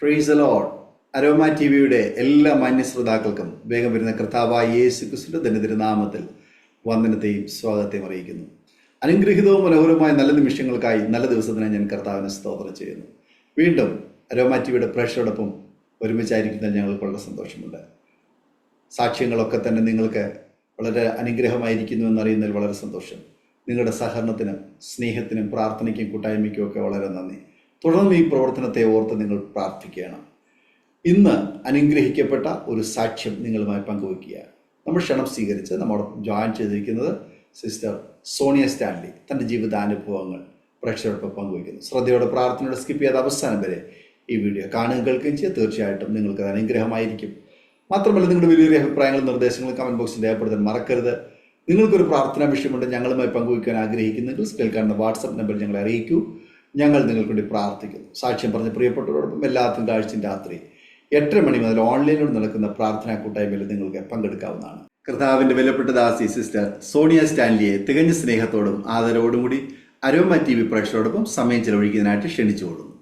Price the Lord. Aroma T വിയുടെ എല്ലാ മാന്യ ശ്രോതാക്കൾക്കും വേഗം വരുന്ന കർത്താവായ യേശു ക്രിസ്തുവിന്റെ ധന്യതിരുനാമത്തിൽ വന്ദനത്തെയും സ്വാഗതത്തെയും അറിയിക്കുന്നു. അനുഗ്രഹീതവും മനോഹരവുമായ നല്ല നിമിഷങ്ങൾക്കായി നല്ല ദിവസത്തിനായി ഞാൻ കർത്താവിനെ സ്തോത്രം ചെയ്യുന്നു. വീണ്ടും അരോമ ടി വിയുടെ പ്രേക്ഷകരോടൊപ്പം ഒരുമിച്ചായിരിക്കുന്നതിൽ ഞങ്ങൾക്ക് വളരെ സന്തോഷമുണ്ട്. സാക്ഷ്യങ്ങളൊക്കെ തന്നെ നിങ്ങൾക്ക് വളരെ അനുഗ്രഹമായിരിക്കുന്നു എന്നറിയുന്നതിൽ വളരെ സന്തോഷം. നിങ്ങളുടെ സഹകരണത്തിനും സ്നേഹത്തിനും പ്രാർത്ഥനയ്ക്കും കൂട്ടായ്മയ്ക്കും ഒക്കെ വളരെ നന്ദി. തുടർന്ന് ഈ പ്രവർത്തനത്തെ ഓർത്ത് നിങ്ങൾ പ്രാർത്ഥിക്കുകയാണ്. ഇന്ന് അനുഗ്രഹിക്കപ്പെട്ട ഒരു സാക്ഷ്യം നിങ്ങളുമായി പങ്കുവയ്ക്കുക. നമ്മൾ ക്ഷണം സ്വീകരിച്ച് നമ്മോടൊപ്പം ജോയിൻ ചെയ്തിരിക്കുന്നത് സിസ്റ്റർ സോണിയ സ്റ്റാൻലി. തൻ്റെ ജീവിതാനുഭവങ്ങൾ പ്രേക്ഷകരോടൊപ്പം പങ്കുവയ്ക്കുന്നു. ശ്രദ്ധയോടെ പ്രാർത്ഥനയോടെ സ്കിപ്പ് ചെയ്യാതെ അവസാനം വരെ ഈ വീഡിയോ കാണുകയും കേൾക്കുകയും ചെയ്യുക. തീർച്ചയായിട്ടും നിങ്ങൾക്ക് അനുഗ്രഹമായിരിക്കും. മാത്രമല്ല, നിങ്ങളുടെ വലിയ അഭിപ്രായങ്ങളും നിർദ്ദേശങ്ങളും കമൻറ്റ് ബോക്സിൽ രേഖപ്പെടുത്താൻ മറക്കരുത്. നിങ്ങൾക്കൊരു പ്രാർത്ഥനാ വിഷയമുണ്ട് ഞങ്ങളുമായി പങ്കുവയ്ക്കാൻ ആഗ്രഹിക്കുന്നെങ്കിൽ സ്ക്രീനിൽ കാണുന്ന വാട്സപ്പ് നമ്പർ ഞങ്ങളെ അറിയിക്കൂ. ഞങ്ങൾ നിങ്ങൾക്ക് വേണ്ടി പ്രാർത്ഥിക്കുന്നു. സാക്ഷ്യം പറഞ്ഞ പ്രിയപ്പെട്ടവരോടൊപ്പം എല്ലാ തിങ്കളാഴ്ചയും രാത്രി 8:30 മണി മുതൽ ഓൺലൈനിലൂടെ നടക്കുന്ന പ്രാർത്ഥനാ കൂട്ടായ്മയിൽ നിങ്ങൾക്ക് പങ്കെടുക്കാവുന്നതാണ്. കർത്താവിൻ്റെ വിലപ്പെട്ട ദാസി സിസ്റ്റർ സോണിയ സ്റ്റാൻലിയെ തികഞ്ഞ സ്നേഹത്തോടും ആദരവോടും കൂടി അരോമ ടി വി പ്രേക്ഷകരോടൊപ്പം സമയം ചെലവഴിക്കുന്നതിനായിട്ട് ക്ഷണിച്ചു കൊടുക്കുന്നു.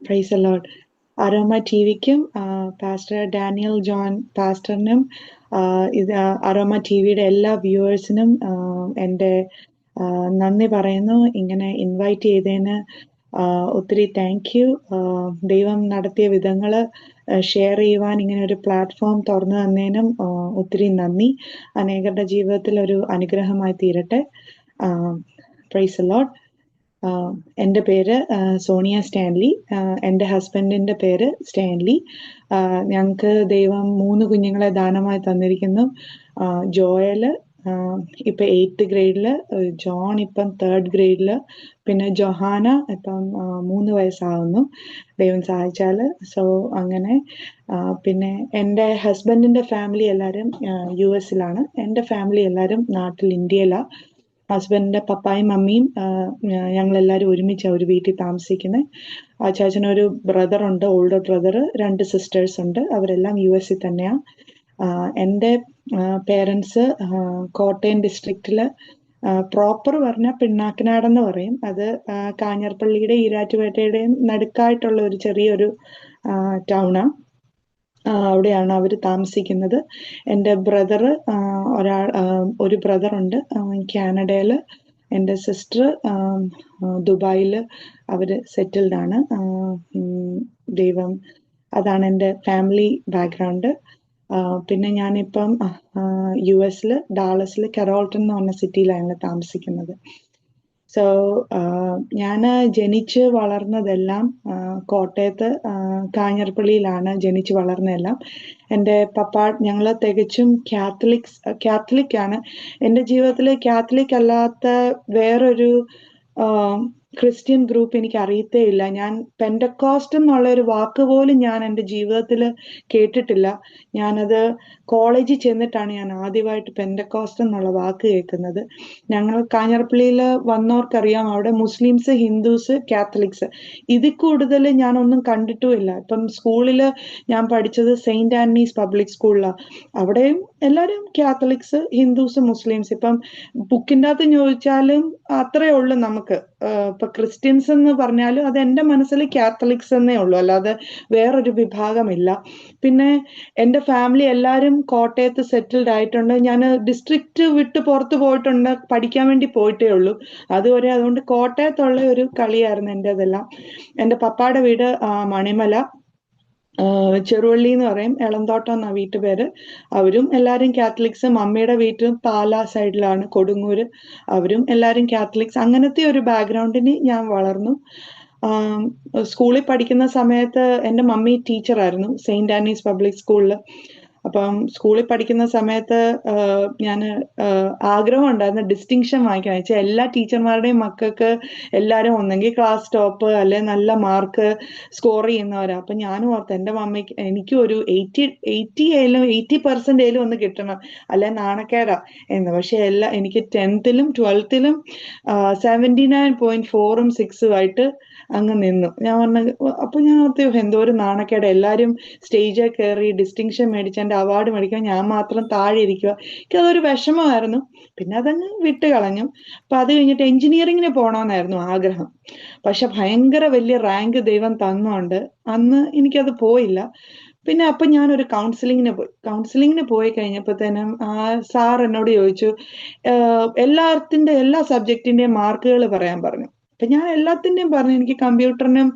Praise the Lord. Aroma T വിക്കും പാസ്റ്റർ ഡാനിയൽ ജോൺ പാസ്റ്ററിനും ഇത് അരോമ ടി വിയുടെ എല്ലാ വ്യൂവേഴ്സിനും എൻ്റെ നന്ദി പറയുന്നു. ഇങ്ങനെ ഇൻവൈറ്റ് ചെയ്തതിന് ഒത്തിരി താങ്ക് യു. ദൈവം നടത്തിയ വിധങ്ങൾ ഷെയർ ചെയ്യുവാൻ ഇങ്ങനെ ഒരു പ്ലാറ്റ്ഫോം തുറന്നു തന്നതിനും ഒത്തിരി നന്ദി. അനേകരുടെ ജീവിതത്തിൽ ഒരു അനുഗ്രഹമായി തീരട്ടെ. Price the Lord. എൻ്റെ പേര് സോണിയ സ്റ്റാൻലി. എൻ്റെ ഹസ്ബൻഡിൻ്റെ പേര് സ്റ്റാൻലി. ഞങ്ങൾക്ക് ദൈവം 3 കുഞ്ഞുങ്ങളെ ദാനമായി തന്നിരിക്കുന്നു. ജോയല് ഇപ്പം 8th ഗ്രേഡില്, ജോൺ ഇപ്പം 3rd ഗ്രേഡില്, പിന്നെ ജൊഹാന ഇപ്പം 3 വയസ്സാവുന്നു ദൈവം സഹായിച്ചാൽ. സോ അങ്ങനെ പിന്നെ എൻ്റെ ഹസ്ബൻഡിൻ്റെ ഫാമിലി എല്ലാവരും US-ലാണ്. എൻ്റെ ഫാമിലി എല്ലാവരും നാട്ടിൽ ഇന്ത്യയിലാണ്. ഹസ്ബൻഡിൻ്റെ പപ്പായും മമ്മിയും ഞങ്ങളെല്ലാവരും ഒരുമിച്ചാണ് ഒരു വീട്ടിൽ താമസിക്കുന്നത്. ചാച്ചനൊരു ബ്രദറുണ്ട്, ഓൾഡർ ബ്രദർ, 2 സിസ്റ്റേഴ്സ് ഉണ്ട്. അവരെല്ലാം US-ൽ തന്നെയാണ്. എൻ്റെ പേരൻസ് കോട്ടയം ഡിസ്ട്രിക്റ്റിൽ, പ്രോപ്പർ പറഞ്ഞാൽ പിണ്ണാക്കനാടെന്ന് പറയും. അത് കാഞ്ഞിരപ്പള്ളിയുടെ ഈരാറ്റുപേട്ടയുടെയും നടുക്കായിട്ടുള്ള ഒരു ചെറിയൊരു ടൗണാണ്. അവിടെയാണ് അവർ താമസിക്കുന്നത്. എൻ്റെ ബ്രദർ ഒരു ബ്രദറുണ്ട് കാനഡയിൽ. എൻ്റെ സിസ്റ്റർ ദുബായിൽ അവർ സെറ്റിൽഡാണ്. ദൈവം, അതാണ് എൻ്റെ ഫാമിലി ബാക്ക്ഗ്രൗണ്ട്. പിന്നെ ഞാനിപ്പം US-ൽ ഡാളസിൽ കരോൾട്ടൺ എന്ന് പറഞ്ഞ സിറ്റിയിലാണ് ഞങ്ങൾ താമസിക്കുന്നത്. സോ ഞാൻ ജനിച്ച് വളർന്നതെല്ലാം കോട്ടയത്ത് കാഞ്ഞിരപ്പള്ളിയിലാണ് ജനിച്ച് വളർന്നതെല്ലാം. എൻ്റെ പപ്പ, ഞങ്ങൾ തികച്ചും കാത്തലിക് ആണ്. എൻ്റെ ജീവിതത്തിൽ കാത്തലിക് അല്ലാത്ത വേറൊരു ക്രിസ്ത്യൻ ഗ്രൂപ്പ് എനിക്ക് അറിയത്തേ ഇല്ല. ഞാൻ പെൻഡക്കോസ്റ്റ് എന്നുള്ള ഒരു വാക്ക് പോലും ഞാൻ എൻ്റെ ജീവിതത്തിൽ കേട്ടിട്ടില്ല. ഞാനത് കോളേജിൽ ചെന്നിട്ടാണ് ഞാൻ ആദ്യമായിട്ട് പെൻഡക്കോസ്റ്റ് എന്നുള്ള വാക്ക് കേൾക്കുന്നത്. ഞങ്ങൾ കാഞ്ഞിരപ്പള്ളിയിൽ വന്നവർക്കറിയാം, അവിടെ മുസ്ലിംസ്, ഹിന്ദുസ്, കാത്തലിക്സ്, ഇതിൽ കൂടുതൽ ഞാനൊന്നും കണ്ടിട്ടുമില്ല. ഇപ്പം സ്കൂളിൽ ഞാൻ പഠിച്ചത് സെയിൻറ്റ് ആന്റണീസ് പബ്ലിക് സ്കൂളിലാണ്. അവിടെയും എല്ലാവരും കാത്തലിക്സ്, ഹിന്ദുസ്, മുസ്ലിംസ്. ഇപ്പം ബുക്കിൻ്റെ അകത്ത് ചോദിച്ചാലും അത്രയേ ഉള്ളൂ നമുക്ക്. ഇപ്പൊ ക്രിസ്ത്യൻസ് എന്ന് പറഞ്ഞാലും അത് എൻ്റെ മനസ്സിൽ കാത്തലിക്സ് എന്നേ ഉള്ളൂ, അല്ലാതെ വേറൊരു വിഭാഗമില്ല. പിന്നെ എൻ്റെ ഫാമിലി എല്ലാവരും കോട്ടയത്ത് സെറ്റിൽഡ് ആയിട്ടുണ്ട്. ഞാൻ ഡിസ്ട്രിക്റ്റ് വിട്ട് പുറത്ത് പോയിട്ടുണ്ട്, പഠിക്കാൻ വേണ്ടി പോയിട്ടേ ഉള്ളൂ അതുവരെ. അതുകൊണ്ട് കോട്ടയത്തുള്ള ഒരു കളിയായിരുന്നു എൻ്റെതെല്ലാം. എൻ്റെ പപ്പായുടെ വീട് മണിമല, ചെറുവള്ളി എന്ന് പറയും, എളന്തോട്ടം എന്നാ വീട്ടുപേര്. അവരും എല്ലാവരും കാത്തലിക്സ്. മമ്മിയുടെ വീട്ടിലും പാലാ സൈഡിലാണ്, കൊടുങ്ങൂര്, അവരും എല്ലാവരും കാത്തലിക്സ്. അങ്ങനത്തെ ഒരു ബാക്ക്ഗ്രൗണ്ടിന് ഞാൻ വളർന്നു. സ്കൂളിൽ പഠിക്കുന്ന സമയത്ത് എൻ്റെ മമ്മി ടീച്ചറായിരുന്നു സെയിൻറ്റ് ആന്റണീസ് പബ്ലിക് സ്കൂളിൽ. അപ്പം സ്കൂളിൽ പഠിക്കുന്ന സമയത്ത് ഞാൻ ആഗ്രഹം ഉണ്ടായിരുന്നു ഡിസ്റ്റിങ്ഷൻ വാങ്ങിക്കാൻ. വെച്ചാൽ എല്ലാ ടീച്ചർമാരുടെയും മക്കൾക്ക് എല്ലാവരും ഒന്നെങ്കിൽ ക്ലാസ് ടോപ്പ് അല്ലെ നല്ല മാർക്ക് സ്കോർ ചെയ്യുന്നവരാണ്. അപ്പം ഞാനും ഓർത്ത് എൻ്റെ മമ്മിക്ക് എനിക്കും ഒരു 80% ഒന്ന് കിട്ടണം, അല്ലെ നാണക്കേടാ എന്ന്. പക്ഷെ എനിക്ക് 10th-ലും 12th-ലും 79.4-ഉം 6-ഉം ആയിട്ട് അങ്ങ് നിന്നു. ഞാൻ പറഞ്ഞു, അപ്പൊ ഞാൻ ഓർത്തു എന്തോ ഒരു നാണക്കേട്, എല്ലാവരും സ്റ്റേജിൽ കയറി ഡിസ്റ്റിങ്ഷൻ മേടിച്ച അതിന്റെ അവാർഡ് മേടിക്കാൻ, ഞാൻ മാത്രം താഴെ ഇരിക്കുക. എനിക്കതൊരു വിഷമമായിരുന്നു. പിന്നെ അതങ്ങ് വിട്ട് കളഞ്ഞു. അപ്പൊ അത് കഴിഞ്ഞിട്ട് എഞ്ചിനീയറിങ്ങിന് പോകണമെന്നായിരുന്നു ആഗ്രഹം. പക്ഷെ ഭയങ്കര വലിയ റാങ്ക് ദൈവം തന്നോണ്ട് അന്ന് എനിക്കത് പോയില്ല. പിന്നെ അപ്പൊ ഞാനൊരു കൗൺസിലിങ്ങിന് പോയി കഴിഞ്ഞപ്പോഴത്തേനും സാർ എന്നോട് ചോദിച്ചു, എല്ലാ സബ്ജക്റ്റിന്റെയും മാർക്കുകൾ പറയാൻ പറഞ്ഞു. അപ്പൊ ഞാൻ എല്ലാത്തിന്റെയും പറഞ്ഞു. എനിക്ക് കമ്പ്യൂട്ടറിനും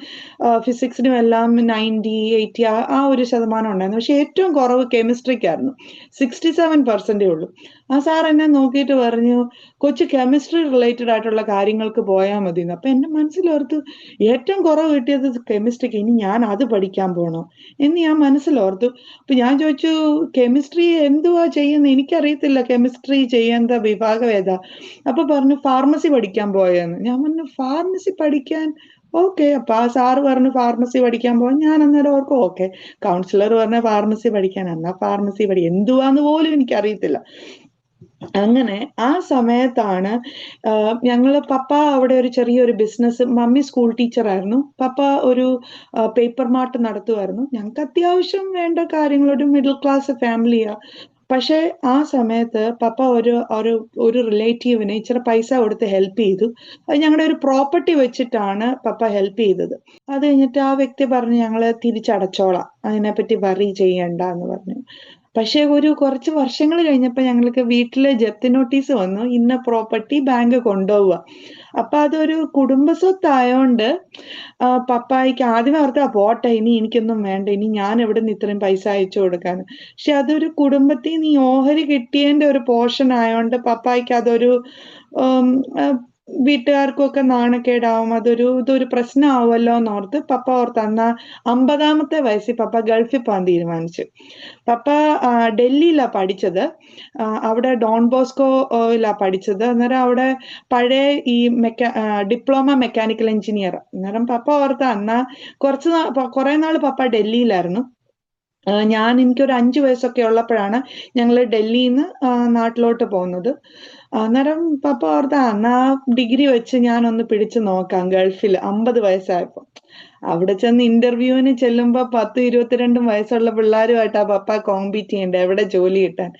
ഫിസിക്സിനും എല്ലാം 90, 80 ആ ഒരു ശതമാനം ഉണ്ടായിരുന്നു. പക്ഷെ ഏറ്റവും കുറവ് കെമിസ്ട്രിക്കായിരുന്നു. 67% ഉള്ളൂ. ആ സാർ എന്നെ നോക്കിയിട്ട് പറഞ്ഞു, കൊച്ചു കെമിസ്ട്രി റിലേറ്റഡ് ആയിട്ടുള്ള കാര്യങ്ങൾക്ക് പോയാൽ മതി എന്ന്. അപ്പൊ എന്റെ മനസ്സിലോർത്തു, ഏറ്റവും കുറവ് കിട്ടിയത് കെമിസ്ട്രിക്ക്, ഇനി ഞാൻ അത് പഠിക്കാൻ പോണോ എന്ന് ഞാൻ മനസ്സിലോർത്തു. അപ്പൊ ഞാൻ ചോദിച്ചു, കെമിസ്ട്രി എന്തുവാ ചെയ്യുന്നത്? എനിക്കറിയത്തില്ല കെമിസ്ട്രി ചെയ്യേണ്ട വിഭാഗം ഏതാ. അപ്പൊ പറഞ്ഞു ഫാർമസി പഠിക്കാൻ പോയെന്ന്. ഞാൻ പറഞ്ഞു ഫാർമസി പഠിക്കാൻ, ഓക്കെ. അപ്പൊ ആ സാറ് പറഞ്ഞു ഫാർമസി പഠിക്കാൻ പോവാൻ. ഞാൻ അന്നേരം ഓർക്കും, ഓക്കെ, കൗൺസിലർ പറഞ്ഞ ഫാർമസി പഠിക്കാൻ, എന്നാ ഫാർമസി എന്തുവാന്ന് പോലും എനിക്കറിയത്തില്ല. അങ്ങനെ ആ സമയത്താണ് പപ്പ അവിടെ ഒരു ചെറിയൊരു ബിസിനസ്, മമ്മി സ്കൂൾ ടീച്ചറായിരുന്നു, പപ്പ ഒരു പേപ്പർ മാർട്ട് നടത്തുമായിരുന്നു. ഞങ്ങൾക്ക് അത്യാവശ്യം വേണ്ട കാര്യങ്ങൾ, ഒരു മിഡിൽ ക്ലാസ് ഫാമിലിയാ. പക്ഷെ ആ സമയത്ത് പപ്പ ഒരു റിലേറ്റീവിന് ഇച്ചിരി പൈസ കൊടുത്ത് ഹെൽപ്പ് ചെയ്തു. അത് ഞങ്ങളുടെ ഒരു പ്രോപ്പർട്ടി വെച്ചിട്ടാണ് പപ്പ ഹെൽപ്പ് ചെയ്തത്. അത് കഴിഞ്ഞിട്ട് ആ വ്യക്തി പറഞ്ഞു, ഞങ്ങള് തിരിച്ചടച്ചോളാം, അതിനെപ്പറ്റി വറി ചെയ്യണ്ട എന്ന് പറഞ്ഞു. പക്ഷെ ഒരു കുറച്ച് വർഷങ്ങൾ കഴിഞ്ഞപ്പോ ഞങ്ങൾക്ക് വീട്ടില് ജപ്തി നോട്ടീസ് വന്നു, ഇന്ന പ്രോപ്പർട്ടി ബാങ്ക് കൊണ്ടുപോവുക. അപ്പൊ അതൊരു കുടുംബ സ്വത്തായോണ്ട് പപ്പായ്ക്ക് ആദ്യമേ ഓർത്താ പോട്ടെ, ഇനി എനിക്കൊന്നും വേണ്ട, ഇനി ഞാൻ എവിടെ നിന്ന് ഇത്രയും പൈസ അയച്ചു കൊടുക്കാന്ന്. പക്ഷെ അതൊരു കുടുംബത്തിൽ നീ ഓഹരി കിട്ടിയതിന്റെ ഒരു പോർഷൻ ആയോണ്ട് പപ്പായ്ക്ക് അതൊരു വീട്ടുകാർക്കും ഒക്കെ നാണക്കേടാവും, ഇതൊരു പ്രശ്നമാവുമല്ലോ എന്നോർത്ത് പപ്പ ഓർത്ത് അന്നാ 50-ാമത്തെ വയസ്സിൽ പപ്പ ഗൾഫിൽ പോകാൻ തീരുമാനിച്ചു. പപ്പ ഡൽഹിയിലാ പഠിച്ചത്. അവിടെ ഡോൺ ബോസ്കോയിലാ പഠിച്ചത്. അന്നേരം അവിടെ പഴയ ഈ ഡിപ്ലോമ മെക്കാനിക്കൽ എഞ്ചിനീയർ. അന്നേരം പപ്പ ഓർത്ത എന്നാ കുറെ നാൾ പപ്പ ഡൽഹിയിലായിരുന്നു. എനിക്കൊരു 5 വയസ്സൊക്കെ ഉള്ളപ്പോഴാണ് ഞങ്ങൾ ഡൽഹിയിൽ നിന്ന് നാട്ടിലോട്ട് പോകുന്നത്. അന്നേരം പപ്പ ഓർത്ത എന്നാ ഡിഗ്രി വെച്ച് ഞാനൊന്ന് പിടിച്ചു നോക്കാം ഗൾഫിൽ. 50 വയസ്സായപ്പോ അവിടെ ചെന്ന് ഇന്റർവ്യൂവിന് ചെല്ലുമ്പോ 10-22 വയസ്സുള്ള പിള്ളേരുമായിട്ടാ പപ്പ കോമ്പീറ്റ് ചെയ്യണ്ടേ എവിടെ ജോലി കിട്ടാൻ.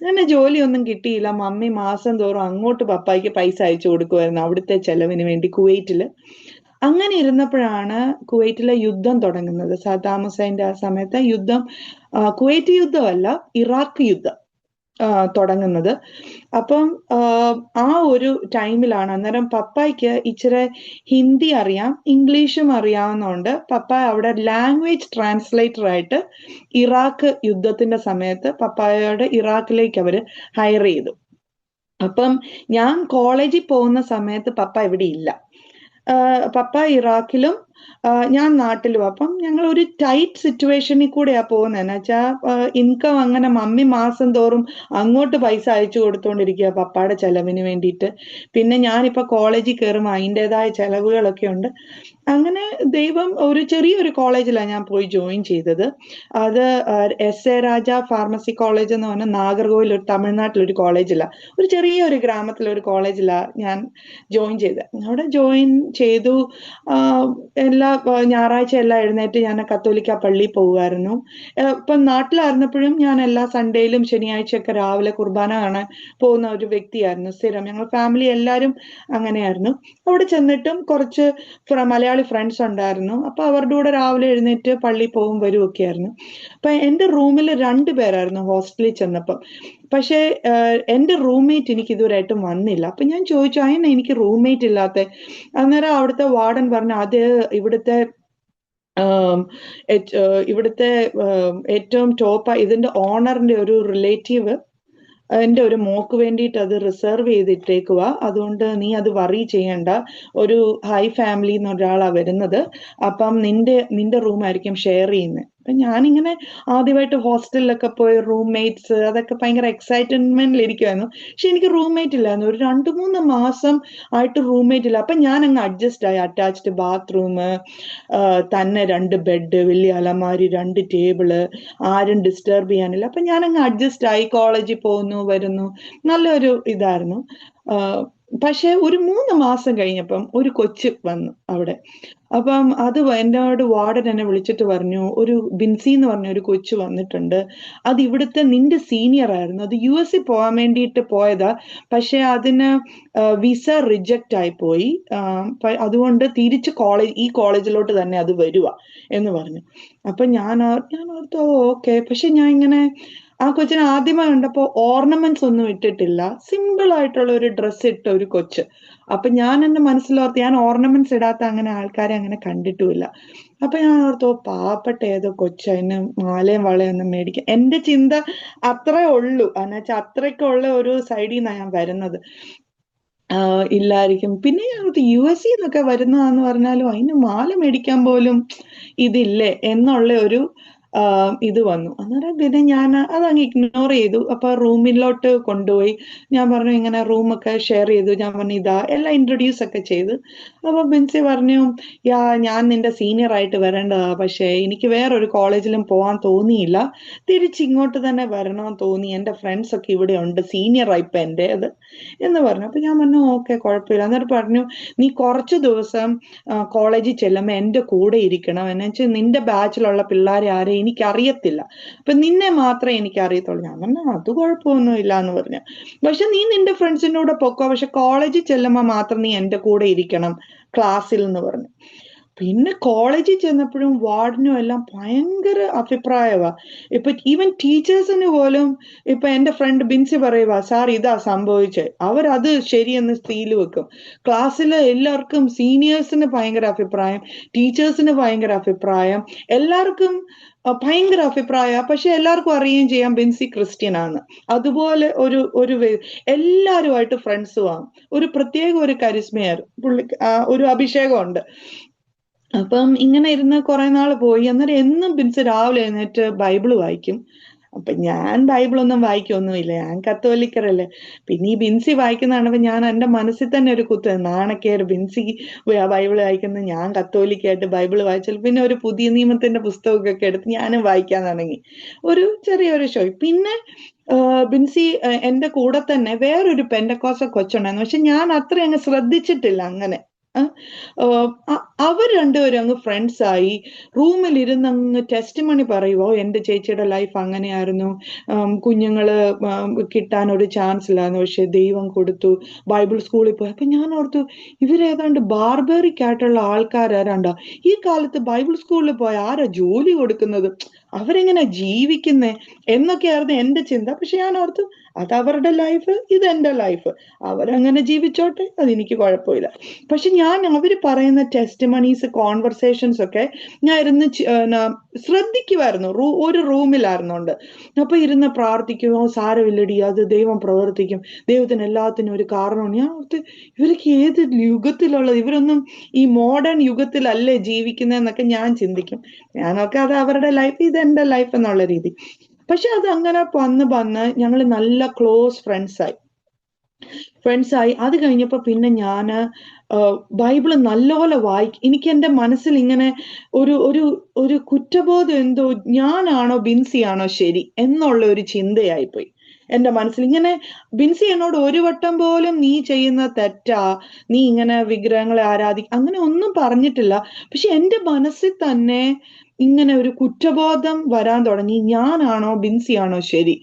അങ്ങനെ ജോലിയൊന്നും കിട്ടിയില്ല. മമ്മി മാസം തോറും അങ്ങോട്ട് പപ്പായ്ക്ക് പൈസ അയച്ചു കൊടുക്കുമായിരുന്നു അവിടുത്തെ ചെലവിന് വേണ്ടി കുവൈറ്റില്. അങ്ങനെ ഇരുന്നപ്പോഴാണ് കുവൈറ്റിലെ യുദ്ധം തുടങ്ങുന്നത്. സദ്ദാം ഹുസൈന്റെ ആ സമയത്ത് യുദ്ധം, കുവൈറ്റ് യുദ്ധമല്ല, ഇറാഖ് യുദ്ധം തുടങ്ങുന്നത്. അപ്പം ആ ഒരു ടൈമിലാണ്. അന്നേരം പപ്പായ്ക്ക് ഇച്ചിരി ഹിന്ദി അറിയാം, ഇംഗ്ലീഷും അറിയാവുന്നതുകൊണ്ട് പപ്പ അവിടെ ലാംഗ്വേജ് ട്രാൻസ്ലേറ്റർ ആയിട്ട് ഇറാഖ് യുദ്ധത്തിന്റെ സമയത്ത് പപ്പായോട് ഇറാഖിലേക്ക് അവര് ഹയർ ചെയ്തു. അപ്പം ഞാൻ കോളേജിൽ പോകുന്ന സമയത്ത് പപ്പ ഇവിടെ ഇല്ല. പപ്പ ഇറാഖിലും ഞാൻ നാട്ടിലും. അപ്പം ഞങ്ങൾ ഒരു ടൈറ്റ് സിറ്റുവേഷനിൽ കൂടെയാ പോകുന്നത്. എന്ന് വെച്ചാൽ ഇൻകം അങ്ങനെ മമ്മി മാസം തോറും അങ്ങോട്ട് പൈസ അയച്ചു കൊടുത്തോണ്ടിരിക്കുക പപ്പയുടെ ചെലവിന് വേണ്ടിയിട്ട്. പിന്നെ ഞാനിപ്പോ കോളേജിൽ കയറുമ്പോൾ അതിൻ്റെതായ ചെലവുകളൊക്കെ ഉണ്ട്. അങ്ങനെ ദൈവം ചെറിയൊരു കോളേജിലാണ് ഞാൻ പോയി ജോയിൻ ചെയ്തത്. അത് S A Raja pharmacy college എന്ന് പറഞ്ഞ നാഗർകോവിൽ, തമിഴ്നാട്ടിലൊരു കോളേജിലാണ്, ഒരു ചെറിയൊരു ഗ്രാമത്തിലൊരു കോളേജിലാണ് ഞാൻ ജോയിൻ ചെയ്തത്. അവിടെ ജോയിൻ ചെയ്തു. ഞായറാഴ്ച എല്ലാം എഴുന്നേറ്റ് ഞാൻ കത്തോലിക്ക പള്ളിയിൽ പോകുമായിരുന്നു. ഇപ്പം നാട്ടിലായിരുന്നപ്പോഴും ഞാൻ എല്ലാ സൺഡേയിലും ശനിയാഴ്ചയൊക്കെ രാവിലെ കുർബാന കാണാൻ പോകുന്ന ഒരു വ്യക്തിയായിരുന്നു സ്ഥിരം. ഞങ്ങൾ ഫാമിലി എല്ലാവരും അങ്ങനെയായിരുന്നു. അവിടെ ചെന്നിട്ടും കുറച്ച് മലയാളി ഫ്രണ്ട്സ് ഉണ്ടായിരുന്നു. അപ്പൊ അവരുടെ കൂടെ രാവിലെ എഴുന്നേറ്റ് പള്ളിയിൽ പോകും വരും ഒക്കെ ആയിരുന്നു. അപ്പൊ എന്റെ റൂമിൽ 2 പേരായിരുന്നു ഹോസ്റ്റലിൽ ചെന്നപ്പം. പക്ഷേ എന്റെ റൂംമേറ്റ് എനിക്ക് ഇതുവരെയായിട്ടും വന്നില്ല. അപ്പൊ ഞാൻ ചോദിച്ചു, അതിനാ എനിക്ക് റൂംമേറ്റ് ഇല്ലാത്ത? അന്നേരം അവിടുത്തെ വാർഡൻ പറഞ്ഞു, അത് ഇവിടുത്തെ ഏറ്റവും ടോപ്പ് ഇതിന്റെ ഓണറിന്റെ ഒരു റിലേറ്റീവ് എന്റെ ഒരു മോക്ക് വേണ്ടിയിട്ട് അത് റിസർവ് ചെയ്തിട്ടേക്കുക, അതുകൊണ്ട് നീ അത് വറി ചെയ്യണ്ട, ഒരു ഹൈ ഫാമിലിന്ന് ഒരാളാ വരുന്നത്, അപ്പം നിന്റെ റൂം ആയിരിക്കും ഷെയർ ചെയ്യുന്നത്. അപ്പൊ ഞാനിങ്ങനെ ആദ്യമായിട്ട് ഹോസ്റ്റലിലൊക്കെ പോയി റൂംമേറ്റ്സ് അതൊക്കെ ഭയങ്കര എക്സൈറ്റ്മെന്റിൽ ഇരിക്കുമായിരുന്നു. പക്ഷെ എനിക്ക് റൂംമേറ്റ് ഇല്ലായിരുന്നു. ഒരു 2-3 മാസം ആയിട്ട് റൂംമേറ്റ് ഇല്ല. അപ്പൊ ഞാൻ അങ്ങ് അഡ്ജസ്റ്റ് ആയി. അറ്റാച്ച്ഡ് ബാത്റൂം, തന്നെ 2 ബെഡ്, വലിയ അലമാരി, 2 ടേബിള്, ആരും ഡിസ്റ്റർബ് ചെയ്യാനില്ല. അപ്പൊ ഞാൻ അങ്ങ് അഡ്ജസ്റ്റ് ആയി. കോളേജിൽ പോകുന്നു വരുന്നു, നല്ലൊരു ഇതായിരുന്നു. പക്ഷെ ഒരു 3 മാസം കഴിഞ്ഞപ്പം ഒരു കൊച്ച് വന്നു അവിടെ. അപ്പം അത് എന്നോട് വാർഡൻ എന്നെ വിളിച്ചിട്ട് പറഞ്ഞു, ഒരു ബിൻസി എന്ന് പറഞ്ഞ ഒരു കൊച്ചു വന്നിട്ടുണ്ട്. അത് ഇവിടുത്തെ നിന്റെ സീനിയർ ആയിരുന്നു. അത് US പോകാൻ വേണ്ടിയിട്ട് പോയതാ. പക്ഷെ അതിന് വിസ റിജക്റ്റ് ആയി പോയി. അതുകൊണ്ട് തിരിച്ച് ഈ കോളേജിലോട്ട് തന്നെ അത് വരുക എന്ന് പറഞ്ഞു. അപ്പൊ ഞാൻ ഓർത്തു ഓക്കെ. പക്ഷെ ഞാൻ ഇങ്ങനെ ആ കൊച്ചിനെ ആദ്യമായി കണ്ടപ്പോ ഓർണമെന്റ്സ് ഒന്നും ഇട്ടിട്ടില്ല. സിമ്പിൾ ആയിട്ടുള്ള ഒരു ഡ്രസ്സ് ഇട്ട ഒരു കൊച്ച്. അപ്പൊ ഞാൻ എന്റെ മനസ്സിലോർത്ത്, ഞാൻ ഓർണമെന്റ്സ് ഇടാത്ത അങ്ങനെ ആൾക്കാരെ അങ്ങനെ കണ്ടിട്ടുമില്ല. അപ്പൊ ഞാൻ ഓർത്തു പാവപ്പെട്ട ഏതോ കൊച്ച്, അതിന് മാലയും വളയും ഒന്നും മേടിക്കാൻ. എന്റെ ചിന്ത അത്രേ ഉള്ളൂ. എന്നുവെച്ചാൽ അത്രയ്ക്കുള്ള ഒരു സൈഡിൽ നിന്നാണ് ഞാൻ വരുന്നത്. ഇല്ലായിരിക്കും. പിന്നെ ഞാൻ ഓർത്തു US എന്നൊക്കെ വരുന്നതാന്ന് പറഞ്ഞാലും അതിന് മാല മേടിക്കാൻ പോലും ഇതില്ലേ എന്നുള്ള ഒരു ഇത് വന്നു. അന്നേരം പിന്നെ ഞാൻ അതങ്ങ് ഇഗ്നോർ ചെയ്തു. അപ്പൊ റൂമിലോട്ട് കൊണ്ടുപോയി. ഞാൻ പറഞ്ഞു ഇങ്ങനെ റൂമൊക്കെ ഷെയർ ചെയ്തു. ഞാൻ പറഞ്ഞു ഇതാ, എല്ലാം ഇൻട്രൊഡ്യൂസ് ഒക്കെ ചെയ്തു. അപ്പൊ ബിൻസി പറഞ്ഞു, ഞാൻ നിന്റെ സീനിയർ ആയിട്ട് വരേണ്ടതാ, പക്ഷെ എനിക്ക് വേറൊരു കോളേജിലും പോകാൻ തോന്നിയില്ല, തിരിച്ചിങ്ങോട്ട് തന്നെ വരണമെന്ന് തോന്നി. എന്റെ ഫ്രണ്ട്സ് ഒക്കെ ഇവിടെ ഉണ്ട്, സീനിയർ ആയിപ്പോ എന്റേത് എന്ന് പറഞ്ഞു. അപ്പൊ ഞാൻ പറഞ്ഞു ഓക്കെ, കുഴപ്പമില്ല. എന്നിട്ട് പറഞ്ഞു, നീ കുറച്ച് ദിവസം കോളേജിൽ ചെല്ലുമ്പോ എന്റെ കൂടെ ഇരിക്കണം. എന്നുവെച്ചാൽ നിന്റെ ബാച്ചിലുള്ള പിള്ളേരെ ആരെയും എനിക്ക് അറിയത്തില്ല, അപ്പൊ നിന്നെ മാത്രമേ എനിക്ക് അറിയത്തുള്ളൂ. ഞാൻ പറഞ്ഞു അത് കുഴപ്പമൊന്നും ഇല്ല എന്ന് പറഞ്ഞു. പക്ഷെ നീ നിന്റെ ഫ്രണ്ട്സിന്റെ കൂടെ പൊക്കോ, പക്ഷെ കോളേജിൽ ചെല്ലുമ്പോ മാത്രം നീ എന്റെ കൂടെ ഇരിക്കണം ക്ലാസ്സിൽ എന്ന് പറഞ്ഞു. പിന്നെ കോളേജിൽ ചെന്നപ്പോഴും വാർഡനും എല്ലാം ഭയങ്കര അഭിപ്രായമാ. ഇപ്പൊ ഈവൻ ടീച്ചേഴ്സിന് പോലും, ഇപ്പൊ എന്റെ ഫ്രണ്ട് ബിൻസി പറയുക, സാർ ഇതാ സംഭവിച്ചത്, അവരത് ശരിയെന്ന് സ്റ്റീൽ വെക്കും. ക്ലാസ്സിലെ എല്ലാവർക്കും, സീനിയേഴ്സിന് ഭയങ്കര അഭിപ്രായം, ടീച്ചേഴ്സിന് ഭയങ്കര അഭിപ്രായം, എല്ലാവർക്കും ഭയങ്കര അഭിപ്രായ. പക്ഷെ എല്ലാവർക്കും അറിയുകയും ചെയ്യാം ബിൻസി ക്രിസ്ത്യൻ ആണ്. അതുപോലെ എല്ലാവരുമായിട്ട് ഫ്രണ്ട്സുമാണ്. ഒരു പ്രത്യേക ഒരു കരിസ്മയാണ് ഒരു അഭിഷേകമുണ്ട്. അപ്പം ഇങ്ങനെ ഇരുന്ന് കുറെ നാൾ പോയി. അന്നേരം എന്നും ബിൻസി രാവിലെ എഴുന്നേറ്റ് ബൈബിള് വായിക്കും. അപ്പൊ ഞാൻ ബൈബിളൊന്നും വായിക്കൊന്നുമില്ല, ഞാൻ കത്തോലിക്കരല്ലേ. പിന്നെ ഈ ബിൻസി വായിക്കുന്ന കാണുമ്പോ ഞാൻ എന്റെ മനസ്സിൽ തന്നെ ഒരു നാണക്കേട്, ബിൻസി ബൈബിള് വായിക്കുന്നത്, ഞാൻ കത്തോലിക്കായിട്ട് ബൈബിള് വായിച്ചാൽ. പിന്നെ ഒരു പുതിയ നിയമത്തിന്റെ പുസ്തകമൊക്കെ എടുത്ത് ഞാനും വായിക്കാൻ തുടങ്ങി. ഒരു ചെറിയൊരു ഷോ. പിന്നെ ബിൻസി എന്റെ കൂടെ തന്നെ വേറൊരു പെന്തക്കോസ്ത കൊച്ചുണ്ടായിരുന്നു. പക്ഷെ ഞാൻ അത്ര അങ്ങ് ശ്രദ്ധിച്ചിട്ടില്ല അങ്ങനെ. അവർ രണ്ടുപേരും അങ്ങ് ഫ്രണ്ട്സ് ആയി. റൂമിൽ ഇരുന്ന് അങ്ങ് ടെസ്റ്റ് മണി പറയുവോ, എന്റെ ചേച്ചിയുടെ ലൈഫ് അങ്ങനെയായിരുന്നു, കുഞ്ഞുങ്ങള് കിട്ടാൻ ഒരു ചാൻസ് ഇല്ലായിരുന്നു, പക്ഷെ ദൈവം കൊടുത്തു, ബൈബിൾ സ്കൂളിൽ പോയി. അപ്പൊ ഞാൻ ഓർത്തു, ഇവരേതാണ്ട് ബാർബറിക് ആയിട്ടുള്ള ആൾക്കാരാരാണ്ടാ ഈ കാലത്ത് ബൈബിൾ സ്കൂളിൽ പോയ ആരാ ജോലി കൊടുക്കുന്നത്, അവരെങ്ങനെ ജീവിക്കുന്നേ എന്നൊക്കെയായിരുന്നു എന്റെ ചിന്ത. പക്ഷെ ഞാൻ ഓർത്തു അത് അവരുടെ ലൈഫ്, ഇത് എന്റെ ലൈഫ്, അവരങ്ങനെ ജീവിച്ചോട്ടെ, അതെനിക്ക് കുഴപ്പമില്ല. പക്ഷെ ഞാൻ അവര് പറയുന്ന ടെസ്റ്റ് മണീസ്, കോൺവെർസേഷൻസ് ഒക്കെ ഞാൻ ഇരുന്ന് ശ്രദ്ധിക്കുമായിരുന്നു. ഒരു റൂമിലായിരുന്നോണ്ട്. അപ്പൊ ഇരുന്ന് പ്രാർത്ഥിക്കുമോ, സാരമില്ലടി, അത് ദൈവം പ്രവർത്തിക്കും, ദൈവത്തിന് എല്ലാത്തിനും ഒരു കാരണമാണ്. ഞാൻ ഓർത്ത് ഇവരൊക്കെ ഏത് യുഗത്തിലുള്ളത്, ഇവരൊന്നും ഈ മോഡേൺ യുഗത്തിലല്ലേ ജീവിക്കുന്നതെന്നൊക്കെ ഞാൻ ചിന്തിക്കും. ഞാനൊക്കെ അത് അവരുടെ ലൈഫ്, ഇത് എന്റെ ലൈഫ് എന്നുള്ള രീതി. പക്ഷെ അത് അങ്ങനെ വന്ന് ഞങ്ങൾ നല്ല ക്ലോസ് ഫ്രണ്ട്സായി. അത് കഴിഞ്ഞപ്പോ പിന്നെ ഞാന് ബൈബിള് നല്ലപോലെ വായിക്കും. എനിക്ക് എന്റെ മനസ്സിൽ ഇങ്ങനെ ഒരു ഒരു ഒരു കുറ്റബോധം, എന്തോ ഞാനാണോ ബിൻസിയാണോ ശരി എന്നുള്ള ഒരു ചിന്തയായിപ്പോയി എന്റെ മനസ്സിൽ. ഇങ്ങനെ ബിൻസി എന്നോട് ഒരു വട്ടം പോലും നീ ചെയ്യുന്ന തെറ്റാ, നീ ഇങ്ങനെ വിഗ്രഹങ്ങളെ അങ്ങനെ ഒന്നും പറഞ്ഞിട്ടില്ല. പക്ഷെ എന്റെ മനസ്സിൽ തന്നെ ഇങ്ങനെ ഒരു കുറ്റബോധം വരാൻ തുടങ്ങി. ഞാനാണോ ബിൻസിയാണോ ശരി?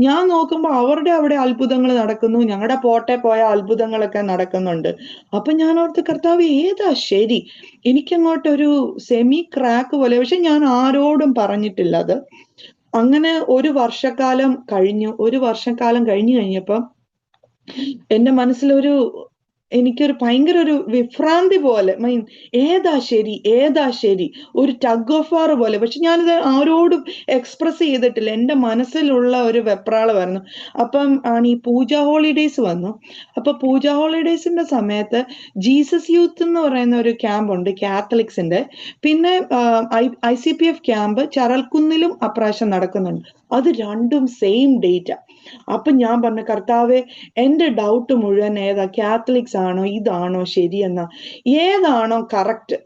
ഞാൻ നോക്കുമ്പോ അവരുടെ അവിടെ അത്ഭുതങ്ങൾ നടക്കുന്നു, ഞങ്ങളുടെ പോട്ടെ പോയ അത്ഭുതങ്ങളൊക്കെ നടക്കുന്നുണ്ട്. അപ്പൊ ഞാൻ ഓർത്ത്, കർത്താവ് ഏതാ ശരി? എനിക്കങ്ങോട്ടൊരു സെമി ക്രാക്ക് പോലെ. പക്ഷെ ഞാൻ ആരോടും പറഞ്ഞിട്ടില്ല അത്. അങ്ങനെ ഒരു വർഷക്കാലം കഴിഞ്ഞു കഴിഞ്ഞപ്പം എന്റെ മനസ്സിലൊരു, എനിക്കൊരു ഭയങ്കര ഒരു വിഭ്രാന്തി പോലെ, ഏതാ ശരി, ഒരു ടഗ് ഓഫ് വാർ പോലെ. പക്ഷെ ഞാനിത് ആരോടും എക്സ്പ്രസ് ചെയ്തിട്ടില്ല, എന്റെ മനസ്സിലുള്ള ഒരു വെപ്രാളമായിരുന്നു. അപ്പം ആണ് ഈ പൂജ ഹോളിഡേയ്സ് വന്നു. അപ്പൊ പൂജ ഹോളിഡേയ്സിന്റെ സമയത്ത് ജീസസ് യൂത്ത് എന്ന് പറയുന്ന ഒരു ക്യാമ്പ് ഉണ്ട് കാത്തലിക്സിന്റെ. പിന്നെ ICPF ക്യാമ്പ് ചരൽക്കുന്നിലും അപ്രാവശ്യം നടക്കുന്നുണ്ട്. അത് രണ്ടും സെയിം ഡേറ്റാ. അപ്പൊ ഞാൻ പറഞ്ഞു, കർത്താവെ, എന്റെ ഡൗട്ട് മുഴുവൻ ഏതാ, കാത്തലിക്സ് ആണോ ഇതാണോ ശരിയെന്ന, ഏതാണോ കറക്റ്റ്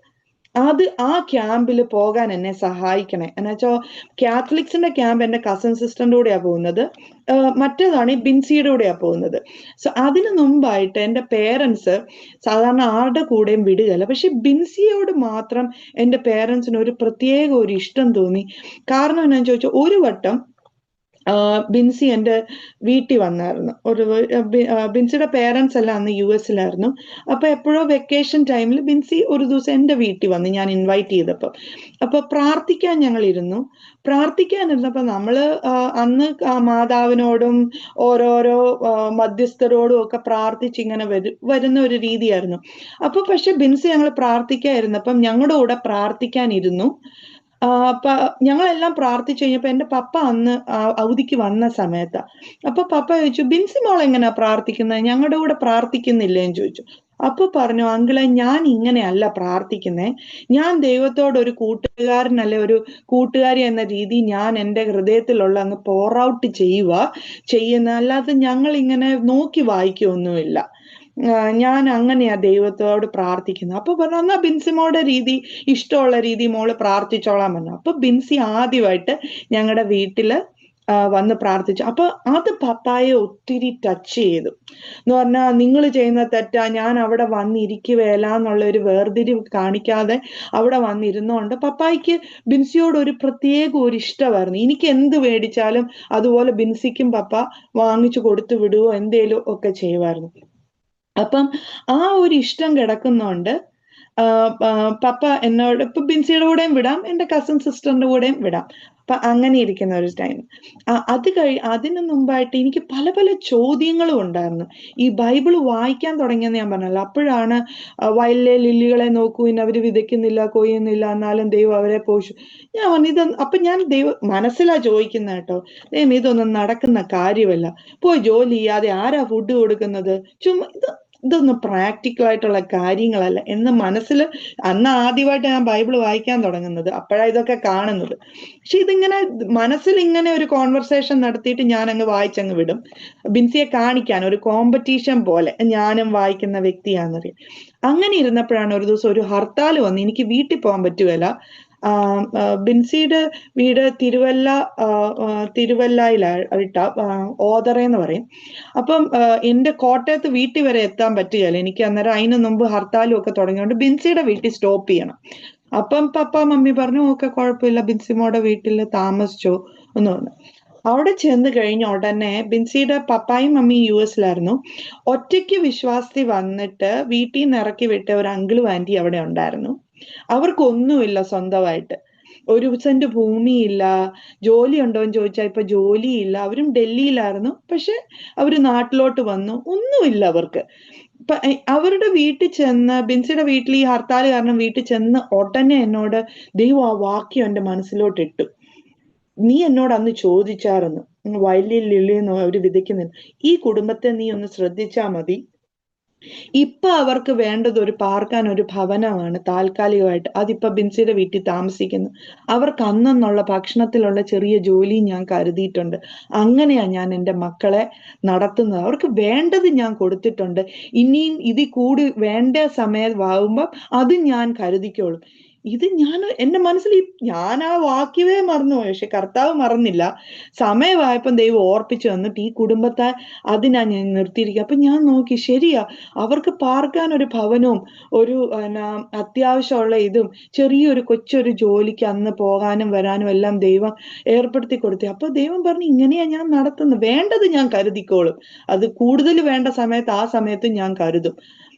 ആ ക്യാമ്പിൽ പോകാൻ എന്നെ സഹായിക്കണേ. എന്നുവെച്ചാൽ കാത്തലിക്സിന്റെ ക്യാമ്പ് എന്റെ കസിൻ സിസ്റ്ററിന്റെ കൂടെയാ പോകുന്നത്. മറ്റേതാണ് ഈ ബിൻസിയുടെ കൂടെയാ പോകുന്നത്. സോ അതിന് മുമ്പായിട്ട് എന്റെ പേരൻസ് സാധാരണ ആരുടെ കൂടെയും വിടുകയല്ല. പക്ഷെ ബിൻസിയോട് മാത്രം എന്റെ പേരൻസിന് ഒരു പ്രത്യേക ഒരു ഇഷ്ടം തോന്നി. കാരണം എന്നാന്ന് ചോദിച്ചാൽ, ഒരു വട്ടം ബിൻസി എൻ്റെ വീട്ടിൽ വന്നായിരുന്നു. ബിൻസിയുടെ പേരൻസ് എല്ലാം അന്ന് US-ലായിരുന്നു. അപ്പൊ എപ്പോഴോ വെക്കേഷൻ ടൈമിൽ ബിൻസി ഒരു ദിവസം എൻ്റെ വീട്ടിൽ വന്ന്, ഞാൻ ഇൻവൈറ്റ് ചെയ്തപ്പോൾ. അപ്പൊ പ്രാർത്ഥിക്കാൻ ഞങ്ങൾ ഇരുന്നു. പ്രാർത്ഥിക്കാനിരുന്നപ്പോ നമ്മള് അന്ന് മാതാവിനോടും ഓരോരോ മധ്യസ്ഥരോടും ഒക്കെ പ്രാർത്ഥിച്ച് ഇങ്ങനെ വരുന്ന ഒരു രീതിയായിരുന്നു. അപ്പൊ പക്ഷെ ബിൻസി ഞങ്ങൾ പ്രാർത്ഥിക്കാതിരുന്നപ്പം ഞങ്ങളുടെ കൂടെ പ്രാർത്ഥിക്കാനിരുന്നു. ഞങ്ങളെല്ലാം പ്രാർത്ഥിച്ചു കഴിഞ്ഞപ്പോ എന്റെ പപ്പ അന്ന് അവധിക്ക് വന്ന സമയത്താ. അപ്പൊ പപ്പ ചോദിച്ചു, ബിൻസി മോൾ എങ്ങനെയാ പ്രാർത്ഥിക്കുന്നത്, ഞങ്ങളുടെ കൂടെ പ്രാർത്ഥിക്കുന്നില്ലേന്ന് ചോദിച്ചു. അപ്പൊ പറഞ്ഞു, അങ്കിളെ ഞാൻ ഇങ്ങനെയല്ല പ്രാർത്ഥിക്കുന്നേ, ഞാൻ ദൈവത്തോട് ഒരു കൂട്ടുകാരനല്ല ഒരു കൂട്ടുകാരി എന്ന രീതി ഞാൻ എൻ്റെ ഹൃദയത്തിലുള്ള അങ്ങ് പോർ ഔട്ട് ചെയ്യുന്ന, അല്ലാതെ ഞങ്ങൾ ഇങ്ങനെ നോക്കി വായിക്കൊന്നുമില്ല. ഞാൻ അങ്ങനെയാ ദൈവത്തോട് പ്രാർത്ഥിക്കുന്നത്. അപ്പൊ പറഞ്ഞു, എന്നാ ബിൻസിമോളുടെ രീതി, ഇഷ്ടമുള്ള രീതി മോള് പ്രാർത്ഥിച്ചോളാൻ പറഞ്ഞു. അപ്പൊ ബിൻസി ആദ്യമായിട്ട് ഞങ്ങളുടെ വീട്ടില് വന്ന് പ്രാർത്ഥിച്ചു. അപ്പൊ അത് പപ്പായെ ഒത്തിരി ടച്ച് ചെയ്തു. എന്ന് പറഞ്ഞാൽ, നിങ്ങൾ ചെയ്യുന്ന തെറ്റാ, ഞാൻ അവിടെ വന്നിരിക്കുകയില്ല എന്നുള്ള ഒരു വേർതിരിവ് കാണിക്കാതെ അവിടെ വന്നിരുന്നോണ്ട് പപ്പായ്ക്ക് ബിൻസിയോട് ഒരു പ്രത്യേക ഒരു ഇഷ്ടമായിരുന്നു. എനിക്ക് എന്ത് മേടിച്ചാലും അതുപോലെ ബിൻസിക്കും പപ്പ വാങ്ങിച്ചു കൊടുത്തു വിടുവോ എന്തേലും ഒക്കെ ചെയ്യുമായിരുന്നു. അപ്പം ആ ഒരു ഇഷ്ടം കിടക്കുന്നോണ്ട് പപ്പ എന്നോട് ഇപ്പൊ ബിൻസിയുടെ കൂടെയും വിടാം, എന്റെ കസിൻ സിസ്റ്ററിന്റെ കൂടെയും വിടാം. അപ്പൊ അങ്ങനെ ഇരിക്കുന്ന ഒരു ടൈം. അതിനു മുമ്പായിട്ട് എനിക്ക് പല പല ചോദ്യങ്ങളും ഉണ്ടായിരുന്നു. ഈ ബൈബിള് വായിക്കാൻ തുടങ്ങിയെന്ന് ഞാൻ പറഞ്ഞല്ലോ, അപ്പോഴാണ് വയലിലെ ലില്ലികളെ നോക്കൂ, ഇന്ന് അവര് വിതയ്ക്കുന്നില്ല, കൊയ്യുന്നില്ല, എന്നാലും ദൈവം അവരെ പോഷു. ഞാൻ പറഞ്ഞു, അപ്പൊ ഞാൻ മനസ്സിലാ ചോദിക്കുന്ന കേട്ടോ, ദൈവം ഇതൊന്നും നടക്കുന്ന കാര്യമല്ല, പോയി ജോലി ചെയ്യാതെ ആരാ ഫുഡ് കൊടുക്കുന്നത്, ചുമ്മാ ഇതൊന്നും പ്രാക്ടിക്കൽ ആയിട്ടുള്ള കാര്യങ്ങളല്ല എന്ന് മനസ്സിൽ അന്ന് ആദ്യമായിട്ട് ഞാൻ ബൈബിള് വായിക്കാൻ തുടങ്ങുന്നത്, അപ്പോഴാ ഇതൊക്കെ കാണുന്നത്. പക്ഷെ ഇതിങ്ങനെ മനസ്സിൽ ഇങ്ങനെ ഒരു കോൺവെർസേഷൻ നടത്തിയിട്ട് ഞാൻ അങ്ങ് വായിച്ചങ്ങ് വിടും, ബിൻസിയെ കാണിക്കാൻ ഒരു കോമ്പറ്റീഷൻ പോലെ ഞാനും വായിക്കുന്ന വ്യക്തിയാണെന്നറിയാം. അങ്ങനെ ഇരുന്നപ്പോഴാണ് ഒരു ദിവസം ഒരു ഹർത്താൽ വന്ന് എനിക്ക് വീട്ടിൽ പോകാൻ പറ്റുകയില്ല. ബിൻസിയുടെ വീട് തിരുവല്ലയിലായിട്ട, ഓതറയെന്ന് പറയും. അപ്പം എന്റെ കോട്ടയത്ത് വീട്ടിൽ വരെ എത്താൻ പറ്റുകയില്ല എനിക്ക്. അന്നേരം അതിന് മുമ്പ് ഹർത്താലും ഒക്കെ തുടങ്ങിയോണ്ട് ബിൻസിയുടെ വീട്ടിൽ സ്റ്റോപ്പ് ചെയ്യണം. അപ്പം പപ്പ മമ്മി പറഞ്ഞു, ഓക്കെ കുഴപ്പമില്ല, ബിൻസിമോടെ വീട്ടിൽ താമസിച്ചോ എന്ന് പറഞ്ഞു. അവിടെ ചെന്ന് കഴിഞ്ഞ ഉടനെ ബിൻസിയുടെ പപ്പായും മമ്മിയും US-ലായിരുന്നു. ഒറ്റയ്ക്ക് വിശ്വാസത്തിൽ വന്നിട്ട് വീട്ടിൽ നിന്ന് ഇറക്കി വിട്ട ഒരു അങ്കിളും ആന്റി അവിടെ ഉണ്ടായിരുന്നു. അവർക്കൊന്നുമില്ല സ്വന്തമായിട്ട്, ഒരു സെന്റ് ഭൂമിയില്ല. ജോലി ഉണ്ടോ എന്ന് ചോദിച്ചാൽ ഇപ്പൊ ജോലിയില്ല. അവരും ഡൽഹിയിലായിരുന്നു, പക്ഷെ അവര് നാട്ടിലോട്ട് വന്നു, ഒന്നുമില്ല അവർക്ക്. അവരുടെ വീട്ടിൽ ചെന്ന്, ബിൻസിയുടെ വീട്ടിൽ ഈ ഹർത്താൽ കാരണം വീട്ടിൽ ചെന്ന് ഉടനെ എന്നോട് ദൈവം ആ വാക്യം എന്റെ മനസ്സിലോട്ട് ഇട്ടു. നീ എന്നോട് അന്ന് ചോദിച്ചായിരുന്നു, വയലിൽ ലില്ലിയെന്നോ അവര് വിതയ്ക്കുന്നില്ല, ഈ കുടുംബത്തെ നീ ഒന്ന് ശ്രദ്ധിച്ചാ മതി. ഇപ്പൊ അവർക്ക് വേണ്ടത് ഒരു പാർക്കാൻ ഒരു ഭവനമാണ് താൽക്കാലികമായിട്ട്. അതിപ്പോ ബിൻസിയുടെ വീട്ടിൽ താമസിക്കുന്നു. അവർക്ക് അന്നുള്ള ഭക്ഷണത്തിലുള്ള ചെറിയ ജോലി ഞാൻ കരുതിയിട്ടുണ്ട്. അങ്ങനെയാ ഞാൻ എൻ്റെ മക്കളെ നടത്തുന്നത്. അവർക്ക് വേണ്ടത് ഞാൻ കൊടുത്തിട്ടുണ്ട്. ഇനിയും ഇതിൽ കൂടി വേണ്ട സമയമാകുമ്പോ അത് ഞാൻ കരുതിക്കോളും. ഇത് എന്റെ മനസ്സിൽ ഞാൻ ആ വാക്ಯವേ മറന്നുപോയി. പക്ഷെ കർത്താവ് മറന്നില്ല. സമയമായപ്പം ദൈവം ഓർപ്പിച്ചു വന്നിട്ട് ഈ കുടുംബത്തെ അതിനാ ഞാൻ നിർത്തിയിരിക്കുക. അപ്പൊ ഞാൻ നോക്കി, ശരിയാ, അവർക്ക് പാർക്കാൻ ഒരു ഭവനവും ഒരു അത്യാവശ്യമുള്ള ഇതും ചെറിയൊരു കൊച്ചൊരു ജോലിക്ക് അന്ന് പോകാനും വരാനും എല്ലാം ദൈവം ഏർപ്പെടുത്തി കൊടുത്തു. അപ്പൊ ദൈവം പറഞ്ഞു, ഇങ്ങനെയാ ഞാൻ നടത്തുന്നത്, വേണ്ടത് ഞാൻ കരുതിക്കോളും, അത് കൂടുതൽ വേണ്ട സമയത്ത് ആ സമയത്തും ഞാൻ കരുതും.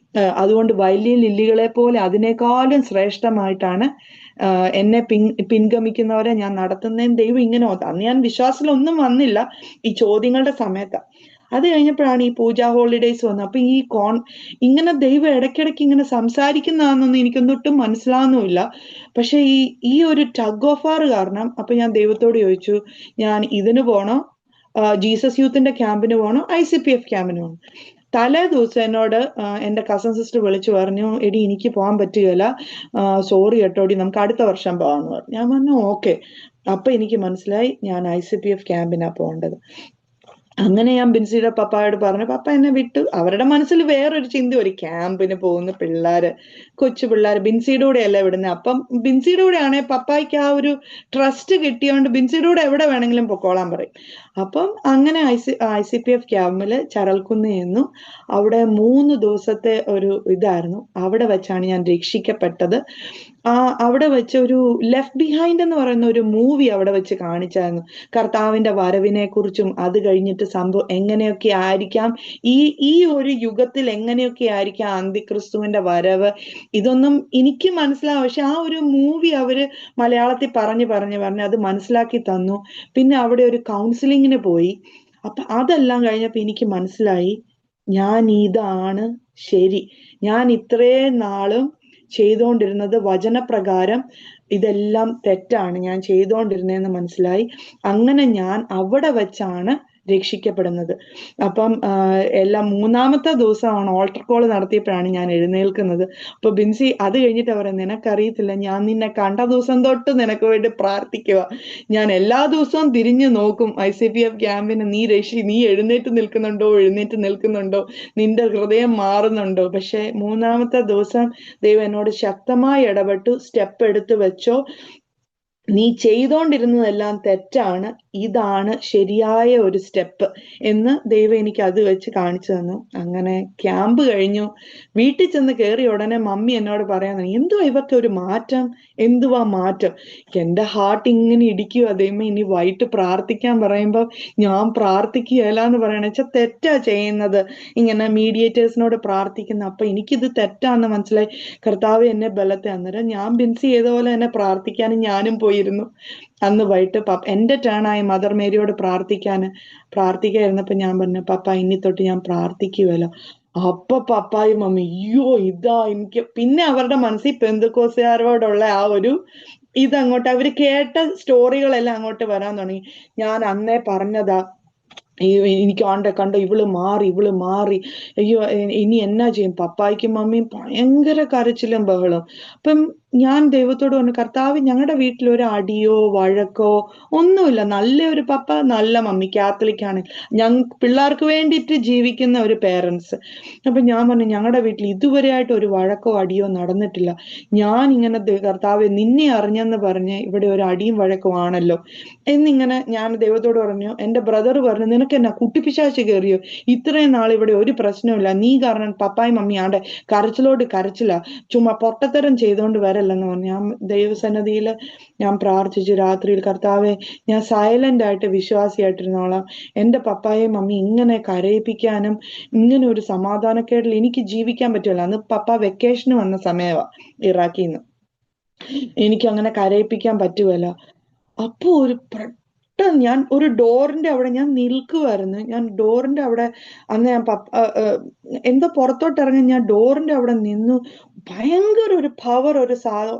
അതുകൊണ്ട് വലിയ ലില്ലികളെ പോലെ അതിനേക്കാളും ശ്രേഷ്ഠമായിട്ടാണ് എന്നെ പിൻഗമിക്കുന്നവരെ ഞാൻ നടത്തുന്നതെന്ന് ദൈവം ഇങ്ങനെ അന്ന് ഞാൻ വിശ്വാസത്തിലൊന്നും വന്നില്ല, ഈ ചോദ്യങ്ങളുടെ സമയത്ത്. അത് കഴിഞ്ഞപ്പോഴാണ് ഈ പൂജാ ഹോളിഡേയ്സ് വന്നത്. അപ്പൊ ഇങ്ങനെ ദൈവം ഇടയ്ക്കിടയ്ക്ക് ഇങ്ങനെ സംസാരിക്കുന്നതാണെന്നൊന്നും എനിക്കൊന്നിട്ടും മനസ്സിലാവുന്നുമില്ല. പക്ഷെ ഈ ഒരു ടഗ് ഓഫ് വാർ കാരണം അപ്പൊ ഞാൻ ദൈവത്തോട് ചോദിച്ചു, ഞാൻ ഇതിന് പോണോ, ജീസസ് യൂത്തിന്റെ ക്യാമ്പിന് പോണോ, ICPF ക്യാമ്പിന് പോണോ? തലേ ദിവസം എന്നോട് എന്റെ കസിൻ സിസ്റ്റർ വിളിച്ചു പറഞ്ഞു, എടി എനിക്ക് പോകാൻ പറ്റുകയില്ല, സോറി കേട്ടോടി, നമുക്ക് അടുത്ത വർഷം പോകാന്ന് പറഞ്ഞു. ഞാൻ പറഞ്ഞു ഓക്കെ. അപ്പൊ എനിക്ക് മനസ്സിലായി ഞാൻ ICPF ക്യാമ്പിനാ പോകേണ്ടത്. അങ്ങനെ ഞാൻ ബിൻസിയുടെ പപ്പായോട് പറഞ്ഞു. പപ്പ എന്നെ വിട്ടു. അവരുടെ മനസ്സിൽ വേറൊരു ചിന്ത, ഒരു ക്യാമ്പിന് പോകുന്ന പിള്ളേര്, കൊച്ചു പിള്ളേർ, ബിൻസിയുടെ കൂടെ അല്ല വിടുന്നത്. അപ്പം ബിൻസിയുടെ കൂടെ ആണെങ്കിൽ പപ്പായ്ക്ക് ആ ഒരു ട്രസ്റ്റ് കിട്ടിയോണ്ട് ബിൻസിയുടെ കൂടെ എവിടെ വേണമെങ്കിലും പൊക്കോളാൻ പറയും. അപ്പം അങ്ങനെ ICPF ക്യാമ്പില് ചരൽക്കുന്ന് ചെന്നു. അവിടെ 3 ദിവസത്തെ ഒരു ഇതായിരുന്നു. അവിടെ വെച്ചാണ് ഞാൻ രക്ഷിക്കപ്പെട്ടത്. അവിടെ വെച്ച് ഒരു ലെഫ്റ്റ് ബിഹൈൻഡ് എന്ന് പറയുന്ന ഒരു മൂവി അവിടെ വെച്ച് കാണിച്ചായിരുന്നു. കർത്താവിന്റെ വരവിനെ കുറിച്ചും അത് കഴിഞ്ഞിട്ട് സംഭവം എങ്ങനെയൊക്കെ ആയിരിക്കാം, ഈ ഒരു യുഗത്തിൽ എങ്ങനെയൊക്കെ ആയിരിക്കാം അന്തിക്രിസ്തുവിന്റെ വരവ്, ഇതൊന്നും എനിക്ക് മനസ്സിലാവും. പക്ഷെ ആ ഒരു മൂവി അവര് മലയാളത്തിൽ പറഞ്ഞ് അത് മനസ്സിലാക്കി തന്നു. പിന്നെ അവിടെ ഒരു കൗൺസിലിങ്ങിന് പോയി. അപ്പൊ അതെല്ലാം കഴിഞ്ഞപ്പോ എനിക്ക് മനസ്സിലായി, ഞാൻ ഇതാണ് ശരി, ഞാൻ ഇത്രയും നാളും ചെയ്തുകൊണ്ടിരുന്നത് വചനപ്രകാരം ഇതെല്ലാം തെറ്റാണ് ഞാൻ ചെയ്തുകൊണ്ടിരുന്നതെന്ന് മനസ്സിലായി. അങ്ങനെ ഞാൻ അവിടെ വെച്ചാണ് രക്ഷിക്കപ്പെടുന്നത്. അപ്പം എല്ലാം 3-ാമത്തെ ദിവസമാണ് ഓൾട്ടർ കോൾ നടത്തിയപ്പോഴാണ് ഞാൻ എഴുന്നേൽക്കുന്നത്. അപ്പൊ ബിൻസി അത് കഴിഞ്ഞിട്ട് പറയുന്നത്, നിനക്കറിയത്തില്ല, ഞാൻ നിന്നെ കണ്ട ദിവസം തൊട്ട് നിനക്ക് വേണ്ടി പ്രാർത്ഥിക്കുക. ഞാൻ എല്ലാ ദിവസവും തിരിഞ്ഞു നോക്കും ICPF ക്യാമ്പിന്, നീ എഴുന്നേറ്റ് നിൽക്കുന്നുണ്ടോ, നിന്റെ ഹൃദയം മാറുന്നുണ്ടോ. പക്ഷെ 3-ാമത്തെ ദിവസം ദൈവം എന്നോട് ശക്തമായി ഇടപെട്ടു. സ്റ്റെപ്പ് എടുത്ത് വെച്ചോ, നീ ചെയ്തോണ്ടിരുന്നതെല്ലാം തെറ്റാണ്, ഇതാണ് ശരിയായ ഒരു സ്റ്റെപ്പ് എന്ന് ദൈവം എനിക്ക് അത് വെച്ച് കാണിച്ചു തന്നു. അങ്ങനെ ക്യാമ്പ് കഴിഞ്ഞു. വീട്ടിൽ ചെന്ന് കയറിയ ഉടനെ മമ്മി എന്നോട് പറയാൻ തുടങ്ങി, എന്തുവാ ഇവർക്ക് ഒരു മാറ്റം, എന്തുവാ മാറ്റം. എന്റെ ഹാർട്ട് ഇങ്ങനെ ഇടിക്കുക, ദൈവമേ ഇനി വൈകിട്ട് പ്രാർത്ഥിക്കാൻ പറയുമ്പോൾ ഞാൻ പ്രാർത്ഥിക്കുകയല്ല എന്ന് പറയണ വെച്ചാൽ തെറ്റാ ചെയ്യുന്നത്, ഇങ്ങനെ മീഡിയേറ്റേഴ്സിനോട് പ്രാർത്ഥിക്കുന്ന. അപ്പൊ എനിക്കിത് തെറ്റാന്ന് മനസ്സിലായി. കർത്താവ് എന്നെ ബലത്തെ. അന്നേരം ഞാൻ ബിൻസി ചെയ്ത പോലെ തന്നെ പ്രാർത്ഥിക്കാനും ഞാനും പോയിരുന്നു. അന്ന് വൈകിട്ട് എന്റെ ടേണായി മദർ മേരിയോട് പ്രാർത്ഥിക്കായിരുന്നപ്പോ ഞാൻ പറഞ്ഞു, പപ്പ ഇനി തൊട്ട് ഞാൻ പ്രാർത്ഥിക്കുമല്ലോ. അപ്പൊ പപ്പായും മമ്മി, അയ്യോ ഇതാ എനിക്ക്. പിന്നെ അവരുടെ മനസ്സിൽ പെന്തക്കോസുകാരോടുള്ള ആ ഒരു ഇതങ്ങോട്ട്, അവര് കേട്ട സ്റ്റോറികളെല്ലാം അങ്ങോട്ട് വരാൻ തുടങ്ങി. ഞാൻ അന്നേ പറഞ്ഞതാ, എനിക്ക് കണ്ടോ ഇവള് മാറി, അയ്യോ ഇനി എന്നാ ചെയ്യും. പപ്പായ്ക്കും മമ്മിയും ഭയങ്കര കരച്ചിലും ബഹളം. അപ്പം ഞാൻ ദൈവത്തോട് പറഞ്ഞു, കർത്താവ്, ഞങ്ങളുടെ വീട്ടിൽ ഒരു അടിയോ വഴക്കോ ഒന്നുമില്ല, നല്ല ഒരു പപ്പ, നല്ല മമ്മി, കാത്തലിക് ആണ്, പിള്ളേർക്ക് വേണ്ടിയിട്ട് ജീവിക്കുന്ന ഒരു പേരൻസ്. അപ്പൊ ഞാൻ പറഞ്ഞു, ഞങ്ങളുടെ വീട്ടിൽ ഇതുവരെയായിട്ട് ഒരു വഴക്കോ അടിയോ നടന്നിട്ടില്ല. ഞാൻ ഇങ്ങനെ കർത്താവ് നിന്നെ അറിഞ്ഞെന്ന് പറഞ്ഞ് ഇവിടെ ഒരു അടിയും വഴക്കോ ആണല്ലോ എന്നിങ്ങനെ ഞാൻ ദൈവത്തോട് പറഞ്ഞു. എന്റെ ബ്രദർ പറഞ്ഞു, നിനക്ക് എന്നാ കുട്ടിപ്പിശാച്ച് കയറിയോ, ഇത്രയും നാൾ ഇവിടെ ഒരു പ്രശ്നമില്ല, നീ കാരണം പപ്പായും മമ്മി ആണ്ടെ കരച്ചില്ല, ചുമ്മാ പൊട്ടത്തരം ചെയ്തോണ്ട് വരല്ലെന്ന് പറഞ്ഞു. ഞാൻ ദൈവസന്നിധിയിൽ ഞാൻ പ്രാർത്ഥിച്ചു രാത്രിയിൽ, കർത്താവെ ഞാൻ സൈലന്റ് ആയിട്ട് വിശ്വാസിയായിട്ടിരുന്നോളാം, എന്റെ പപ്പായും മമ്മി ഇങ്ങനെ കരയിപ്പിക്കാനും ഇങ്ങനെ ഒരു സമാധാനക്കേടിൽ എനിക്ക് ജീവിക്കാൻ പറ്റില്ല. അന്ന് പപ്പ വെക്കേഷന് വന്ന സമയമാ ഇറാഖിൽ നിന്ന്. എനിക്ക് അങ്ങനെ കരയിപ്പിക്കാൻ പറ്റുമല്ല. അപ്പൊ ഒരു പെട്ടെന്ന് ഞാൻ ഒരു ഡോറിന്റെ അവിടെ ഞാൻ നിൽക്കുമായിരുന്നു. ഞാൻ ഡോറിന്റെ അവിടെ അന്ന് ഞാൻ എന്തോ പുറത്തോട്ട് ഇറങ്ങി ഞാൻ ഡോറിന്റെ അവിടെ നിന്നു. ഭയങ്കര ഒരു പവർ, ഒരു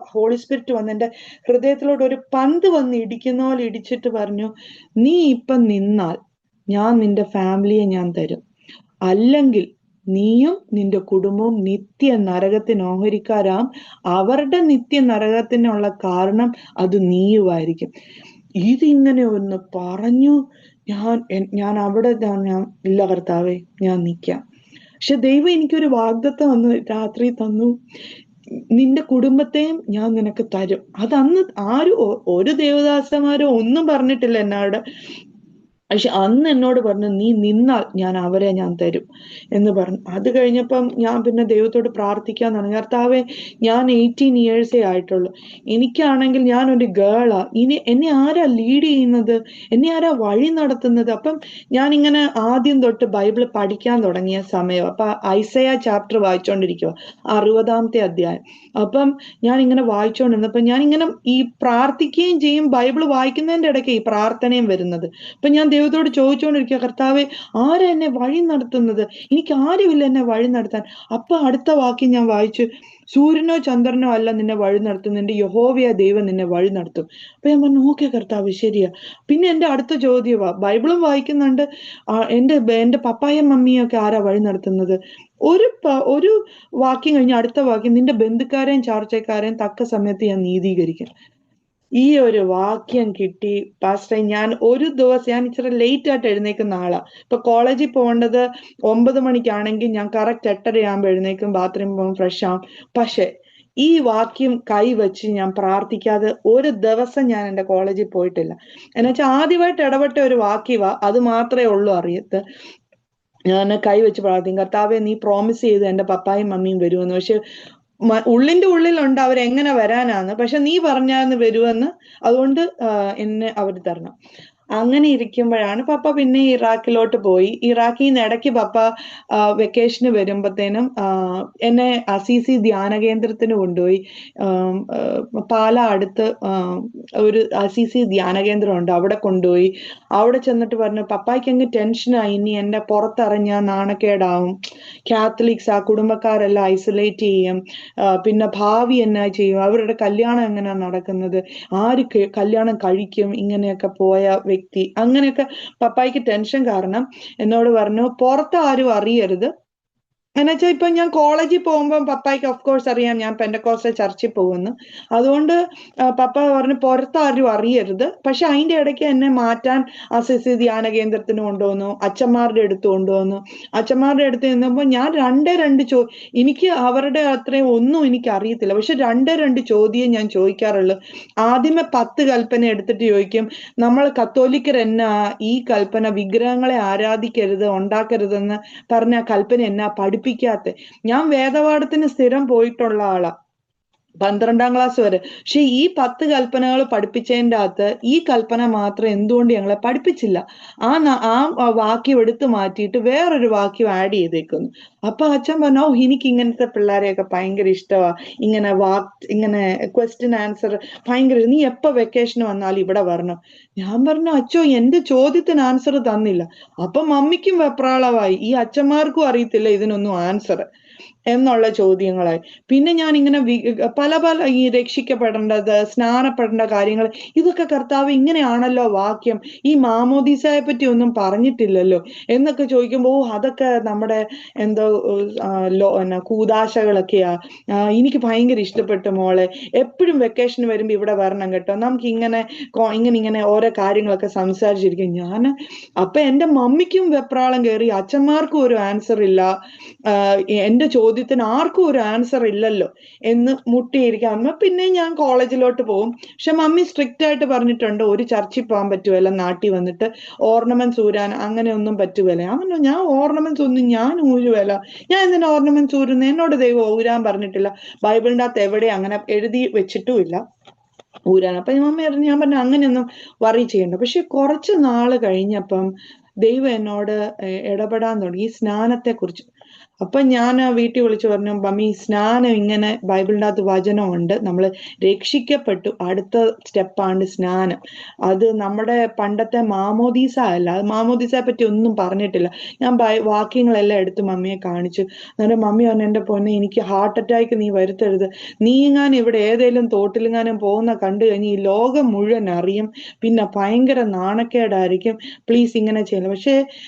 ഹോളി സ്പിരിറ്റ് വന്ന് എന്റെ ഹൃദയത്തിലോട്ട് ഒരു പന്ത് വന്ന് ഇടിക്കുന്ന പോലെ ഇടിച്ചിട്ട് പറഞ്ഞു, നീ ഇപ്പം നിന്നാൽ ഞാൻ നിന്റെ ഫാമിലിയെ ഞാൻ തരും, അല്ലെങ്കിൽ നീയും നിന്റെ കുടുംബവും നിത്യ നരകത്തിന് ഓഹരിക്കാരാം, അവരുടെ നിത്യ നരകത്തിനുള്ള കാരണം അത് നീയുമായിരിക്കും. ഇതിങ്ങനെ ഒന്ന് പറഞ്ഞു. ഞാൻ അവിടെ ഞാൻ ഇല്ല കർത്താവേ, ഞാൻ നിൽക്കാം. പക്ഷെ ദൈവം എനിക്കൊരു വാഗ്ദത്തം അന്ന് രാത്രി തന്നു, നിന്റെ കുടുംബത്തെയും ഞാൻ നിനക്ക് തരും. അതന്ന് ആരും ഒരു ദേവദാസന്മാരോ ഒന്നും പറഞ്ഞിട്ടില്ല എന്നോട്. പക്ഷെ അന്ന് എന്നോട് പറഞ്ഞു, നീ നിന്നാൽ ഞാൻ അവരെ ഞാൻ തരും എന്ന് പറഞ്ഞു. അത് കഴിഞ്ഞപ്പം ഞാൻ പിന്നെ ദൈവത്തോട് പ്രാർത്ഥിക്കാൻ തുടങ്ങി, കർത്താവെ ഞാൻ 18 ഇയേഴ്സേ ആയിട്ടുള്ളൂ, എനിക്കാണെങ്കിൽ ഞാനൊരു ഗേളാ, ഇനി എന്നെ ആരാ ലീഡ് ചെയ്യുന്നത്, എന്നെ ആരാ വഴി നടത്തുന്നത്. അപ്പം ഞാൻ ഇങ്ങനെ ആദ്യം തൊട്ട് ബൈബിൾ പഠിക്കാൻ തുടങ്ങിയ സമയം. അപ്പൊ ഐസയ ചാപ്റ്റർ വായിച്ചുകൊണ്ടിരിക്കുക, 60-ാമത്തെ അധ്യായം. അപ്പം ഞാൻ ഇങ്ങനെ വായിച്ചുകൊണ്ടിരുന്നപ്പോ ഞാൻ ഇങ്ങനെ ഈ പ്രാർത്ഥിക്കുകയും ചെയ്യും, ബൈബിൾ വായിക്കുന്നതിന്റെ ഇടയ്ക്ക് ഈ പ്രാർത്ഥനയും വരുന്നത്. അപ്പൊ ഞാൻ ദൈവത്തോട് ചോദിച്ചുകൊണ്ടിരിക്കുക, കർത്താവെ ആരാ എന്നെ വഴി നടത്തുന്നത്, എനിക്ക് ആരുമില്ല എന്നെ വഴി നടത്താൻ. അപ്പൊ അടുത്ത വാക്യം ഞാൻ വായിച്ചു, സൂര്യനോ ചന്ദ്രനോ അല്ല നിന്നെ വഴി നടത്തും, നിന്റെ യഹോവയ ദൈവം നിന്നെ വഴി നടത്തും. അപ്പൊ ഞാൻ പറഞ്ഞു, ഓക്കെ കർത്താവ് ശരിയാ. പിന്നെ എന്റെ അടുത്ത ചോദ്യമാ, ബൈബിളും വായിക്കുന്നുണ്ട്, എന്റെ പപ്പായും മമ്മിയും ഒക്കെ ആരാ വഴി നടത്തുന്നത്. ഒരു വാക്യം കഴിഞ്ഞ് അടുത്ത വാക്യം, നിന്റെ ബന്ധുക്കാരെയും ചാർച്ചക്കാരെയും തക്ക സമയത്ത് ഞാൻ നീതീകരിക്കും. ഈ ഒരു വാക്യം കിട്ടി പാസ്റ്റർ. ഞാൻ ഒരു ദിവസം, ഞാൻ ഇച്ചിരി ലേറ്റ് ആയിട്ട് എഴുന്നേക്കുന്ന ആളാ. ഇപ്പൊ കോളേജിൽ പോകേണ്ടത് 9 മണിക്കാണെങ്കിൽ ഞാൻ കറക്റ്റ് 8:30 ആകുമ്പോൾ എഴുന്നേക്കും, ബാത്റൂമിൽ പോകും, ഫ്രഷ് ആവും. പക്ഷെ ഈ വാക്യം കൈവച്ച് ഞാൻ പ്രാർത്ഥിക്കാതെ ഒരു ദിവസം ഞാൻ എൻ്റെ കോളേജിൽ പോയിട്ടില്ല. എന്നുവെച്ചാൽ ആദ്യമായിട്ട് ഇടപെട്ട ഒരു വാക്യവാ, അത് മാത്രമേ ഉള്ളൂ അറിയത്ത്. ഞാൻ കൈവച്ച് പ്രാർത്ഥിക്കും, കർത്താവെ നീ പ്രോമിസ് ചെയ്ത് എൻ്റെ പപ്പായും മമ്മിയും വരുമെന്ന്. പക്ഷെ ഉള്ളിന്റെ ഉള്ളിലുണ്ട് അവരെങ്ങനെ വരാനാന്ന്. പക്ഷെ നീ പറഞ്ഞാന്ന് വരുമെന്ന്, അതുകൊണ്ട് എന്നെ അവർ തരണം. അങ്ങനെ ഇരിക്കുമ്പോഴാണ് പപ്പ പിന്നെ ഇറാഖിലോട്ട് പോയി. ഇറാഖിൽ നിന്ന് ഇടയ്ക്ക് പപ്പ വെക്കേഷന് വരുമ്പത്തേനും എന്നെ അസീസി ധ്യാന കേന്ദ്രത്തിന് കൊണ്ടുപോയി. പാല അടുത്ത് ഒരു അസീസി ധ്യാന കേന്ദ്രമുണ്ട്, അവിടെ കൊണ്ടുപോയി. അവിടെ ചെന്നിട്ട് പറഞ്ഞു, പപ്പായ്ക്ക് അങ്ങ് ടെൻഷനായി, ഇനി എന്റെ പുറത്തിറങ്ങിയാൽ നാണക്കേടാവും, കാത്തലിക്സ് ആ കുടുംബക്കാരെല്ലാം ഐസൊലേറ്റ് ചെയ്യും, പിന്നെ ഭാവി എന്നാ ചെയ്യും, അവരുടെ കല്യാണം എങ്ങനെയാ നടക്കുന്നത്, ആര് കല്യാണം കഴിക്കും, ഇങ്ങനെയൊക്കെ പോയ വ്യക്തി. അങ്ങനെയൊക്കെ പപ്പായ്ക്ക് ടെൻഷൻ കാരണം എന്നോട് പറഞ്ഞു, പുറത്ത് ആരും അറിയരുത്. എന്നുവെച്ചാൽ ഇപ്പൊ ഞാൻ കോളേജിൽ പോകുമ്പോൾ പപ്പായ്ക്ക് ഓഫ് കോഴ്സ് അറിയാം ഞാൻ പെന്തക്കോസ്തൽ ചർച്ചിൽ പോകുന്നു. അതുകൊണ്ട് പപ്പ പറഞ്ഞു പുറത്താരും അറിയരുത്. പക്ഷെ അതിന്റെ ഇടയ്ക്ക് എന്നെ മാറ്റാൻ അസിസി ധ്യാന കേന്ദ്രത്തിന് കൊണ്ടുവന്നു, അച്ഛന്മാരുടെ അടുത്ത് കൊണ്ടുവന്നു. അച്ഛന്മാരുടെ അടുത്ത് നിന്നപ്പോൾ ഞാൻ രണ്ട് എനിക്ക് അവരുടെ അത്രയും ഒന്നും എനിക്ക് അറിയത്തില്ല. പക്ഷെ രണ്ട് ചോദ്യം ഞാൻ ചോദിക്കാറുള്ളൂ. ആദ്യമേ 10 കൽപ്പന എടുത്തിട്ട് ചോദിക്കും, നമ്മൾ കത്തോലിക്കർ എന്നാ ഈ കൽപ്പന വിഗ്രഹങ്ങളെ ആരാധിക്കരുത് ഉണ്ടാക്കരുതെന്ന് പറഞ്ഞ കൽപ്പന എന്നാ പഠിപ്പിക്കാത്ത? ഞാൻ വേദപാഠത്തിന് സ്ഥിരം പോയിട്ടുള്ള ആളാ, 12ാം ക്ലാസ് വരെ. പക്ഷെ ഈ 10 കൽപ്പനകൾ പഠിപ്പിച്ചതിൻ്റെ അകത്ത് ഈ കൽപ്പന മാത്രം എന്തുകൊണ്ട് ഞങ്ങളെ പഠിപ്പിച്ചില്ല? ആ വാക്യം എടുത്തു മാറ്റിയിട്ട് വേറൊരു വാക്യം ആഡ് ചെയ്തേക്കുന്നു. അപ്പൊ അച്ഛൻ പറഞ്ഞു, എനിക്ക് ഇങ്ങനത്തെ പിള്ളേരെയൊക്കെ ഭയങ്കര ഇഷ്ടമാ, ഇങ്ങനെ ക്വസ്റ്റ്യൻ ആൻസർ ഭയങ്കര, നീ എപ്പോ വെക്കേഷന് വന്നാലും ഇവിടെ വരണം. ഞാൻ പറഞ്ഞു, അച്ഛോ എന്റെ ചോദ്യത്തിന് ആൻസർ തന്നില്ല. അപ്പൊ മമ്മിക്കും വെപ്രാളമായി, ഈ അച്ഛന്മാർക്കും അറിയത്തില്ല ഇതിനൊന്നും ആൻസർ എന്നുള്ള ചോദ്യങ്ങളായി. പിന്നെ ഞാൻ ഇങ്ങനെ പല ഈ രക്ഷിക്കപ്പെടേണ്ടത്, സ്നാനപ്പെടേണ്ട കാര്യങ്ങൾ, ഇതൊക്കെ കർത്താവ് ഇങ്ങനെയാണല്ലോ വാക്യം, ഈ മാമോദീസയെ പറ്റി ഒന്നും പറഞ്ഞിട്ടില്ലല്ലോ എന്നൊക്കെ ചോദിക്കുമ്പോൾ, അതൊക്കെ നമ്മുടെ എന്തോ കൂതാശകളൊക്കെയാ, എനിക്ക് ഭയങ്കര ഇഷ്ടപ്പെട്ടു മോളെ, എപ്പോഴും വെക്കേഷൻ വരുമ്പോ ഇവിടെ വരണം കേട്ടോ, നമുക്ക് ഇങ്ങനെ ഓരോ കാര്യങ്ങളൊക്കെ സംസാരിച്ചിരിക്കും. അപ്പൊ എന്റെ മമ്മിക്കും വെപ്രാളം കയറി, അച്ഛന്മാർക്കും ഒരു ആൻസർ ഇല്ല, എന്റെ ചോദ്യത്തിന് ആർക്കും ഒരു ആൻസർ ഇല്ലല്ലോ എന്ന് മുട്ടിയിരിക്കാം. പിന്നെ ഞാൻ കോളേജിലോട്ട് പോകും. പക്ഷെ മമ്മി സ്ട്രിക്റ്റ് ആയിട്ട് പറഞ്ഞിട്ടുണ്ട്, ഒരു ചർച്ചിൽ പോകാൻ പറ്റുമല്ല, നാട്ടിൽ വന്നിട്ട് ഓർണമെന്റ്സ് ഊരാൻ അങ്ങനെ ഒന്നും പറ്റുമല്ല. ഞാൻ ഓർണമെന്റ്സ് ഒന്നും ഞാൻ ഊരുവല്ല, ഞാൻ എന്തിനാ ഓർണമെന്റ്സ് ഊരുന്നത്? എന്നോട് ദൈവം ഊരാൻ പറഞ്ഞിട്ടില്ല, ബൈബിളിൻ്റെ അകത്ത് എവിടെ അങ്ങനെ എഴുതി വെച്ചിട്ടുമില്ല ഊരാൻ. അപ്പൊ ഞാൻ പറഞ്ഞു അങ്ങനെയൊന്നും വറി ചെയ്യണ്ട. പക്ഷെ കുറച്ച് നാള് കഴിഞ്ഞപ്പം ദൈവം എന്നോട് ഇടപെടാൻ തുടങ്ങി ഈ സ്നാനത്തെ കുറിച്ച്. അപ്പൊ ഞാൻ വീട്ടിൽ വിളിച്ചു പറഞ്ഞു, മമ്മി സ്നാനം ഇങ്ങനെ ബൈബിളിൻ്റെ അകത്ത് വചനമുണ്ട്, നമ്മൾ രക്ഷിക്കപ്പെട്ടു, അടുത്ത സ്റ്റെപ്പാണ് സ്നാനം. അത് നമ്മുടെ പണ്ടത്തെ മാമോദീസ അല്ല, അത് മാമോദീസയെ പറ്റി ഒന്നും പറഞ്ഞിട്ടില്ല. ഞാൻ വാക്യങ്ങളെല്ലാം എടുത്ത് മമ്മിയെ കാണിച്ചു. എന്നിട്ട് മമ്മി പറഞ്ഞു, എൻ്റെ പൊന്നെ എനിക്ക് ഹാർട്ട് അറ്റാക്ക് നീ വരുത്തരുത്, നീ എങ്ങാനും ഇവിടെ ഏതെങ്കിലും തോട്ടിലെങ്ങാനും പോകുന്ന കണ്ടു കഴിഞ്ഞ് ഈ ലോകം മുഴുവൻ അറിയും, പിന്നെ ഭയങ്കര നാണക്കേടായിരിക്കും, പ്ലീസ് ഇങ്ങനെ ചെയ്യണം. പക്ഷെ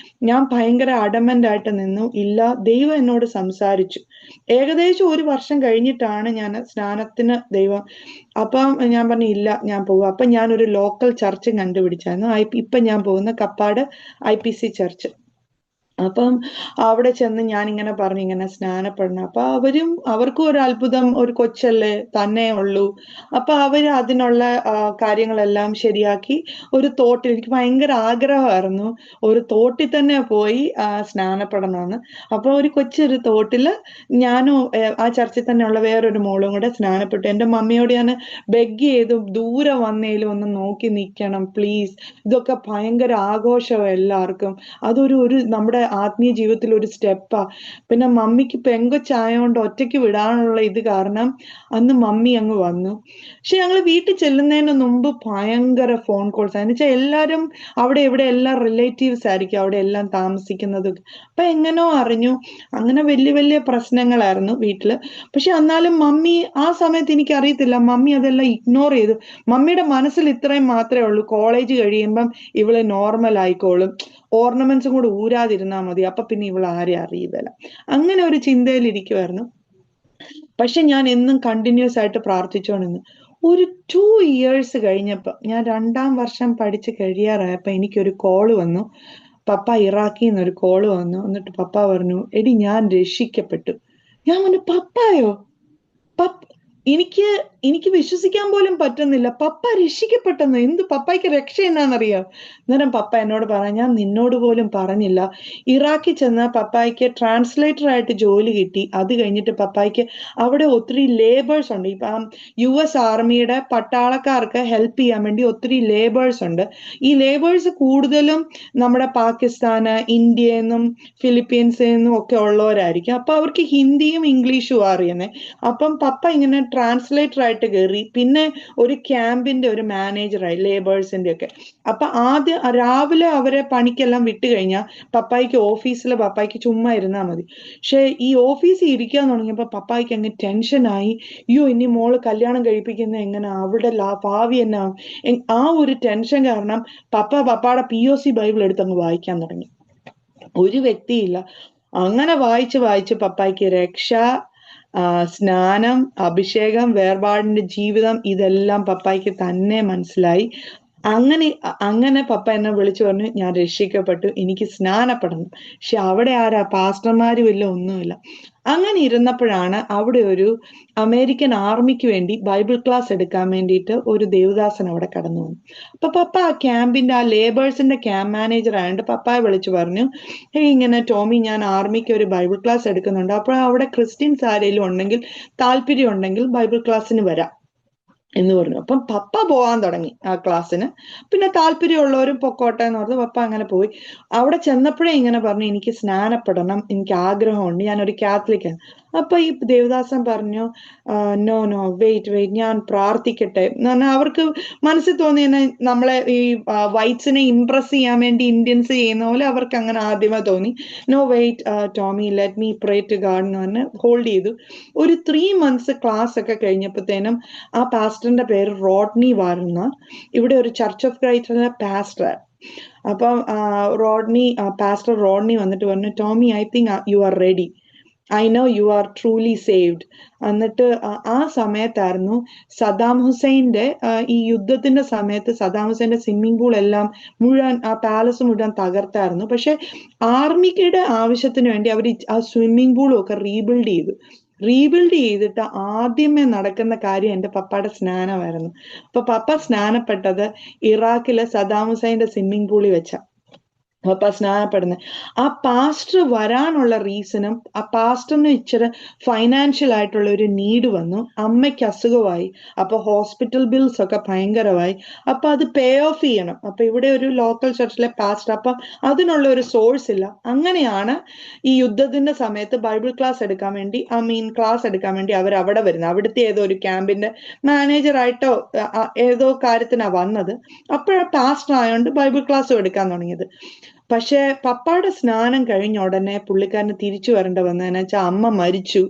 ഞാൻ ഭയങ്കര അഡമന്റ് ആയിട്ട് നിന്നു. ഇല്ല, ദൈവം എന്നോട് സംസാരിച്ചു. ഏകദേശം 1 വർഷം കഴിഞ്ഞിട്ടാണ് ഞാൻ സ്നാനത്തിന് ദൈവം. അപ്പം ഞാൻ പറഞ്ഞു ഇല്ല ഞാൻ പോകും. അപ്പൊ ഞാനൊരു ലോക്കൽ ചർച്ച് കണ്ടുപിടിച്ചായിരുന്നു, ഇപ്പൊ ഞാൻ പോകുന്ന കപ്പാട് IPC ചർച്ച്. അപ്പം അവിടെ ചെന്ന് ഞാൻ ഇങ്ങനെ പറഞ്ഞു ഇങ്ങനെ സ്നാനപ്പെടണം. അപ്പൊ അവർക്കും ഒരു അത്ഭുതം, ഒരു കൊച്ചല്ലേ തന്നെ ഉള്ളൂ. അപ്പൊ അവര് അതിനുള്ള കാര്യങ്ങളെല്ലാം ശരിയാക്കി ഒരു തോട്ടിൽ, എനിക്ക് ഭയങ്കര ആഗ്രഹമായിരുന്നു ഒരു തോട്ടിൽ തന്നെ പോയി സ്നാനപ്പെടണമെന്ന്. അപ്പൊ ഒരു കൊച്ചൊരു തോട്ടില് ഞാനും ആ ചർച്ചിൽ തന്നെയുള്ള വേറൊരു മോളും കൂടെ സ്നാനപ്പെട്ടു. എൻ്റെ മമ്മിയോട് ഞാൻ ബെഗ് ചെയ്തു, ദൂരെ വന്നേലും ഒന്ന് നോക്കി നിൽക്കണം പ്ലീസ്, ഇതൊക്കെ ഭയങ്കര ആഘോഷമാണ് എല്ലാവർക്കും, അതൊരു നമ്മുടെ ആത്മീയ ജീവിതത്തിൽ ഒരു സ്റ്റെപ്പാ. പിന്നെ മമ്മിക്ക് പെങ്കൊച്ചായോണ്ട് ഒറ്റയ്ക്ക് വിടാനുള്ള ഇത് കാരണം അന്ന് മമ്മി അങ്ങ് വന്നു. പക്ഷെ ഞങ്ങൾ വീട്ടിൽ ചെല്ലുന്നതിന് മുമ്പ് ഭയങ്കര ഫോൺ കോൾസ്, എന്ന് വെച്ചാൽ എല്ലാവരും അവിടെ ഇവിടെ എല്ലാം റിലേറ്റീവ്സ് ആയിരിക്കും അവിടെ എല്ലാം താമസിക്കുന്നത്. അപ്പൊ എങ്ങനോ അറിഞ്ഞു, അങ്ങനെ വലിയ വലിയ പ്രശ്നങ്ങളായിരുന്നു വീട്ടില്. പക്ഷെ എന്നാലും മമ്മി ആ സമയത്ത് എനിക്ക് അറിയത്തില്ല, മമ്മി അതെല്ലാം ഇഗ്നോർ ചെയ്തു. മമ്മിയുടെ മനസ്സിൽ ഇത്രയും മാത്രമേ ഉള്ളൂ, കോളേജ് കഴിയുമ്പം ഇവള് നോർമൽ ആയിക്കോളും, ഓർണമെന്റ്സും കൂടെ ഊരാതിരുന്നാ മതി, അപ്പൊ പിന്നെ ഇവൾ ആരെയും അറിയില്ല, അങ്ങനെ ഒരു ചിന്തയിൽ ഇരിക്കുമായിരുന്നു. പക്ഷെ ഞാൻ എന്നും കണ്ടിന്യൂസ് ആയിട്ട് പ്രാർത്ഥിച്ചോണ്ടിരുന്നു. ഒരു 2 years കഴിഞ്ഞപ്പോൾ, ഞാൻ 2ാം വർഷം പഠിച്ച് കഴിയാറായപ്പോൾ എനിക്കൊരു കോള് വന്നു. പപ്പ ഇറാഖിൽ നിന്നൊരു കോള് വന്നു. എന്നിട്ട് പപ്പ പറഞ്ഞു, എടി ഞാൻ രക്ഷിക്കപ്പെട്ടു. ഞാൻ പറഞ്ഞു, പപ്പായോ? പപ്പ എനിക്ക് എനിക്ക് വിശ്വസിക്കാൻ പോലും പറ്റുന്നില്ല. പപ്പ രക്ഷിക്കപ്പെട്ടെന്ന്. എന്ത് പപ്പായ്ക്ക് രക്ഷ എന്നാന്നറിയാം? അന്നേരം പപ്പ എന്നോട് പറഞ്ഞു, ഞാൻ നിന്നോട് പോലും പറഞ്ഞില്ല. ഇറാഖിൽ ചെന്ന് പപ്പായ്ക്ക് ട്രാൻസ്ലേറ്റർ ആയിട്ട് ജോലി കിട്ടി. അത് കഴിഞ്ഞിട്ട് പപ്പായ്ക്ക് അവിടെ ഒത്തിരി ലേബേഴ്സ് ഉണ്ട്. ഇപ്പം US ആർമിയുടെ പട്ടാളക്കാർക്ക് ഹെൽപ്പ് ചെയ്യാൻ വേണ്ടി ഒത്തിരി ലേബേഴ്സ് ഉണ്ട്. ഈ ലേബേഴ്സ് കൂടുതലും നമ്മുടെ പാകിസ്ഥാന്, ഇന്ത്യയിൽ നിന്നും ഫിലിപ്പീൻസിൽ നിന്നും ഒക്കെ ഉള്ളവരായിരിക്കും. അപ്പൊ അവർക്ക് ഹിന്ദിയും ഇംഗ്ലീഷും അറിയുന്നത്. അപ്പം പപ്പ ഇങ്ങനെ ട്രാൻസ്ലേറ്റർ ആയിട്ട് കയറി. പിന്നെ ഒരു ക്യാമ്പിന്റെ ഒരു മാനേജറായി, ലേബേഴ്സിന്റെ ഒക്കെ. അപ്പൊ ആദ്യം രാവിലെ അവരെ പണിക്കെല്ലാം വിട്ട് കഴിഞ്ഞാൽ പപ്പായ്ക്ക് ഓഫീസിൽ പപ്പായ്ക്ക് ചുമ്മാ ഇരുന്നാൽ മതി. പക്ഷെ ഈ ഓഫീസിൽ ഇരിക്കാൻ തുടങ്ങിയപ്പോ പപ്പായ്ക്ക് അങ്ങ് ടെൻഷനായി. അയ്യോ, ഇനി മോള് കല്യാണം കഴിപ്പിക്കുന്നത് എങ്ങനെ, അവിടെ ഭാവി എന്നാ? ആ ഒരു ടെൻഷൻ കാരണം പപ്പാടെ POC ബൈബിൾ എടുത്തങ്ങ് വായിക്കാൻ തുടങ്ങി. ഒരു വ്യക്തിയില്ല. അങ്ങനെ വായിച്ച് വായിച്ച് പപ്പായ്ക്ക് രക്ഷ, സ്നാനം, അഭിഷേകം, വേർപാടിന്റെ ജീവിതം, ഇതെല്ലാം പപ്പായ്ക്ക് തന്നെ മനസ്സിലായി. അങ്ങനെ പപ്പ എന്നെ വിളിച്ചു പറഞ്ഞു, ഞാൻ രക്ഷിക്കപ്പെട്ടു, എനിക്ക് സ്നാനപ്പെടണം. പക്ഷെ അവിടെ ആരാ? പാസ്റ്റർമാരും ഇല്ല, ഒന്നുമില്ല. അങ്ങനെ ഇരുന്നപ്പോഴാണ് അവിടെ ഒരു അമേരിക്കൻ ആർമിക്ക് വേണ്ടി ബൈബിൾ ക്ലാസ് എടുക്കാൻ വേണ്ടിയിട്ട് ഒരു ദേവദാസൻ അവിടെ കടന്നു വന്നു. അപ്പൊ പപ്പ ആ ക്യാമ്പിന്റെ, ആ ലേബേഴ്സിന്റെ ക്യാമ്പ് മാനേജർ ആയതുകൊണ്ട് പപ്പായെ വിളിച്ചു പറഞ്ഞു, ഇങ്ങനെ ടോമി, ഞാൻ ആർമിക്ക് ഒരു ബൈബിൾ ക്ലാസ് എടുക്കുന്നുണ്ട്. അപ്പോൾ അവിടെ ക്രിസ്ത്യൻസ് ആരെങ്കിലും ഉണ്ടെങ്കിൽ, താല്പര്യം ഉണ്ടെങ്കിൽ ബൈബിൾ ക്ലാസ്സിന് വരാം എന്ന് പറഞ്ഞു. അപ്പം പപ്പ പോകാൻ തുടങ്ങി ആ ക്ലാസ്സിന്. പിന്നെ താല്പര്യമുള്ളവരും പൊക്കോട്ടെ എന്ന് പറഞ്ഞു. പപ്പ അങ്ങനെ പോയി. അവിടെ ചെന്നപ്പോഴേ ഇങ്ങനെ പറഞ്ഞു, എനിക്ക് സ്നാനപ്പെടണം, എനിക്ക് ആഗ്രഹമുണ്ട്, ഞാനൊരു കാത്തലിക്കാണ്. അപ്പൊ ഈ ദേവദാസൻ പറഞ്ഞു, നോ വെയിറ്റ്, ഞാൻ പ്രാർത്ഥിക്കട്ടെ എന്ന് പറഞ്ഞാൽ അവർക്ക് മനസ്സിൽ തോന്നിയ നമ്മളെ ഈ വൈറ്റ്സിനെ ഇംപ്രസ് ചെയ്യാൻ വേണ്ടി ഇന്ത്യൻസ് ചെയ്യുന്ന പോലെ അവർക്ക് അങ്ങനെ ആദ്യമേ തോന്നി. No wait Tommy, let me pray to God എന്ന് പറഞ്ഞ് ഹോൾഡ് ചെയ്തു. ഒരു 3 months ക്ലാസ് ഒക്കെ കഴിഞ്ഞപ്പോഴത്തേനും ആ പാസ്റ്ററിന്റെ പേര് റോഡ്നി വാർന്ന, ഇവിടെ ഒരു ചർച്ച് ഓഫ് ക്രൈസ്റ്റിലെ പാസ്റ്റർ. അപ്പം പാസ്റ്റർ റോഡ്നി വന്നിട്ട് പറഞ്ഞു, Tommy, I think you are ready, I know you are truly saved. എന്നിട്ട് ആ സമയത്തായിരുന്നു സദാം ഹുസൈന്റെ, ഈ യുദ്ധത്തിന്റെ സമയത്ത് സദാം ഹുസൈന്റെ സ്വിമ്മിംഗ് പൂൾ എല്ലാം മുഴുവൻ, ആ പാലസ് മുഴുവൻ തകർത്തായിരുന്നു. പക്ഷെ ആർമിയുടെ ആവശ്യത്തിന് വേണ്ടി അവർ ആ സ്വിമ്മിംഗ് പൂളും ഒക്കെ റീബിൽഡ് ചെയ്തിട്ട് ആദ്യമേ നടക്കുന്ന കാര്യം എൻ്റെ പപ്പായുടെ സ്നാനമായിരുന്നു. അപ്പൊ പപ്പ സ്നാനപ്പെട്ടത് ഇറാഖിലെ സദാം ഹുസൈന്റെ സ്വിമ്മിംഗ് പൂളിൽ വെച്ച പപ്പ സ്നാനപ്പെടുന്നത്. ആ പാസ്റ്റർ വരാനുള്ള റീസണും, ആ പാസ്റ്ററിന് ഇച്ചിരി ഫൈനാൻഷ്യൽ ആയിട്ടുള്ള ഒരു നീഡ് വന്നു. അമ്മയ്ക്ക് അസുഖമായി. അപ്പൊ ഹോസ്പിറ്റൽ ബിൽസ് ഒക്കെ ഭയങ്കരമായി. അപ്പൊ അത് പേ ഓഫ് ചെയ്യണം. അപ്പൊ ഇവിടെ ഒരു ലോക്കൽ ചർച്ചിലെ പാസ്റ്റർ, അപ്പൊ അതിനുള്ള ഒരു സോഴ്സ് ഇല്ല. അങ്ങനെയാണ് ഈ യുദ്ധത്തിന്റെ സമയത്ത് ബൈബിൾ ക്ലാസ് എടുക്കാൻ വേണ്ടി അവർ അവിടെ വരുന്നത്. അവിടുത്തെ ഏതോ ഒരു ക്യാമ്പിന്റെ മാനേജറായിട്ടോ ഏതോ കാര്യത്തിനാ വന്നത്. അപ്പോഴാണ് പാസ്റ്റർ ആയതുകൊണ്ട് ബൈബിൾ ക്ലാസ്സും എടുക്കാൻ തുടങ്ങിയത്. പക്ഷെ പപ്പായുടെ സ്നാനം കഴിഞ്ഞ ഉടനെ പുള്ളിക്കാരന് തിരിച്ചു വരേണ്ട വന്നതെന്ന് വെച്ചാൽ അമ്മ മരിച്ചു.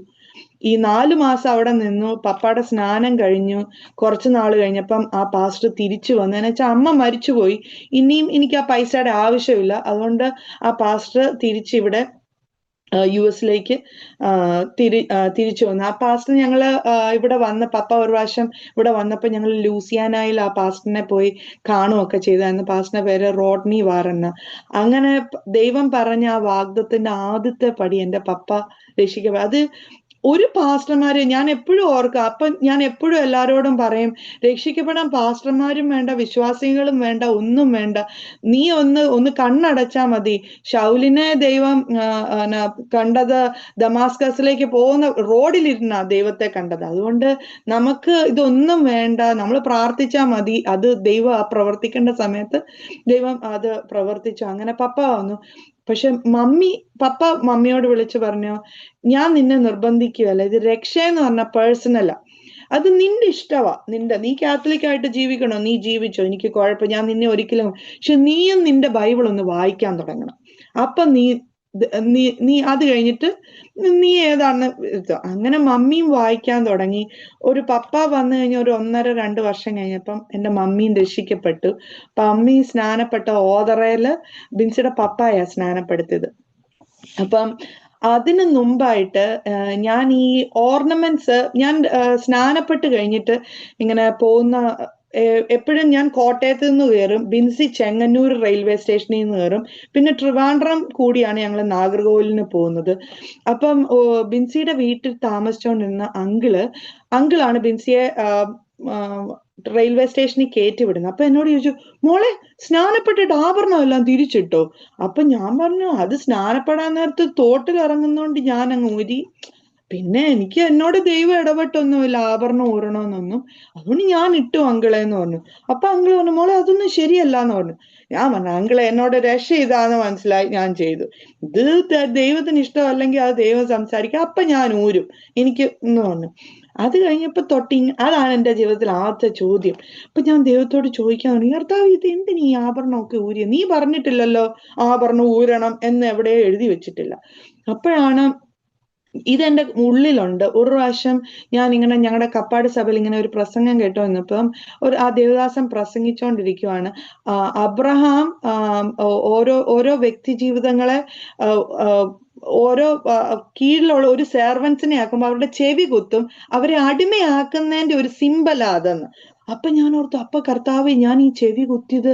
ഈ 4 മാസം അവിടെ നിന്നു. പപ്പായുടെ സ്നാനം കഴിഞ്ഞു. കുറച്ചു നാൾ കഴിഞ്ഞപ്പം ആ പാസ്റ്റർ തിരിച്ചു വന്നതെന്ന് വെച്ചാൽ അമ്മ മരിച്ചുപോയി. ഇനിയും എനിക്ക് ആ പൈസയുടെ ആവശ്യമില്ല. അതുകൊണ്ട് ആ പാസ്റ്റർ തിരിച്ചിവിടെ US-ലേക്ക് തിരിച്ചു വന്നു. ആ പാസ്റ്റർ ഞങ്ങള് ഇവിടെ വന്ന്, പപ്പ ഒരു പ്രാവശ്യം ഇവിടെ വന്നപ്പോൾ ഞങ്ങൾ ലൂസിയാനയിൽ ആ പാസ്റ്ററിനെ പോയി കാണുകയൊക്കെ ചെയ്തായിരുന്നു. പാസ്റ്ററിന്റെ പേര് റോഡ്നി വാറന്ന. അങ്ങനെ ദൈവം പറഞ്ഞ ആ വാഗ്ദത്തിന്റെ ആദ്യത്തെ പടി എൻ്റെ പപ്പ രക്ഷിക്കപ്പെട്ടു. അത് ഒരു പാസ്റ്റർമാര് ഞാൻ എപ്പോഴും ഓർക്കുക. അപ്പൊ ഞാൻ എപ്പോഴും എല്ലാരോടും പറയും, രക്ഷിക്കപ്പെടാൻ പാസ്റ്റർമാരും വേണ്ട, വിശ്വാസികളും വേണ്ട, ഒന്നും വേണ്ട. നീ ഒന്ന് കണ്ണടച്ചാ മതി. ശൗലിനെ ദൈവം കണ്ടത് ദമാസ്കസിലേക്ക് പോകുന്ന റോഡിലിരുന്ന ദൈവത്തെ കണ്ടത്. അതുകൊണ്ട് നമുക്ക് ഇതൊന്നും വേണ്ട, നമ്മൾ പ്രാർത്ഥിച്ചാൽ മതി. അത് ദൈവം പ്രവർത്തിക്കേണ്ട സമയത്ത് ദൈവം അത് പ്രവർത്തിച്ചു. അങ്ങനെ പപ്പ വന്നു. പക്ഷെ പപ്പ മമ്മിയോട് വിളിച്ചു പറഞ്ഞു, ഞാൻ നിന്നെ നിർബന്ധിക്കുകയല്ല, ഇത് രക്ഷ എന്ന് പറഞ്ഞ പേഴ്സണലാ, അത് നിന്റെ ഇഷ്ടവാ. നീ കാത്തലിക് ആയിട്ട് ജീവിക്കണോ, നീ ജീവിച്ചോ, എനിക്ക് കുഴപ്പം, ഞാൻ നിന്നെ ഒരിക്കലും. പക്ഷെ നീയും നിന്റെ ബൈബിൾ ഒന്ന് വായിക്കാൻ തുടങ്ങണം. അപ്പൊ നീ അത് കഴിഞ്ഞിട്ട് നീ ഏതാണ്. അങ്ങനെ മമ്മിയും വായിക്കാൻ തുടങ്ങി. ഒരു പപ്പ വന്നു കഴിഞ്ഞ ഒരു 1.5-2 വർഷം കഴിഞ്ഞപ്പം എൻ്റെ മമ്മിയും രക്ഷിക്കപ്പെട്ടു. മമ്മി സ്നാനപ്പെട്ട ഓതറയില് ബിൻസിയുടെ പപ്പായാ സ്നാനപ്പെടുത്തിയത്. അപ്പം അതിന് മുമ്പായിട്ട് ഞാൻ ഈ ഓർണമെന്റ്സ് ഞാൻ സ്നാനപ്പെട്ട് കഴിഞ്ഞിട്ട് ഇങ്ങനെ പോകുന്ന എപ്പോഴും ഞാൻ കോട്ടയത്ത് നിന്ന് കയറും, ബിൻസി ചെങ്ങന്നൂർ റെയിൽവേ സ്റ്റേഷനിൽ നിന്ന് കയറും, പിന്നെ ട്രിവാൻഡ്രം കൂടിയാണ് ഞങ്ങൾ നാഗർകോവിലിന് പോകുന്നത്. അപ്പം ബിൻസിയുടെ വീട്ടിൽ താമസിച്ചുകൊണ്ടിരുന്ന അങ്കിളാണ് ബിൻസിയെ റെയിൽവേ സ്റ്റേഷനിൽ കയറ്റി വിടുന്നത്. അപ്പൊ എന്നോട് ചോദിച്ചു, മോളെ സ്നാനപ്പെട്ടിട്ട് ആഭരണം എല്ലാം തിരിച്ചിട്ടോ? അപ്പൊ ഞാൻ പറഞ്ഞു, അത് സ്നാനപ്പെടാൻ നേരത്ത് തോട്ടിൽ ഇറങ്ങുന്നോണ്ട് ഞാൻ അങ്ങ് ഊരി. പിന്നെ എനിക്ക് എന്നോട് ദൈവം ഇടപെട്ടൊന്നുമില്ല ആഭരണം ഊരണമെന്നൊന്നും, അതുകൊണ്ട് ഞാൻ ഇട്ടു അങ്കിളെ എന്ന് പറഞ്ഞു. അപ്പൊ അങ്കിള് പറഞ്ഞു, മോളെ അതൊന്നും ശരിയല്ല എന്ന് പറഞ്ഞു. ഞാൻ പറഞ്ഞു, അങ്കിളെ എന്നോട് രക്ഷ ഇതാന്ന് മനസ്സിലായി, ഞാൻ ചെയ്തു. ഇത് ദൈവത്തിന് ഇഷ്ടമല്ലെങ്കിൽ അത് ദൈവം സംസാരിക്കുക, അപ്പൊ ഞാൻ ഊരും എനിക്ക് എന്ന് പറഞ്ഞു. അത് കഴിഞ്ഞപ്പോ അതാണ് എന്റെ ജീവിതത്തിൽ ആദ്യത്തെ ചോദ്യം. അപ്പൊ ഞാൻ ദൈവത്തോട് ചോദിക്കാൻ തുടങ്ങി, കർത്താവ് ഇത് എന്തിനീ ഈ ആഭരണമൊക്കെ ഊരിയ? നീ പറഞ്ഞിട്ടില്ലല്ലോ ആഭരണം ഊരണം എന്ന് എവിടെയോ എഴുതി വെച്ചിട്ടില്ല. അപ്പോഴാണ് ഇതെന്റെ ഉള്ളിലുണ്ട്. ഒരു പ്രാവശ്യം ഞാൻ ഇങ്ങനെ ഞങ്ങളുടെ കപ്പാട് സഭയിൽ ഇങ്ങനെ ഒരു പ്രസംഗം കേട്ടോ വന്നപ്പം ആ ദേവദാസൻ പ്രസംഗിച്ചുകൊണ്ടിരിക്കുവാണ്. അബ്രഹാം ഓരോ വ്യക്തി ജീവിതങ്ങളെ ഓരോ കീഴിലുള്ള ഒരു സെർവൻസിനെ ആക്കുമ്പോൾ അവരുടെ ചെവി കുത്തും, അവരെ അടിമയാക്കുന്നതിന്റെ ഒരു സിമ്പലാ അതെന്ന്. അപ്പൊ ഞാൻ ഓർത്തു, അപ്പൊ കർത്താവെ ഞാൻ ഈ ചെവി കുത്തിയത്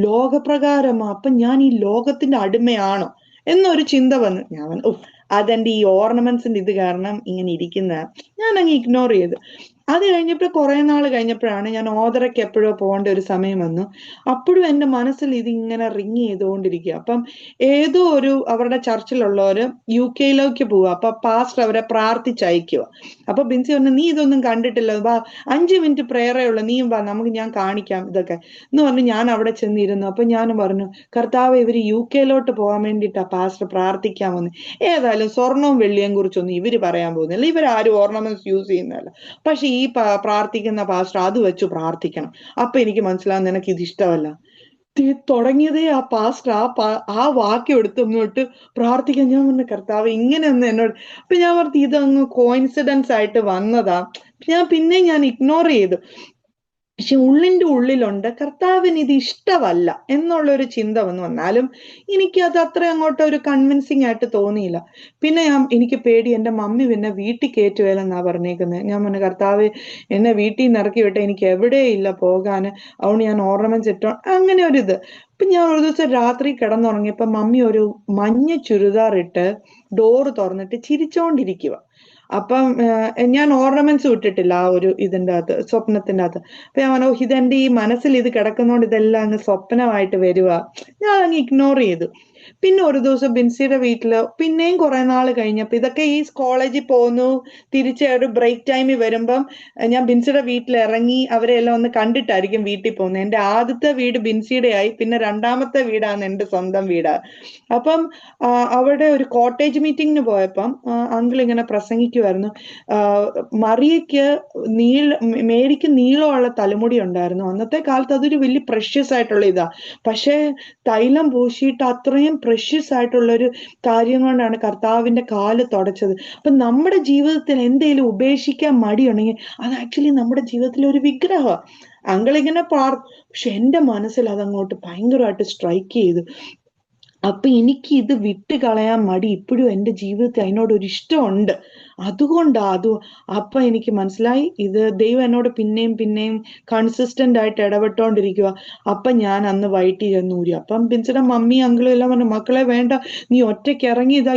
ലോകപ്രകാരമാ, അപ്പൊ ഞാൻ ഈ ലോകത്തിന്റെ അടിമയാണോ എന്നൊരു ചിന്ത വന്നു. ഞാൻ അതെന്റെ ഈ ഓർണമെന്റ്സിന്റെ ഇത് കാരണം ഇങ്ങനെ ഇരിക്കുന്ന ഞാൻ അങ്ങ് ഇഗ്നോർ ചെയ്തു. അത് കഴിഞ്ഞപ്പോൾ കുറെ നാൾ കഴിഞ്ഞപ്പോഴാണ് ഞാൻ ഓതറയ്ക്ക് എപ്പോഴോ പോകേണ്ട ഒരു സമയം വന്നു. അപ്പോഴും എൻ്റെ മനസ്സിൽ ഇത് ഇങ്ങനെ റിങ് ചെയ്തുകൊണ്ടിരിക്കുക. അപ്പം ഏതോ അവരുടെ ചർച്ചിലുള്ളവര് UK പോവുക. അപ്പൊ പാസ്റ്റർ അവരെ പ്രാർത്ഥിച്ചയക്കുക. അപ്പൊ ബിൻസി പറഞ്ഞു, നീ ഇതൊന്നും കണ്ടിട്ടില്ല, വാ 5 മിനിറ്റ് പ്രേയറേ ഉള്ളു, നീയും വാ, നമുക്ക് ഞാൻ കാണിക്കാം ഇതൊക്കെ എന്ന് പറഞ്ഞു. ഞാൻ അവിടെ ചെന്നിരുന്നു. അപ്പൊ ഞാൻ പറഞ്ഞു, കർത്താവ് ഇവര് UK പോകാൻ വേണ്ടിയിട്ടാ പാസ്റ്റർ പ്രാർത്ഥിക്കാൻ വന്നു. ഏതായാലും സ്വർണവും വെള്ളിയും കുറിച്ചൊന്നും ഇവര് പറയാൻ പോകുന്നില്ല, ഇവരാരും ഓർണമെന്റ്സ് യൂസ് ചെയ്യുന്നതല്ല. പക്ഷെ ഈ പ്രാർത്ഥിക്കുന്ന പാസ്റ്റർ അത് വെച്ച് പ്രാർത്ഥിക്കണം. അപ്പൊ എനിക്ക് മനസ്സിലാവും നിനക്ക് ഇത് ഇഷ്ടമല്ല. തുടങ്ങിയതേ ആ പാസ്റ്റർ ആ വാക്യം എടുത്തൊന്നിട്ട് പ്രാർത്ഥിക്കാൻ. ഞാൻ പറഞ്ഞു, കർത്താവ് ഇങ്ങനെയൊന്നും എന്നോട്. അപ്പൊ ഞാൻ പറഞ്ഞു, ഇതങ്ങ് കോയിൻസിഡൻസ് ആയിട്ട് വന്നതാ. ഞാൻ ഇഗ്നോർ ചെയ്തു. പക്ഷെ ഉള്ളിന്റെ ഉള്ളിലുണ്ട് കർത്താവിന് ഇത് ഇഷ്ടമല്ല എന്നുള്ളൊരു ചിന്ത വന്നാലും എനിക്കത് അത്ര അങ്ങോട്ട് ഒരു കൺവിൻസിങ് ആയിട്ട് തോന്നിയില്ല. പിന്നെ എനിക്ക് പേടി, എൻ്റെ മമ്മി പിന്നെ വീട്ടിൽ കയറ്റുകയില്ലെന്നാ പറഞ്ഞേക്കുന്നത്. ഞാൻ പറഞ്ഞു, കർത്താവ് എന്നെ വീട്ടിൽ നിന്ന് ഇറക്കി വിട്ടെ, എനിക്ക് എവിടെയില്ല പോകാന്, അതുകൊണ്ട് ഞാൻ ഓർണമെന്റ്സ് ഇട്ടോ അങ്ങനെ ഒരു ഇത്. അപ്പൊ ഞാൻ ഒരു ദിവസം രാത്രി കിടന്നുറങ്ങിയപ്പോ മമ്മി ഒരു മഞ്ഞ ചുരിദാർ ഇട്ട് ഡോറ് തുറന്നിട്ട് ചിരിച്ചോണ്ടിരിക്കുക. അപ്പം ഞാൻ ഓർണമെന്റ്സ് ഇട്ടിട്ടില്ല ആ ഒരു ഇതിൻ്റെ അകത്ത്, സ്വപ്നത്തിന്റെ അകത്ത്. അപ്പൊ ഞാൻ പറഞ്ഞു, ഇതെന്റെ ഈ മനസ്സിൽ ഇത് കിടക്കുന്നോണ്ട് ഇതെല്ലാം അങ്ങ് സ്വപ്നമായിട്ട് വരുക. ഞാൻ അങ്ങ് ഇഗ്നോർ ചെയ്തു. പിന്നെ ഒരു ദിവസം ബിൻസിയുടെ വീട്ടില് പിന്നെയും കുറെ നാൾ കഴിഞ്ഞപ്പോ ഇതൊക്കെ ഈ കോളേജിൽ പോകുന്നു, തിരിച്ച് ഒരു ബ്രേക്ക് ടൈമിൽ വരുമ്പം ഞാൻ ബിൻസിയുടെ വീട്ടിൽ ഇറങ്ങി അവരെ എല്ലാം ഒന്ന് കണ്ടിട്ടായിരിക്കും വീട്ടിൽ പോകുന്നത്. എൻ്റെ ആദ്യത്തെ വീട് ബിൻസിയുടെ ആയി, പിന്നെ രണ്ടാമത്തെ വീടാണ് എൻ്റെ സ്വന്തം വീട്. അപ്പം അവിടെ ഒരു കോട്ടേജ് മീറ്റിങ്ങിന് പോയപ്പം അങ്കിൾ ഇങ്ങനെ പ്രസംഗിക്കുമായിരുന്നു. മറിയയ്ക്ക് മേരിക്ക് നീളമുള്ള തലമുടി ഉണ്ടായിരുന്നു. അന്നത്തെ കാലത്ത് അതൊരു വലിയ പ്രഷ്യസ് ആയിട്ടുള്ള ഇതാ. പക്ഷെ തൈലം പൂശിയിട്ട് അത്രയും പ്രഷ്യസ് ആയിട്ടുള്ള ഒരു കാര്യം കൊണ്ടാണ് കർത്താവിന്റെ കാല് തുടച്ചത്. അപ്പൊ നമ്മുടെ ജീവിതത്തിൽ എന്തെങ്കിലും ഉപേക്ഷിക്കാൻ മടിയുണ്ടെങ്കിൽ അത് ആക്ച്വലി നമ്മുടെ ജീവിതത്തിൽ ഒരു വിഗ്രഹമാണ്. അങ്കിളിങ്ങനെ പക്ഷെ എൻ്റെ മനസ്സിൽ അതങ്ങോട്ട് ഭയങ്കരമായിട്ട് സ്ട്രൈക്ക് ചെയ്തു. അപ്പൊ എനിക്ക് ഇത് വിട്ട് കളയാൻ മടി ഇപ്പോഴും എൻ്റെ ജീവിതത്തിൽ അതിനോടൊരു ഇഷ്ടമുണ്ട്. അതുകൊണ്ടാ അപ്പൊ എനിക്ക് മനസ്സിലായി ഇത് ദൈവം എന്നോട് പിന്നെയും കൺസിസ്റ്റന്റ് ആയിട്ട് ഇടപെട്ടോണ്ടിരിക്കുക. അപ്പൊ ഞാൻ അന്ന് വൈകിട്ട് ചെന്നൂരി. അപ്പം ബിൻസിയുടെ മമ്മി അങ്കിളും എല്ലാം പറഞ്ഞു, മക്കളെ വേണ്ട, നീ ഒറ്റയ്ക്ക് ഇറങ്ങിയതാ,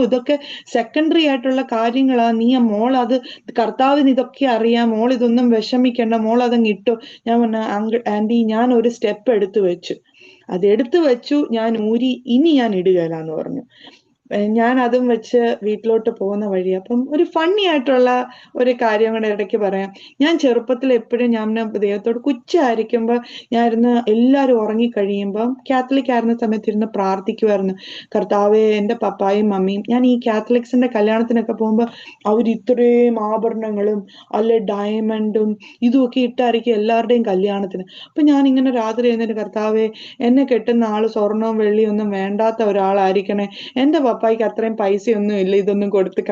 ഇതൊക്കെ സെക്കൻഡറി ആയിട്ടുള്ള കാര്യങ്ങളാ, നീ മോൾ അത് കർത്താവിന് ഇതൊക്കെ അറിയാം, മോൾ ഇതൊന്നും വിഷമിക്കണ്ട, മോൾ അതങ്ങ് ഇട്ടു. ഞാൻ പറഞ്ഞു, ആന്റി ഞാൻ ഒരു സ്റ്റെപ്പ് എടുത്തു വെച്ചു, ഞാൻ ഊരി, ഇനി ഞാൻ ഇടുകയില്ലാന്ന് പറഞ്ഞു. ഞാൻ അതും വെച്ച് വീട്ടിലോട്ട് പോകുന്ന വഴി അപ്പം ഒരു ഫണ്ണി ആയിട്ടുള്ള ഒരു കാര്യം കൂടെ ഇടയ്ക്ക് പറയാം. ഞാൻ ചെറുപ്പത്തിൽ എപ്പോഴും ഞാൻ ദൈവത്തോട് കുച്ചായിരിക്കുമ്പോൾ ഞാൻ ഇരുന്ന് എല്ലാവരും ഉറങ്ങിക്കഴിയുമ്പം കാത്തലിക് ആയിരുന്ന സമയത്ത് ഇരുന്ന് പ്രാർത്ഥിക്കുമായിരുന്നു, കർത്താവേ എൻ്റെ പപ്പായും മമ്മിയും, ഞാൻ ഈ കാത്തലിക്സിന്റെ കല്യാണത്തിനൊക്കെ പോകുമ്പോൾ അവർ ഇത്രയും ആഭരണങ്ങളും അല്ലെ ഡയമണ്ടും ഇതുമൊക്കെ ഇട്ടായിരിക്കും എല്ലാവരുടെയും കല്യാണത്തിന്. അപ്പൊ ഞാൻ ഇങ്ങനെ രാത്രി എഴുന്നേറ്റ്, കർത്താവേ എന്നെ കെട്ടുന്ന ആള് സ്വർണവും വെള്ളിയും ഒന്നും വേണ്ടാത്ത ഒരാളായിരിക്കണേ, എൻ്റെ പപ്പായ്ക്ക് അത്രയും പൈസയൊന്നും ഇല്ല ഇതൊന്നും കൊടുത്ത്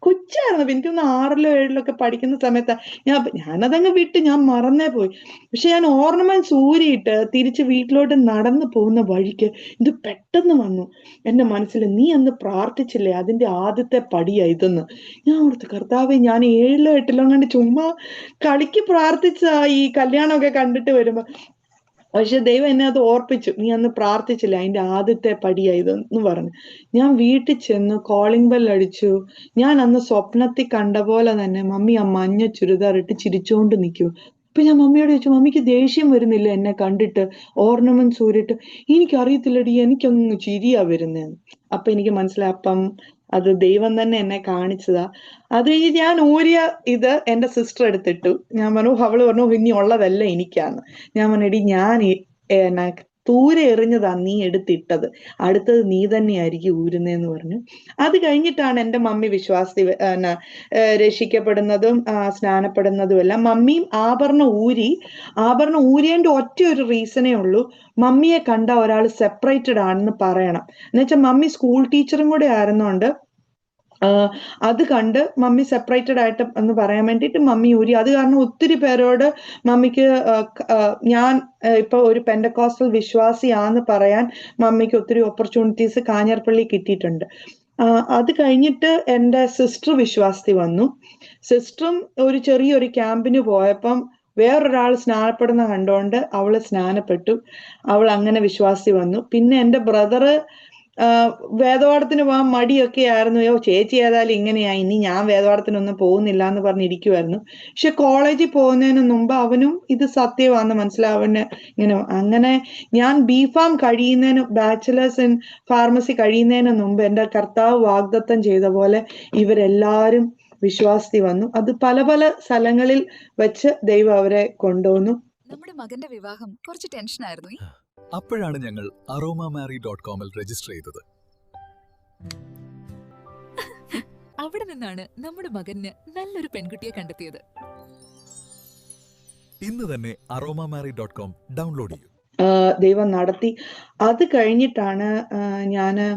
കൊച്ചായിരുന്നു. എനിക്കൊന്ന് 6-ലോ 7-ലോ ഒക്കെ പഠിക്കുന്ന സമയത്ത് ഞാനതങ്ങ് വിട്ട്, ഞാൻ മറന്നേ പോയി. പക്ഷെ ഞാൻ ഓർണമെന്റ്സ് ഊരിയിട്ട് തിരിച്ച് വീട്ടിലോട്ട് നടന്നു പോകുന്ന വഴിക്ക് ഇത് പെട്ടെന്ന് വന്നു എന്റെ മനസ്സിൽ. നീ അന്ന് പ്രാർത്ഥിച്ചില്ലേ, അതിന്റെ ആദ്യത്തെ പടിയാ ഇതെന്ന്. ഞാൻ ഓർത്ത്, കർത്താവേ, ഞാൻ 7-ലോ 8-ലോ കണ്ട് ചുമ്മാ കളിക്ക് പ്രാർത്ഥിച്ചതാ ഈ കല്യാണമൊക്കെ കണ്ടിട്ട് വരുമ്പോ. പക്ഷെ ദൈവം എന്നെ അത് ഓർപ്പിച്ചു, നീ അന്ന് പ്രാർത്ഥിച്ചില്ല, അതിന്റെ ആദ്യത്തെ പടിയായതെന്ന് പറഞ്ഞു. ഞാൻ വീട്ടിൽ ചെന്ന് കോളിംഗ് ബെൽ അടിച്ചു. ഞാൻ അന്ന് സ്വപ്നത്തിൽ കണ്ട പോലെ തന്നെ മമ്മി ആ മഞ്ഞ ചുരിദാർ ഇട്ട് ചിരിച്ചുകൊണ്ട് നിൽക്കൂ. അപ്പൊ ഞാൻ മമ്മിയോട് ചോദിച്ചു, മമ്മിക്ക് ദേഷ്യം വരുന്നില്ല എന്നെ കണ്ടിട്ട്, ഓർണമെന്റ്സ് ഊരിട്ട്? എനിക്കറിയത്തില്ലടി, എനിക്കങ്ങ് ചിരിയാ വരുന്നേന്ന്. അപ്പൊ എനിക്ക് മനസ്സിലായി, അപ്പം അത് ദൈവം തന്നെ എന്നെ കാണിച്ചതാ. അത് കഴിഞ്ഞ് ഞാൻ ഊരിയ ഇത് എന്റെ സിസ്റ്റർ എടുത്തിട്ടു. ഞാൻ പറഞ്ഞു, അവള് പറഞ്ഞു, ഇനി ഉള്ളതല്ല എനിക്കാന്ന്. ഞാൻ പറഞ്ഞു, എടി, ഞാൻ എന്നാ ദൂരെ എറിഞ്ഞതാ നീ എടുത്തിട്ടത്, അടുത്തത് നീ തന്നെയായിരിക്കും ഊരുന്നേന്ന് പറഞ്ഞു. അത് കഴിഞ്ഞിട്ടാണ് എന്റെ മമ്മി വിശ്വാസി രക്ഷിക്കപ്പെടുന്നതും സ്നാനപ്പെടുന്നതും എല്ലാം. മമ്മിയും ആഭരണം ഊരിയതിന്റെ ഒറ്റ ഒരു റീസണേ ഉള്ളൂ, മമ്മിയെ കണ്ട ഒരാൾ സെപ്പറേറ്റഡ് ആണെന്ന് പറയണം. എന്നുവെച്ചാൽ മമ്മി സ്കൂൾ ടീച്ചറും കൂടെ ആയിരുന്നോണ്ട് അത് കണ്ട് മമ്മി സെപ്പറേറ്റഡ് ആയിട്ട് എന്ന് പറയാൻ വേണ്ടിയിട്ട് മമ്മി ഊരി. അത് കാരണം ഒത്തിരി പേരോട് മമ്മിക്ക് ഞാൻ ഇപ്പൊ ഒരു പെൻഡക്കോസ്റ്റൽ വിശ്വാസിയാന്ന് പറയാൻ മമ്മിക്ക് ഒത്തിരി ഓപ്പർച്യൂണിറ്റീസ് കാഞ്ഞിരപ്പള്ളി കിട്ടിയിട്ടുണ്ട്. അത് കഴിഞ്ഞിട്ട് എൻ്റെ സിസ്റ്റർ വിശ്വാസി വന്നു. സിസ്റ്ററും ഒരു ചെറിയൊരു ക്യാമ്പിന് പോയപ്പം വേറൊരാൾ സ്നാനപ്പെടുന്ന കണ്ടോണ്ട് അവള് സ്നാനപ്പെട്ടു. അവൾ അങ്ങനെ വിശ്വാസി വന്നു. പിന്നെ എൻ്റെ ബ്രദറ് വേദപാഠത്തിന് പോകാൻ മടിയൊക്കെ ആയിരുന്നു. ചേച്ചി ഏതായാലും ഇങ്ങനെയാ, ഇനി ഞാൻ വേദപാഠത്തിനൊന്നും പോകുന്നില്ല എന്ന് പറഞ്ഞിരിക്കുമായിരുന്നു. പക്ഷെ കോളേജിൽ പോകുന്നതിന് മുമ്പ് അവനും ഇത് സത്യമാണെന്ന് മനസ്സിലാവന് ഇങ്ങനെ. അങ്ങനെ ഞാൻ ബിഫാം കഴിയുന്നതിന്, ബാച്ചിലേഴ്സ് ഇൻ ഫാർമസി കഴിയുന്നതിന് മുമ്പ് എൻ്റെ കർത്താവ് വാഗ്ദത്തം ചെയ്ത പോലെ ഇവരെല്ലാരും വിശ്വാസി വന്നു. അത് പല പല സ്ഥലങ്ങളിൽ വെച്ച് ദൈവം അവരെ കൊണ്ടുവന്നു. നമ്മുടെ മകന്റെ വിവാഹം കുറച്ച് ടെൻഷനായിരുന്നു. അപ്പോഴാണ് ഞങ്ങൾ aromamary.comൽ രജിസ്റ്റർ ചെയ്തത്. അവിടെ നിന്നാണ് നമ്മുടെ മകന് നല്ലൊരു പെൺകുട്ടിയെ കണ്ടെത്തിയത്. ഇന്ന് തന്നെ aromamary.com ഡൗൺലോഡ് ചെയ്യൂ. ദൈവം നടത്തി. അത് കഴിഞ്ഞിട്ടാണ് ഞാന്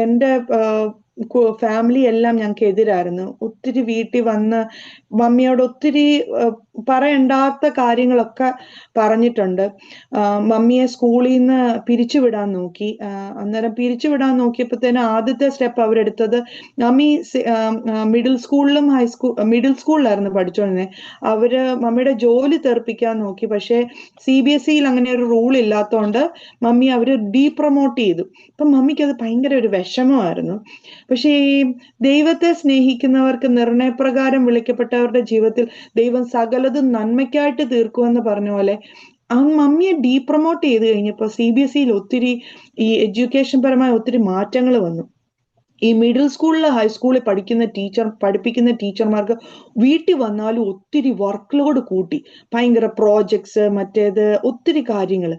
എൻ്റെ ഫാമിലി എല്ലാം ഞങ്ങൾക്ക് എതിരായിരുന്നു. ഒത്തിരി വീട്ടിൽ വന്ന് മമ്മിയോട് ഒത്തിരി പറയണ്ടാത്ത കാര്യങ്ങളൊക്കെ പറഞ്ഞിട്ടുണ്ട്. മമ്മിയെ സ്കൂളിൽ നിന്ന് പിരിച്ചുവിടാൻ നോക്കി. അന്നേരം പിരിച്ചുവിടാൻ നോക്കിയപ്പോഴത്തേനും ആദ്യത്തെ സ്റ്റെപ്പ് അവരെടുത്തത്, മമ്മി മിഡിൽ സ്കൂളിലായിരുന്നു പഠിച്ചോണ്ടിരുന്നത്. അവര് മമ്മിയുടെ ജോലി തെറിപ്പിക്കാൻ നോക്കി. പക്ഷെ CBSEയിൽ അങ്ങനെ ഒരു റൂൾ ഇല്ലാത്തതുകൊണ്ട് മമ്മി അവര് ഡീപ്രൊമോട്ട് ചെയ്തു. അപ്പൊ മമ്മിക്ക് അത് ഭയങ്കര ഒരു വിഷമമായിരുന്നു. പക്ഷേ ഈ ദൈവത്തെ സ്നേഹിക്കുന്നവർക്ക് നിർണയപ്രകാരം വിളിക്കപ്പെട്ടവരുടെ ജീവിതത്തിൽ ദൈവം സകലതും നന്മയ്ക്കായിട്ട് തീർക്കുമെന്ന് പറഞ്ഞ പോലെ ആ മമ്മിയെ ഡീപ്രൊമോട്ട് ചെയ്ത് കഴിഞ്ഞപ്പോൾ CBSEയിൽ ഒത്തിരി ഈ എഡ്യൂക്കേഷൻ പരമായ ഒത്തിരി മാറ്റങ്ങൾ വന്നു. ഈ മിഡിൽ സ്കൂളിൽ ഹൈസ്കൂളിൽ പഠിപ്പിക്കുന്ന ടീച്ചർമാർക്ക് വീട്ടിൽ വന്നാലും ഒത്തിരി വർക്ക് ലോഡ് കൂട്ടി, ഭയങ്കര പ്രോജക്ട്സ്, മറ്റേത് ഒത്തിരി കാര്യങ്ങൾ.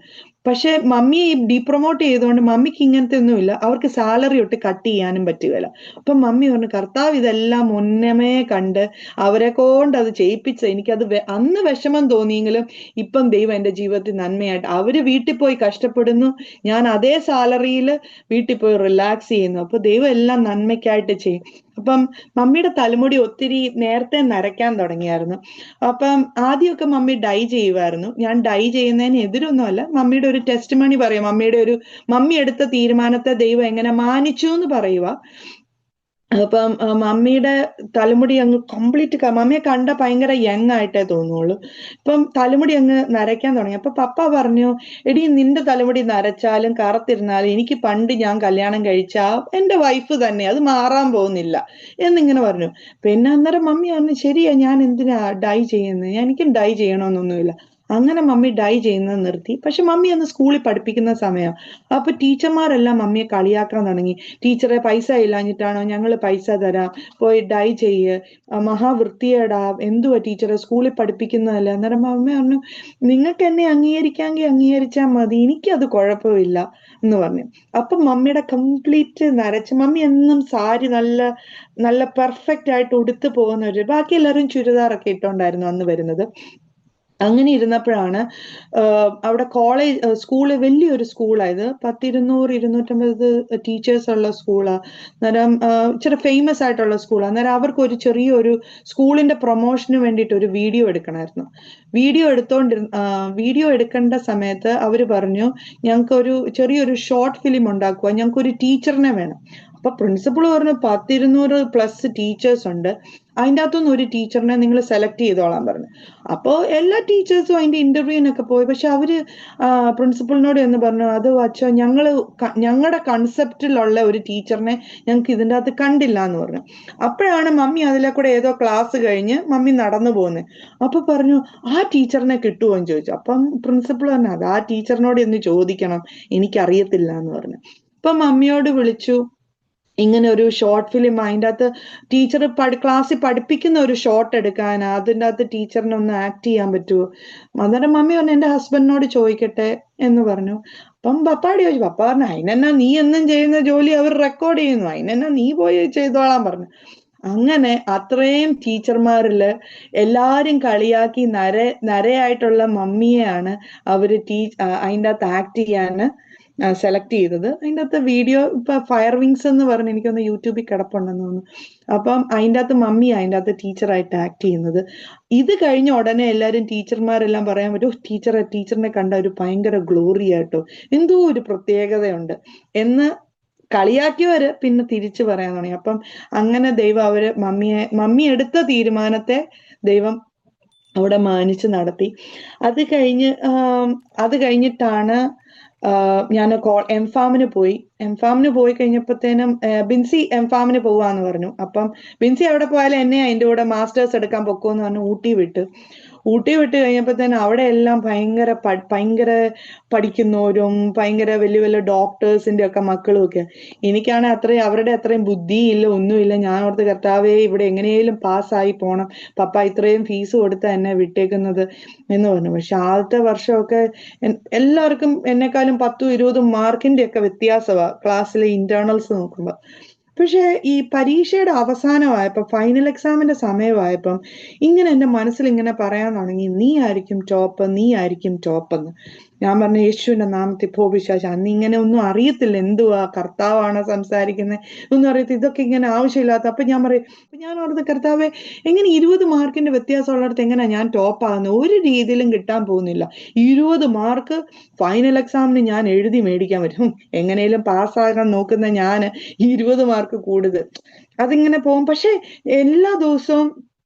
പക്ഷെ മമ്മിയെ ഈ ഡീപ്രൊമോട്ട് ചെയ്തുകൊണ്ട് മമ്മിക്ക് ഇങ്ങനത്തെ ഒന്നുമില്ല, അവർക്ക് സാലറി ഒട്ട് കട്ട് ചെയ്യാനും പറ്റുകയില്ല. അപ്പൊ മമ്മി പറഞ്ഞു, കർത്താവ് ഇതെല്ലാം മുന്നമേ കണ്ട് അവരെ കൊണ്ട് അത് ചെയ്യിപ്പിച്ച, എനിക്കത് അന്ന് വിഷമം തോന്നിയെങ്കിലും ഇപ്പം ദൈവം എൻ്റെ ജീവിതത്തിൽ നന്മയായിട്ട്, അവര് വീട്ടിൽ പോയി കഷ്ടപ്പെടുന്നു, ഞാൻ അതേ സാലറിയിൽ വീട്ടിൽ പോയി റിലാക്സ് ചെയ്യുന്നു. അപ്പൊ ദൈവം എല്ലാം നന്മയ്ക്കായിട്ട് ചെയ്യും. അപ്പം മമ്മിയുടെ തലമുടി ഒത്തിരി നേരത്തെ നരയ്ക്കാൻ തുടങ്ങിയായിരുന്നു. അപ്പം ആദ്യമൊക്കെ മമ്മി ഡൈ ചെയ്യുമായിരുന്നു. ഞാൻ ഡൈ ചെയ്യുന്നതിന് എതിരൊന്നുമല്ല, മമ്മിയുടെ ഒരു ടെസ്റ്റ് മണി പറയാം, മമ്മി എടുത്ത തീരുമാനത്തെ ദൈവം എങ്ങനെ മാനിച്ചു എന്ന് പറയുക. അപ്പം മമ്മിയുടെ തലമുടി അങ്ങ് കംപ്ലീറ്റ്, മമ്മിയെ കണ്ട ഭയങ്കര യങ് ആയിട്ടേ തോന്നുള്ളൂ. ഇപ്പം തലമുടി അങ്ങ് നരയ്ക്കാൻ തുടങ്ങി. അപ്പൊ പപ്പ പറഞ്ഞു, എടി, നിന്റെ തലമുടി നരച്ചാലും കറുത്തിരുന്നാലും എനിക്ക് പണ്ട് ഞാൻ കല്യാണം കഴിച്ച എൻ്റെ വൈഫ് തന്നെ, അത് മാറാൻ പോകുന്നില്ല എന്നിങ്ങനെ പറഞ്ഞു. പിന്നെ അന്നേരം മമ്മി പറഞ്ഞു, ശരിയാ, ഞാൻ എന്തിനാ ഡൈ ചെയ്യുന്നത്, എനിക്കും ഡൈ ചെയ്യണമെന്നൊന്നുമില്ല. അങ്ങനെ മമ്മി ഡൈ ചെയ്യുന്നത് നിർത്തി. പക്ഷെ മമ്മി അന്ന് സ്കൂളിൽ പഠിപ്പിക്കുന്ന സമയം. അപ്പൊ ടീച്ചർമാരെല്ലാം മമ്മിയെ കളിയാക്കാൻ തുടങ്ങി. ടീച്ചറെ, പൈസ ഇല്ലാഞ്ഞിട്ടാണോ, ഞങ്ങൾ പൈസ തരാം, പോയി ഡൈ ചെയ്യ്, മഹാവൃത്തിയേടാ, എന്തുവാ ടീച്ചറെ, സ്കൂളിൽ പഠിപ്പിക്കുന്നതല്ലേ. അന്നേരം മമ്മി പറഞ്ഞു, നിങ്ങൾക്ക് എന്നെ അംഗീകരിക്കാമെങ്കിൽ അംഗീകരിച്ചാൽ മതി, എനിക്കത് കുഴപ്പമില്ല എന്ന് പറഞ്ഞു. അപ്പൊ മമ്മിയുടെ കംപ്ലീറ്റ് നരച്ച്, മമ്മി എന്നും സാരി നല്ല നല്ല പെർഫെക്റ്റ് ആയിട്ട് ഉടുത്തു പോകുന്നവര്, ബാക്കി എല്ലാവരും ചുരിദാറൊക്കെ ഇട്ടോണ്ടായിരുന്നു അന്ന് വരുന്നത്. അങ്ങനെ ഇരുന്നപ്പോഴാണ് അവിടെ സ്കൂള് വലിയൊരു സ്കൂളായത്, 250 ടീച്ചേഴ്സ് ഉള്ള സ്കൂളാണ്. അന്നേരം ഇച്ചിരി ഫേമസ് ആയിട്ടുള്ള സ്കൂളാണ്. അന്നേരം അവർക്ക് ഒരു ചെറിയൊരു സ്കൂളിന്റെ പ്രൊമോഷന് വേണ്ടിയിട്ട് ഒരു വീഡിയോ എടുക്കണമായിരുന്നു. വീഡിയോ എടുക്കേണ്ട സമയത്ത് അവർ പറഞ്ഞു, ഞങ്ങൾക്കൊരു ചെറിയൊരു ഷോർട്ട് ഫിലിം ഉണ്ടാക്കുക, ഞങ്ങൾക്കൊരു ടീച്ചറിനെ വേണം. അപ്പൊ പ്രിൻസിപ്പൾ പറഞ്ഞു 200+ ടീച്ചേഴ്സ് ഉണ്ട്, അതിൻ്റെ അകത്തുനിന്ന് ഒരു ടീച്ചറിനെ നിങ്ങൾ സെലക്ട് ചെയ്തോളാൻ പറഞ്ഞു. അപ്പോൾ എല്ലാ ടീച്ചേഴ്സും അതിന്റെ ഇന്റർവ്യൂവിനൊക്കെ പോയി. പക്ഷെ അവര് പ്രിൻസിപ്പളിനോട് എന്ന് പറഞ്ഞു, അത് വച്ചോ ഞങ്ങളുടെ കൺസെപ്റ്റിലുള്ള ഒരു ടീച്ചറിനെ ഞങ്ങൾക്ക് ഇതിൻ്റെ അകത്ത് കണ്ടില്ല എന്ന് പറഞ്ഞു. അപ്പോഴാണ് മമ്മി അതിലെ കൂടെ ഏതോ ക്ലാസ് കഴിഞ്ഞ് മമ്മി നടന്നു പോകുന്നത്. അപ്പൊ പറഞ്ഞു, ആ ടീച്ചറിനെ കിട്ടുമോ എന്ന് ചോദിച്ചു. അപ്പം പ്രിൻസിപ്പൾ പറഞ്ഞു, അത് ആ ടീച്ചറിനോട് എന്ന് ചോദിക്കണം, എനിക്കറിയത്തില്ല എന്ന് പറഞ്ഞു. അപ്പൊ മമ്മിയോട് വിളിച്ചു, ഇങ്ങനെ ഒരു ഷോർട്ട് ഫിലിം, അതിൻ്റെ അകത്ത് ടീച്ചർ ക്ലാസ്സിൽ പഠിപ്പിക്കുന്ന ഒരു ഷോർട്ട് എടുക്കാൻ, അതിൻ്റെ അകത്ത് ടീച്ചറിനെ ഒന്ന് ആക്ട് ചെയ്യാൻ പറ്റുമോ? അന്നേരം മമ്മി പറഞ്ഞു, എൻ്റെ ഹസ്ബൻഡിനോട് ചോദിക്കട്ടെ എന്ന് പറഞ്ഞു. അപ്പം പപ്പാടി ചോദിച്ചു. പപ്പ പറഞ്ഞു, അതിനെന്നാ, നീ എന്നും ചെയ്യുന്ന ജോലി അവർ റെക്കോർഡ് ചെയ്യുന്നു, അതിനെന്നാ നീ പോയി ചെയ്തോളാൻ പറഞ്ഞു. അങ്ങനെ അത്രയും ടീച്ചർമാരില് എല്ലാരും കളിയാക്കി നരയായിട്ടുള്ള മമ്മിയെയാണ് അവര് അതിൻ്റെ അകത്ത് ആക്ട് ചെയ്യാന് സെലക്ട് ചെയ്തത്. അതിൻ്റെ അകത്ത് വീഡിയോ ഇപ്പൊ ഫയർ വിങ്സ് എന്ന് പറഞ്ഞ് എനിക്കൊന്ന് യൂട്യൂബിൽ കിടപ്പുണ്ടെന്ന് തോന്നുന്നു. അപ്പം അതിൻ്റെ അകത്ത് മമ്മി അതിൻ്റെ അകത്ത് ടീച്ചറായിട്ട് ആക്ട് ചെയ്യുന്നത്. ഇത് കഴിഞ്ഞ ഉടനെ എല്ലാരും ടീച്ചർമാരെല്ലാം പറയാൻ പറ്റും, ടീച്ചറിനെ കണ്ട ഒരു ഭയങ്കര ഗ്ലോറി ആയിട്ടോ, എന്തോ ഒരു പ്രത്യേകതയുണ്ട് എന്ന് കളിയാക്കിയവര് പിന്നെ തിരിച്ചു പറയാൻ തുടങ്ങി. അപ്പം അങ്ങനെ ദൈവം മമ്മി എടുത്ത തീരുമാനത്തെ ദൈവം അവിടെ മാനിച്ച് നടത്തി. അത് കഴിഞ്ഞിട്ടാണ് ഞാൻ എംഫാമിന് പോയി കഴിഞ്ഞപ്പോഴത്തേനും ബിൻസി എംഫാമിന് പോവാന്ന് പറഞ്ഞു. അപ്പം ബിൻസി അവിടെ പോയാലും എന്നെ അതിൻ്റെ കൂടെ മാസ്റ്റേഴ്സ് എടുക്കാൻ പൊക്കോന്ന് പറഞ്ഞു ഊട്ടി വിട്ട് കഴിഞ്ഞപ്പോഴത്തേനും അവിടെ എല്ലാം ഭയങ്കര പഠിക്കുന്നവരും ഭയങ്കര വലിയ വലിയ ഡോക്ടേഴ്സിന്റെ ഒക്കെ മക്കളും ഒക്കെ. എനിക്കാണെങ്കിൽ അവരുടെ അത്രയും ബുദ്ധിയില്ല, ഒന്നുമില്ല. ഞാൻ ഓർത്ത്, കർത്താവേ, ഇവിടെ എങ്ങനെയും പാസ്സായി പോണം, പപ്പ ഇത്രയും ഫീസ് കൊടുത്താ എന്നെ വിട്ടേക്കുന്നത് എന്ന് പറഞ്ഞു. പക്ഷെ ആദ്യത്തെ വർഷമൊക്കെ എല്ലാവർക്കും എന്നെക്കാളും 10-20 മാർക്കിന്റെ ഒക്കെ വ്യത്യാസമാണ് ക്ലാസ്സിലെ ഇന്റേണൽസ് നോക്കുമ്പോ. പക്ഷെ ഈ പരീക്ഷയുടെ അവസാനമായപ്പോ, ഫൈനൽ എക്സാമിന്റെ സമയമായപ്പം ഇങ്ങനെ എന്റെ മനസ്സിൽ ഇങ്ങനെ പറയാൻ തുടങ്ങി, നീ ആയിരിക്കും ടോപ്പ് എന്ന്. ഞാൻ പറഞ്ഞു, യേശുവിന്റെ നാമത്തിൽ വിശ്വാസം. അന്ന് ഇങ്ങനെ ഒന്നും അറിയത്തില്ല, എന്തുവാ കർത്താവാണ് സംസാരിക്കുന്നത് ഒന്നും അറിയത്തില്ല, ഇതൊക്കെ ഇങ്ങനെ ആവശ്യമില്ലാത്ത. അപ്പൊ ഞാൻ ഓർത്ത്, കർത്താവെ, എങ്ങനെ 20 മാർക്കിന്റെ വ്യത്യാസം ഉള്ളിടത്ത് എങ്ങനെയാ ഞാൻ ടോപ്പ് ആകുന്നത്? ഒരു രീതിയിലും കിട്ടാൻ പോകുന്നില്ല. 20 മാർക്ക് ഫൈനൽ എക്സാമിന് ഞാൻ എഴുതി മേടിക്കാൻ പറ്റും, എങ്ങനെയും പാസ്സാകാൻ നോക്കുന്ന ഞാൻ 20 മാർക്ക് കൂടുതൽ, അതിങ്ങനെ പോകും. പക്ഷെ എല്ലാ ദിവസവും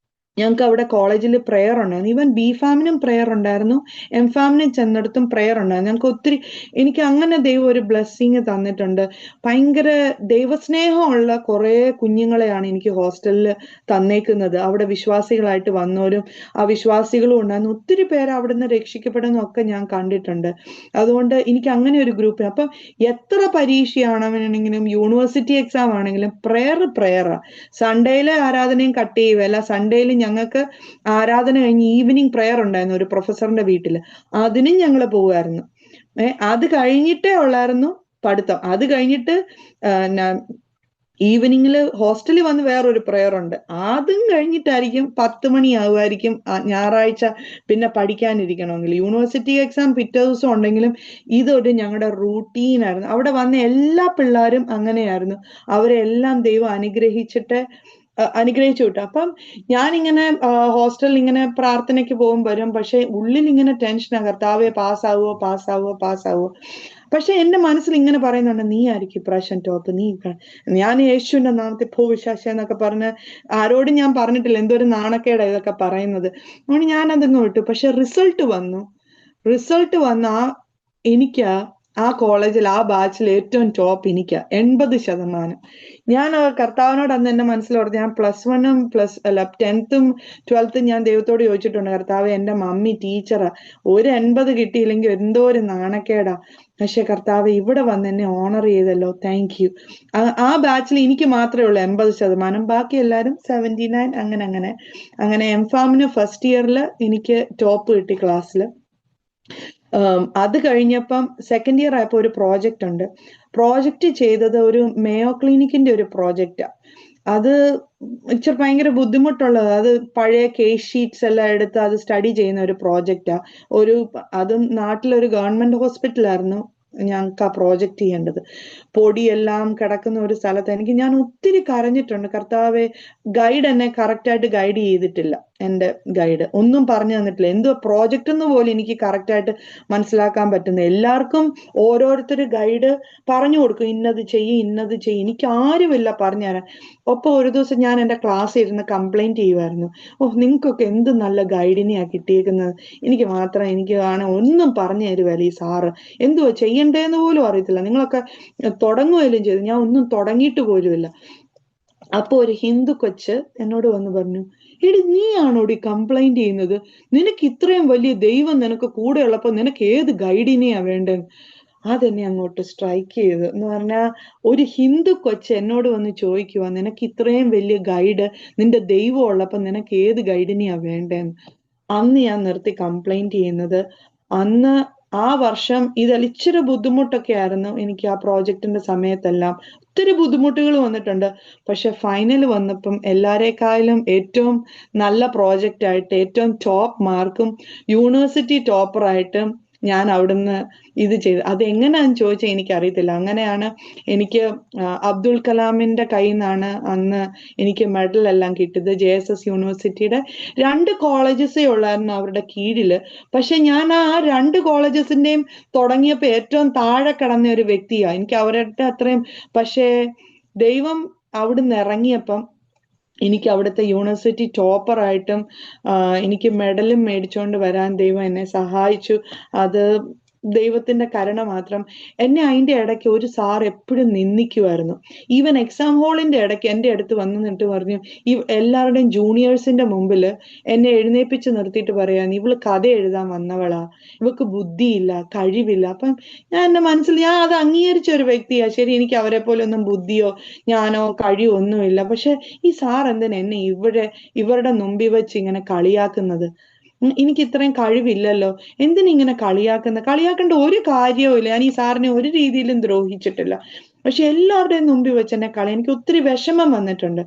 ഞങ്ങൾക്ക് അവിടെ കോളേജിൽ പ്രെയർ ഉണ്ടായിരുന്നു. ഈവൻ ബിഫാമിനും പ്രെയർ ഉണ്ടായിരുന്നു, എംഫാമിനും ചെന്നിടത്തും പ്രെയർ ഉണ്ടായിരുന്നു. ഞങ്ങൾക്ക് ഒത്തിരി, എനിക്ക് അങ്ങനെ ദൈവം ഒരു ബ്ലെസ്സിങ് തന്നിട്ടുണ്ട്. ഭയങ്കര ദൈവസ്നേഹമുള്ള കുറെ കുഞ്ഞുങ്ങളെയാണ് എനിക്ക് ഹോസ്റ്റലിൽ തന്നേക്കുന്നത്. അവിടെ വിശ്വാസികളായിട്ട് വന്നവരും അവിശ്വാസികളും ഉണ്ടായിരുന്നു. ഒത്തിരി പേര് അവിടുന്ന് രക്ഷിക്കപ്പെടുന്നതൊക്കെ ഞാൻ കണ്ടിട്ടുണ്ട്. അതുകൊണ്ട് എനിക്ക് അങ്ങനെ ഒരു ഗ്രൂപ്പ്. അപ്പം എത്ര പരീക്ഷയാണെങ്കിലും യൂണിവേഴ്സിറ്റി എക്സാം ആണെങ്കിലും പ്രെയറാ. സൺഡേയിലെ ആരാധനയും കട്ട് ചെയ്യുകയല്ല. സൺഡേയിൽ ഞങ്ങൾക്ക് ആരാധന കഴിഞ്ഞ് ഈവനിങ് പ്രെയർ ഉണ്ടായിരുന്നു ഒരു പ്രൊഫസറിന്റെ വീട്ടിൽ, അതിനും ഞങ്ങൾ പോവുമായിരുന്നു. അത് കഴിഞ്ഞിട്ടേ ഉള്ളായിരുന്നു പഠിത്തം. അത് കഴിഞ്ഞിട്ട് ഈവനിങ്ങിൽ ഹോസ്റ്റലിൽ വന്ന് വേറൊരു പ്രെയർ ഉണ്ട്, അതും കഴിഞ്ഞിട്ടായിരിക്കും 10 മണിയാവുമായിരിക്കും ഞായറാഴ്ച പിന്നെ പഠിക്കാനിരിക്കണമെങ്കിൽ. യൂണിവേഴ്സിറ്റി എക്സാം പിറ്റേ ദിവസം ഉണ്ടെങ്കിലും ഇതൊരു ഞങ്ങളുടെ റൂട്ടീനായിരുന്നു. അവിടെ വന്ന എല്ലാ പിള്ളേരും അങ്ങനെയായിരുന്നു. അവരെല്ലാം ദൈവം അനുഗ്രഹിച്ചു വിട്ടു. അപ്പം ഞാനിങ്ങനെ ഹോസ്റ്റലിൽ ഇങ്ങനെ പ്രാർത്ഥനയ്ക്ക് വരും. പക്ഷെ ഉള്ളിൽ ഇങ്ങനെ ടെൻഷനാ, കർത്താവേ, പാസ്സാവോ. പക്ഷെ എന്റെ മനസ്സിൽ ഇങ്ങനെ പറയുന്നുണ്ട്, നീ ആയിരിക്കും ഇപ്രാവശ്യം ടോപ്പ്, ഞാൻ യേശുവിന്റെ നാമത്തിൽ വിശ്വാസം എന്നൊക്കെ പറഞ്ഞ് ആരോടും ഞാൻ പറഞ്ഞിട്ടില്ല, എന്തോരു നാണക്കേടാ ഇതൊക്കെ പറയുന്നത്. അതുകൊണ്ട് ഞാൻ അതങ്ങ് വിട്ടു. പക്ഷെ റിസൾട്ട് വന്ന എനിക്ക് ആ കോളേജിൽ ആ ബാച്ചിൽ ഏറ്റവും ടോപ്പ് എനിക്കാ, 80%. ഞാൻ കർത്താവിനോട് അന്ന് എന്റെ മനസ്സിലോർത്ത്, ഞാൻ +1ഉം 10th-ഉം 12th-ഉം ഞാൻ ദൈവത്തോട് ചോദിച്ചിട്ടുണ്ട്, കർത്താവ്, എന്റെ മമ്മി ടീച്ചറാ, ഒരു 80 കിട്ടിയില്ലെങ്കിൽ എന്തോ ഒരു നാണക്കേടാ. പക്ഷെ കർത്താവ് ഇവിടെ വന്ന് എന്നെ ഓണർ ചെയ്തല്ലോ, താങ്ക് യു. ആ ബാച്ചിൽ എനിക്ക് മാത്രമേ ഉള്ളൂ 80%, ബാക്കി എല്ലാവരും 79. അങ്ങനെ എംഫാമിന് ഫസ്റ്റ് ഇയറിൽ എനിക്ക് ടോപ്പ് കിട്ടി ക്ലാസ്സിൽ. അത് കഴിഞ്ഞപ്പം സെക്കൻഡ് ഇയർ ആയപ്പോൾ ഒരു പ്രോജക്റ്റ് ചെയ്തത് ഒരു മേയോ ക്ലിനിക്കിന്റെ ഒരു പ്രോജക്റ്റാ. അത് ഇച്ചിരി ഭയങ്കര ബുദ്ധിമുട്ടുള്ളത്. അത് പഴയ കേസ് ഷീറ്റ്സ് എല്ലാം എടുത്ത് അത് സ്റ്റഡി ചെയ്യുന്ന ഒരു പ്രോജക്റ്റാ. അതും നാട്ടിലൊരു ഗവൺമെന്റ് ഹോസ്പിറ്റലായിരുന്നു ഞങ്ങൾക്ക് ആ പ്രോജക്റ്റ് ചെയ്യേണ്ടത്. പൊടിയെല്ലാം കിടക്കുന്ന ഒരു സ്ഥലത്ത് ഞാൻ ഒത്തിരി കരഞ്ഞിട്ടുണ്ട്. കർത്താവെ, ഗൈഡ് എന്നെ കറക്റ്റായിട്ട് ഗൈഡ് ചെയ്തിട്ടില്ല. എൻ്റെ ഗൈഡ് ഒന്നും പറഞ്ഞു തന്നിട്ടില്ല. എന്തുവാ പ്രോജക്റ്റ് എന്ന് പോലും എനിക്ക് കറക്റ്റായിട്ട് മനസ്സിലാക്കാൻ പറ്റുന്നില്ല. എല്ലാവർക്കും ഓരോരുത്തർ ഗൈഡ് പറഞ്ഞു കൊടുക്കും, ഇന്നത് ചെയ്യും ഇന്നത് ചെയ്യും. എനിക്ക് ആരുമില്ല പറഞ്ഞു തരാൻ. ഒപ്പം ഒരു ദിവസം ഞാൻ എൻ്റെ ക്ലാസ്സിൽ ഇരുന്ന് കംപ്ലൈന്റ് ചെയ്യുമായിരുന്നു. നിങ്ങൾക്കൊക്കെ എന്ത് നല്ല ഗൈഡിനെയാ കിട്ടിയേക്കുന്നത്, എനിക്ക് ഒന്നും പറഞ്ഞു തരുവല്ല ഈ സാറ്. എന്തുവാ ചെയ്യണ്ടേന്ന് പോലും അറിയത്തില്ല. നിങ്ങളൊക്കെ തുടങ്ങുകയും ചെയ്തു. ഞാൻ ഒന്നും തുടങ്ങിയിട്ട് പോലുമില്ല. അപ്പൊ ഒരു ഹിന്ദു കൊച്ച് എന്നോട് വന്ന് പറഞ്ഞു, എടി നീയാണോടി കംപ്ലൈന്റ് ചെയ്യുന്നത്? നിനക്ക് ഇത്രയും വലിയ ദൈവം നിനക്ക് കൂടെ ഉള്ളപ്പോ നിനക്ക് ഏത് ഗൈഡിനെയാ വേണ്ടത്? അതെന്നെ അങ്ങോട്ട് സ്ട്രൈക്ക് ചെയ്തു. എന്ന് പറഞ്ഞാൽ ഒരു ഹിന്ദു കൊച്ച് എന്നോട് വന്ന് ചോദിക്കുവാ, നിനക്ക് ഇത്രയും വലിയ ഗൈഡ് നിന്റെ ദൈവം ഉള്ളപ്പോ നിനക്ക് ഏത് ഗൈഡിനെയാ വേണ്ടേന്ന്. അന്ന് ഞാൻ നിർത്തി കംപ്ലൈന്റ് ചെയ്യുന്നത്. അന്ന് ആ വർഷം ഇതെല്ലാം ഇച്ചിരി ബുദ്ധിമുട്ടൊക്കെ ആയിരുന്നു എനിക്ക്. ആ പ്രോജക്റ്റിന്റെ സമയത്തെല്ലാം ഒത്തിരി ബുദ്ധിമുട്ടുകൾ വന്നിട്ടുണ്ട്. പക്ഷെ ഫൈനൽ വന്നപ്പം എല്ലാരേക്കാളും ഏറ്റവും നല്ല പ്രോജക്റ്റ് ആയിട്ട് ഏറ്റവും ടോപ്പ് മാർക്കും യൂണിവേഴ്സിറ്റി ടോപ്പറായിട്ട് ഞാൻ അവിടുന്ന് ഇത് ചെയ്തു. അതെങ്ങനെയാന്ന് ചോദിച്ചാൽ എനിക്കറിയത്തില്ല. അങ്ങനെയാണ് എനിക്ക് അബ്ദുൽ കലാമിന്റെ കയ്യിൽ നിന്നാണ് അന്ന് എനിക്ക് മെഡൽ എല്ലാം കിട്ടിയത്. JSS യൂണിവേഴ്സിറ്റിയുടെ 2 കോളേജസേ ഉള്ളായിരുന്നു അവരുടെ കീഴില്. പക്ഷെ ഞാൻ ആ 2 കോളേജസിന്റെയും തുടങ്ങിയപ്പോ ഏറ്റവും താഴെ കിടന്ന ഒരു വ്യക്തിയാ. എനിക്ക് അവരുടെ അത്രയും, പക്ഷേ ദൈവം അവിടുന്ന് ഇറങ്ങിയപ്പം എനിക്ക് അവിടുത്തെ യൂണിവേഴ്സിറ്റി ടോപ്പറായിട്ടും എനിക്ക് മെഡലും മേടിച്ചുകൊണ്ട് വരാൻ ദൈവം എന്നെ സഹായിച്ചു. അത് ദൈവത്തിന്റെ കരുണ മാത്രം. എന്നെ അതിന്റെ ഇടയ്ക്ക് ഒരു സാർ എപ്പോഴും നിന്ദിക്കുമായിരുന്നു. ഈവൻ എക്സാം ഹോളിന്റെ ഇടയ്ക്ക് എൻ്റെ അടുത്ത് വന്നിട്ട് പറഞ്ഞു, എല്ലാവരുടെയും ജൂനിയേഴ്സിന്റെ മുമ്പിൽ എന്നെ എഴുന്നേപ്പിച്ച് നിർത്തിയിട്ട് പറയാൻ, ഇവള് കഥ എഴുതാൻ വന്നവളാ, ഇവക്ക് ബുദ്ധിയില്ല, കഴിവില്ല. അപ്പം ഞാൻ അത് അംഗീകരിച്ച ഒരു വ്യക്തിയാ. ശരി, എനിക്ക് അവരെ പോലെ ഒന്നും ബുദ്ധിയോ ഞാനോ കഴിവോ ഒന്നുമില്ല. പക്ഷെ ഈ സാർ എന്തിനാ എന്നെ ഇവരുടെ മുമ്പിൽ വെച്ച് ഇങ്ങനെ കളിയാക്കുന്നത്? എനിക്ക് ഇത്രയും കഴിവില്ലല്ലോ, എന്തിനിങ്ങനെ കളിയാക്കേണ്ട ഒരു കാര്യവും ഇല്ല. ഞാൻ ഈ സാറിനെ ഒരു രീതിയിലും ദ്രോഹിച്ചിട്ടില്ല. പക്ഷെ എല്ലാവരുടെയും മുമ്പിൽ വെച്ച് എന്നെ എനിക്ക് ഒത്തിരി വിഷമം വന്നിട്ടുണ്ട്.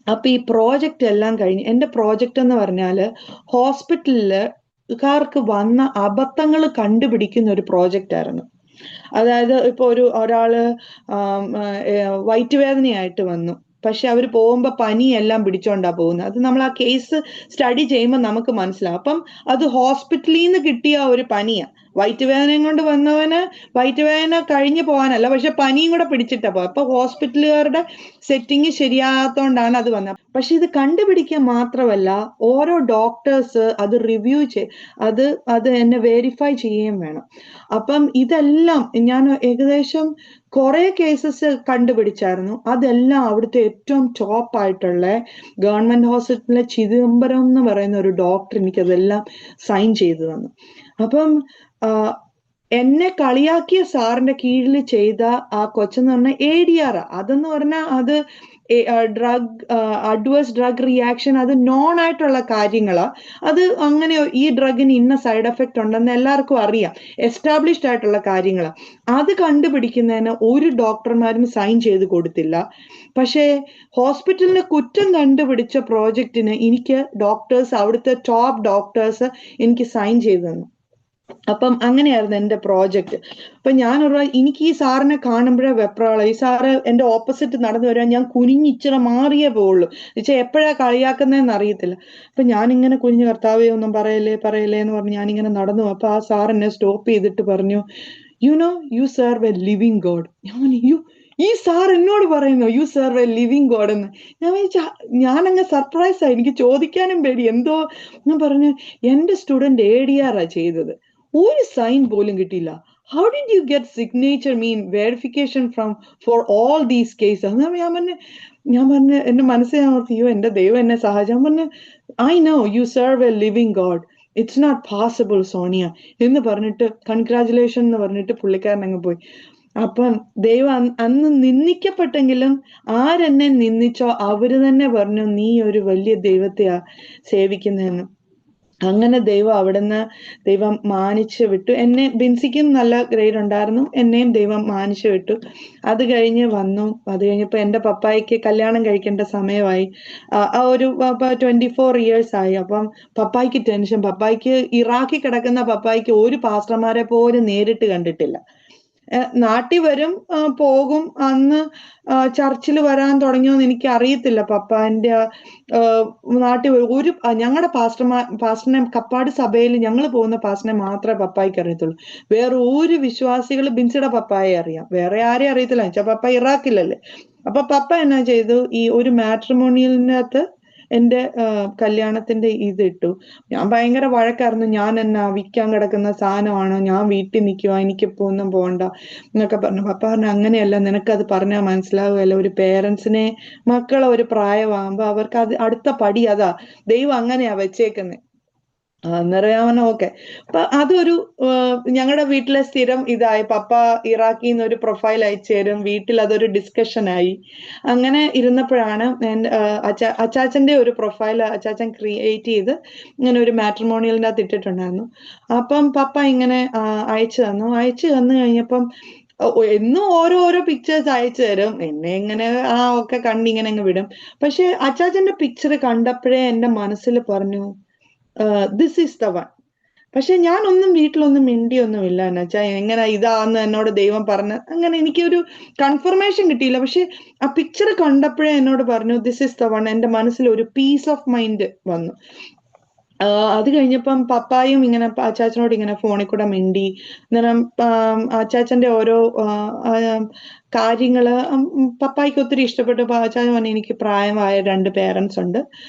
അപ്പൊ ഈ പ്രോജക്റ്റ് എല്ലാം കഴിഞ്ഞ്, എന്റെ പ്രോജക്റ്റ് എന്ന് പറഞ്ഞാല് ഹോസ്പിറ്റലിലുകാർക്ക് വന്ന അബദ്ധങ്ങൾ കണ്ടുപിടിക്കുന്ന ഒരു പ്രോജക്റ്റ് ആയിരുന്നു. അതായത് ഇപ്പൊ ഒരാള് വയറ്റുവേദനയായിട്ട് വന്നു, പക്ഷെ അവർ പോകുമ്പോ പനിയെല്ലാം പിടിച്ചോണ്ടാ പോകുന്നത്. അത് നമ്മൾ ആ കേസ് സ്റ്റഡി ചെയ്യുമ്പോൾ നമുക്ക് മനസ്സിലാവും. അപ്പം അത് ഹോസ്പിറ്റലിൽ നിന്ന് കിട്ടിയ ഒരു പനിയാ. വയറ്റുവേദനയും കൊണ്ട് വന്നവന് വയറ്റുവേദന കഴിഞ്ഞു പോകാനല്ല, പക്ഷെ പനിയും കൂടെ പിടിച്ചിട്ടാ പോവാ. അപ്പൊ ഹോസ്പിറ്റലുകാരുടെ സെറ്റിങ് ശരിയാകാത്തോണ്ടാണ് അത് വന്നത്. പക്ഷെ ഇത് കണ്ടുപിടിക്കാൻ മാത്രമല്ല, ഓരോ ഡോക്ടേഴ്സ് അത് റിവ്യൂ അത് എന്നെ വെരിഫൈ ചെയ്യുകയും വേണം. അപ്പം ഇതെല്ലാം ഞാൻ ഏകദേശം കുറെ കേസസ് കണ്ടുപിടിച്ചായിരുന്നു. അതെല്ലാം അവിടുത്തെ ഏറ്റവും ടോപ്പ് ആയിട്ടുള്ള ഗവൺമെന്റ് ഹോസ്പിറ്റലിലെ ചിദംബരം എന്ന് പറയുന്ന ഒരു ഡോക്ടർ എനിക്കതെല്ലാം സൈൻ ചെയ്തു തന്നു. അപ്പം എന്നെ കളിയാക്കിയ സാറിന്റെ കീഴിൽ ചെയ്ത ആ കൊച്ചെന്ന് പറഞ്ഞാൽ ADR. അതെന്ന് പറഞ്ഞാൽ അത് അഡ്വേഴ്സ് ഡ്രഗ് റിയാക്ഷൻ, അത് നോൺ ആയിട്ടുള്ള കാര്യങ്ങളാ. അത് അങ്ങനെ ഈ ഡ്രഗിന് ഇന്ന സൈഡ് എഫക്റ്റ് ഉണ്ടെന്ന് എല്ലാവർക്കും അറിയാം, എസ്റ്റാബ്ലിഷ്ഡ് ആയിട്ടുള്ള കാര്യങ്ങളാ. അത് കണ്ടുപിടിക്കുന്നതിന് ഒരു ഡോക്ടർമാരും സൈൻ ചെയ്ത് കൊടുത്തില്ല. പക്ഷേ ഹോസ്പിറ്റലിന് കുറ്റം കണ്ടുപിടിച്ച പ്രോജക്റ്റിന് എനിക്ക് അവിടുത്തെ ടോപ്പ് ഡോക്ടേഴ്സ് എനിക്ക് സൈൻ ചെയ്തു തന്നു. അപ്പം അങ്ങനെയായിരുന്നു എന്റെ പ്രോജക്റ്റ്. അപ്പൊ എനിക്ക് ഈ സാറിനെ കാണുമ്പോഴേ വെപ്രാള. ഈ സാറ് എന്റെ ഓപ്പോസിറ്റ് നടന്നു വരാൻ ഞാൻ കുനിഞ്ഞിച്ചിറ മാറിയേ പോവുള്ളൂ. എന്നുവെച്ചാൽ എപ്പോഴാ കളിയാക്കുന്നതെന്ന് അറിയത്തില്ല. അപ്പൊ ഞാനിങ്ങനെ കുനിഞ്ഞ്, കർത്താവേ ഒന്നും പറയല്ലേ എന്ന് പറഞ്ഞ് ഞാനിങ്ങനെ നടന്നു. അപ്പൊ ആ സാർ എന്നെ സ്റ്റോപ്പ് ചെയ്തിട്ട് പറഞ്ഞു, U serve a living God. ഈ സാർ എന്നോട് പറയുന്നു U serve a living God എന്ന്. ഞാനങ്ങ് സർപ്രൈസ് ആയി. എനിക്ക് ചോദിക്കാനും പേടി. ഞാൻ പറഞ്ഞു, എന്റെ സ്റ്റുഡന്റ് ADR ചെയ്തത്, ഒരു സൈൻ പോലും കിട്ടിയില്ല. How did you get signature verification for all these cases? ഞാൻ പറഞ്ഞു എന്റെ മനസ്സിൽ എന്റെ ദൈവം എന്നെ സഹായിച്ചു. ഞാൻ പറഞ്ഞു, I know you serve a living God, it's not possible Sonia എന്ന് പറഞ്ഞിട്ട് കൺഗ്രാജുലേഷൻ എന്ന് പറഞ്ഞിട്ട് പുള്ളിക്കാരൻ അങ്ങ് പോയി. അപ്പം ദൈവം അന്ന് നിന്ദിക്കപ്പെട്ടെങ്കിലും ആരെന്നെ നിന്ദിച്ചോ അവര് തന്നെ പറഞ്ഞു, നീ ഒരു വലിയ ദൈവത്തെയാ സേവിക്കുന്നതെന്ന്. അങ്ങനെ ദൈവം മാനിച്ച് വിട്ടു. ബിൻസിക്കും നല്ല ഗ്രേഡ് ഉണ്ടായിരുന്നു, എന്നെയും ദൈവം മാനിച്ച് വിട്ടു. അത് കഴിഞ്ഞ് വന്നു. അത് കഴിഞ്ഞപ്പോൾ എൻ്റെ പപ്പായ്ക്ക് കല്യാണം കഴിക്കേണ്ട സമയമായി. ആ ഒരു 24 years ആയി. അപ്പം പപ്പായ്ക്ക് ടെൻഷൻ. പപ്പായ്ക്ക് ഇറാഖിൽ കിടക്കുന്ന പപ്പായ്ക്ക് ഒരു പാസ്റ്റർമാരെ പോലും നേരിട്ട് കണ്ടിട്ടില്ല. നാട്ടിൽ വരും, പോകും. അന്ന് ചർച്ചിൽ വരാൻ തുടങ്ങിയോന്ന് എനിക്ക് അറിയത്തില്ല. പപ്പാന്റെ നാട്ടിൽ ഞങ്ങളുടെ പാസ്റ്ററിനെ കപ്പാട് സഭയിൽ ഞങ്ങൾ പോകുന്ന പാസ്റ്ററിനെ മാത്രമേ പപ്പായ്ക്ക് അറിയത്തുള്ളൂ. വേറെ ഒരു വിശ്വാസികൾ ബിൻസിയുടെ പപ്പായെ അറിയാം, വേറെ ആരെയും അറിയത്തില്ല. വെച്ചാൽ പപ്പ ഇറാഖിലല്ലേ. അപ്പൊ പപ്പ എന്നാ ചെയ്തു, ഈ ഒരു മാട്രിമോണിയലിനകത്ത് എൻ്റെ കല്യാണത്തിന്റെ ഇതിട്ടു. ഞാൻ ഭയങ്കര വഴക്കായിരുന്നു. ഞാൻ എന്നാ വിൽക്കാൻ കിടക്കുന്ന സാധനമാണോ, ഞാൻ വീട്ടിൽ നിൽക്കുക, എനിക്കിപ്പോ ഒന്നും പോകണ്ട എന്നൊക്കെ പറഞ്ഞു. പപ്പ പറഞ്ഞു അങ്ങനെയല്ല, നിനക്കത് പറഞ്ഞാൽ മനസ്സിലാവുകയല്ല. ഒരു പേരൻസിനെ മക്കളെ ഒരു പ്രായമാകുമ്പോ അവർക്ക് അത് അടുത്ത പടി അതാ, ദൈവം അങ്ങനെയാ വെച്ചേക്കുന്നത്. അന്നേരം ഞാൻ പറഞ്ഞു ഓക്കെ. അപ്പൊ അതൊരു ഞങ്ങളുടെ വീട്ടിലെ സ്ഥിരം ഇതായി. പപ്പ ഇറാഖിൽ നിന്ന് ഒരു പ്രൊഫൈൽ അയച്ചു തരും, വീട്ടിൽ അതൊരു ഡിസ്കഷൻ ആയി. അങ്ങനെ ഇരുന്നപ്പോഴാണ് അച്ചാച്ചന്റെ ഒരു പ്രൊഫൈൽ അച്ചാച്ചൻ ക്രിയേറ്റ് ചെയ്ത് ഇങ്ങനെ ഒരു മാട്രിമോണിയലിൻ്റെ അകത്ത് ഇട്ടിട്ടുണ്ടായിരുന്നു. അപ്പം പപ്പ ഇങ്ങനെ അയച്ചു തന്നു കഴിഞ്ഞപ്പം എന്നും ഓരോ പിക്ചേഴ്സ് അയച്ചു തരും. എന്നെ ഇങ്ങനെ ഒക്കെ കണ്ടിങ്ങനെ അങ്ങ് വിടും. പക്ഷെ അച്ചാച്ചന്റെ പിക്ചർ കണ്ടപ്പോഴേ എൻ്റെ മനസ്സിൽ പറഞ്ഞു ദിസ് ഈസ് ദ വൺ. പക്ഷെ ഞാനൊന്നും വീട്ടിലൊന്നും മിണ്ടിയൊന്നുമില്ല. എന്നുവെച്ചാൽ എങ്ങനെ ഇതാന്ന് എന്നോട് ദൈവം പറഞ്ഞ അങ്ങനെ എനിക്കൊരു കൺഫർമേഷൻ കിട്ടിയില്ല. പക്ഷെ ആ പിക്ചർ കണ്ടപ്പോഴേ എന്നോട് പറഞ്ഞു ദിസ് ഈസ് ദ വൺ. എൻ്റെ മനസ്സിൽ ഒരു പീസ് ഓഫ് മൈൻഡ് വന്നു. അത് കഴിഞ്ഞപ്പം പപ്പായും ഇങ്ങനെ അച്ചാച്ചനോട് ഇങ്ങനെ ഫോണിൽ കൂടെ മിണ്ടി. അന്നേരം അച്ചാച്ചന്റെ ഓരോ കാര്യങ്ങള് പപ്പായ്ക്ക് ഒത്തിരി ഇഷ്ടപ്പെട്ടു. അച്ചാച്ചൻ പറഞ്ഞു എനിക്ക് പ്രായമായ 2 പേരൻസ് ഉണ്ട്,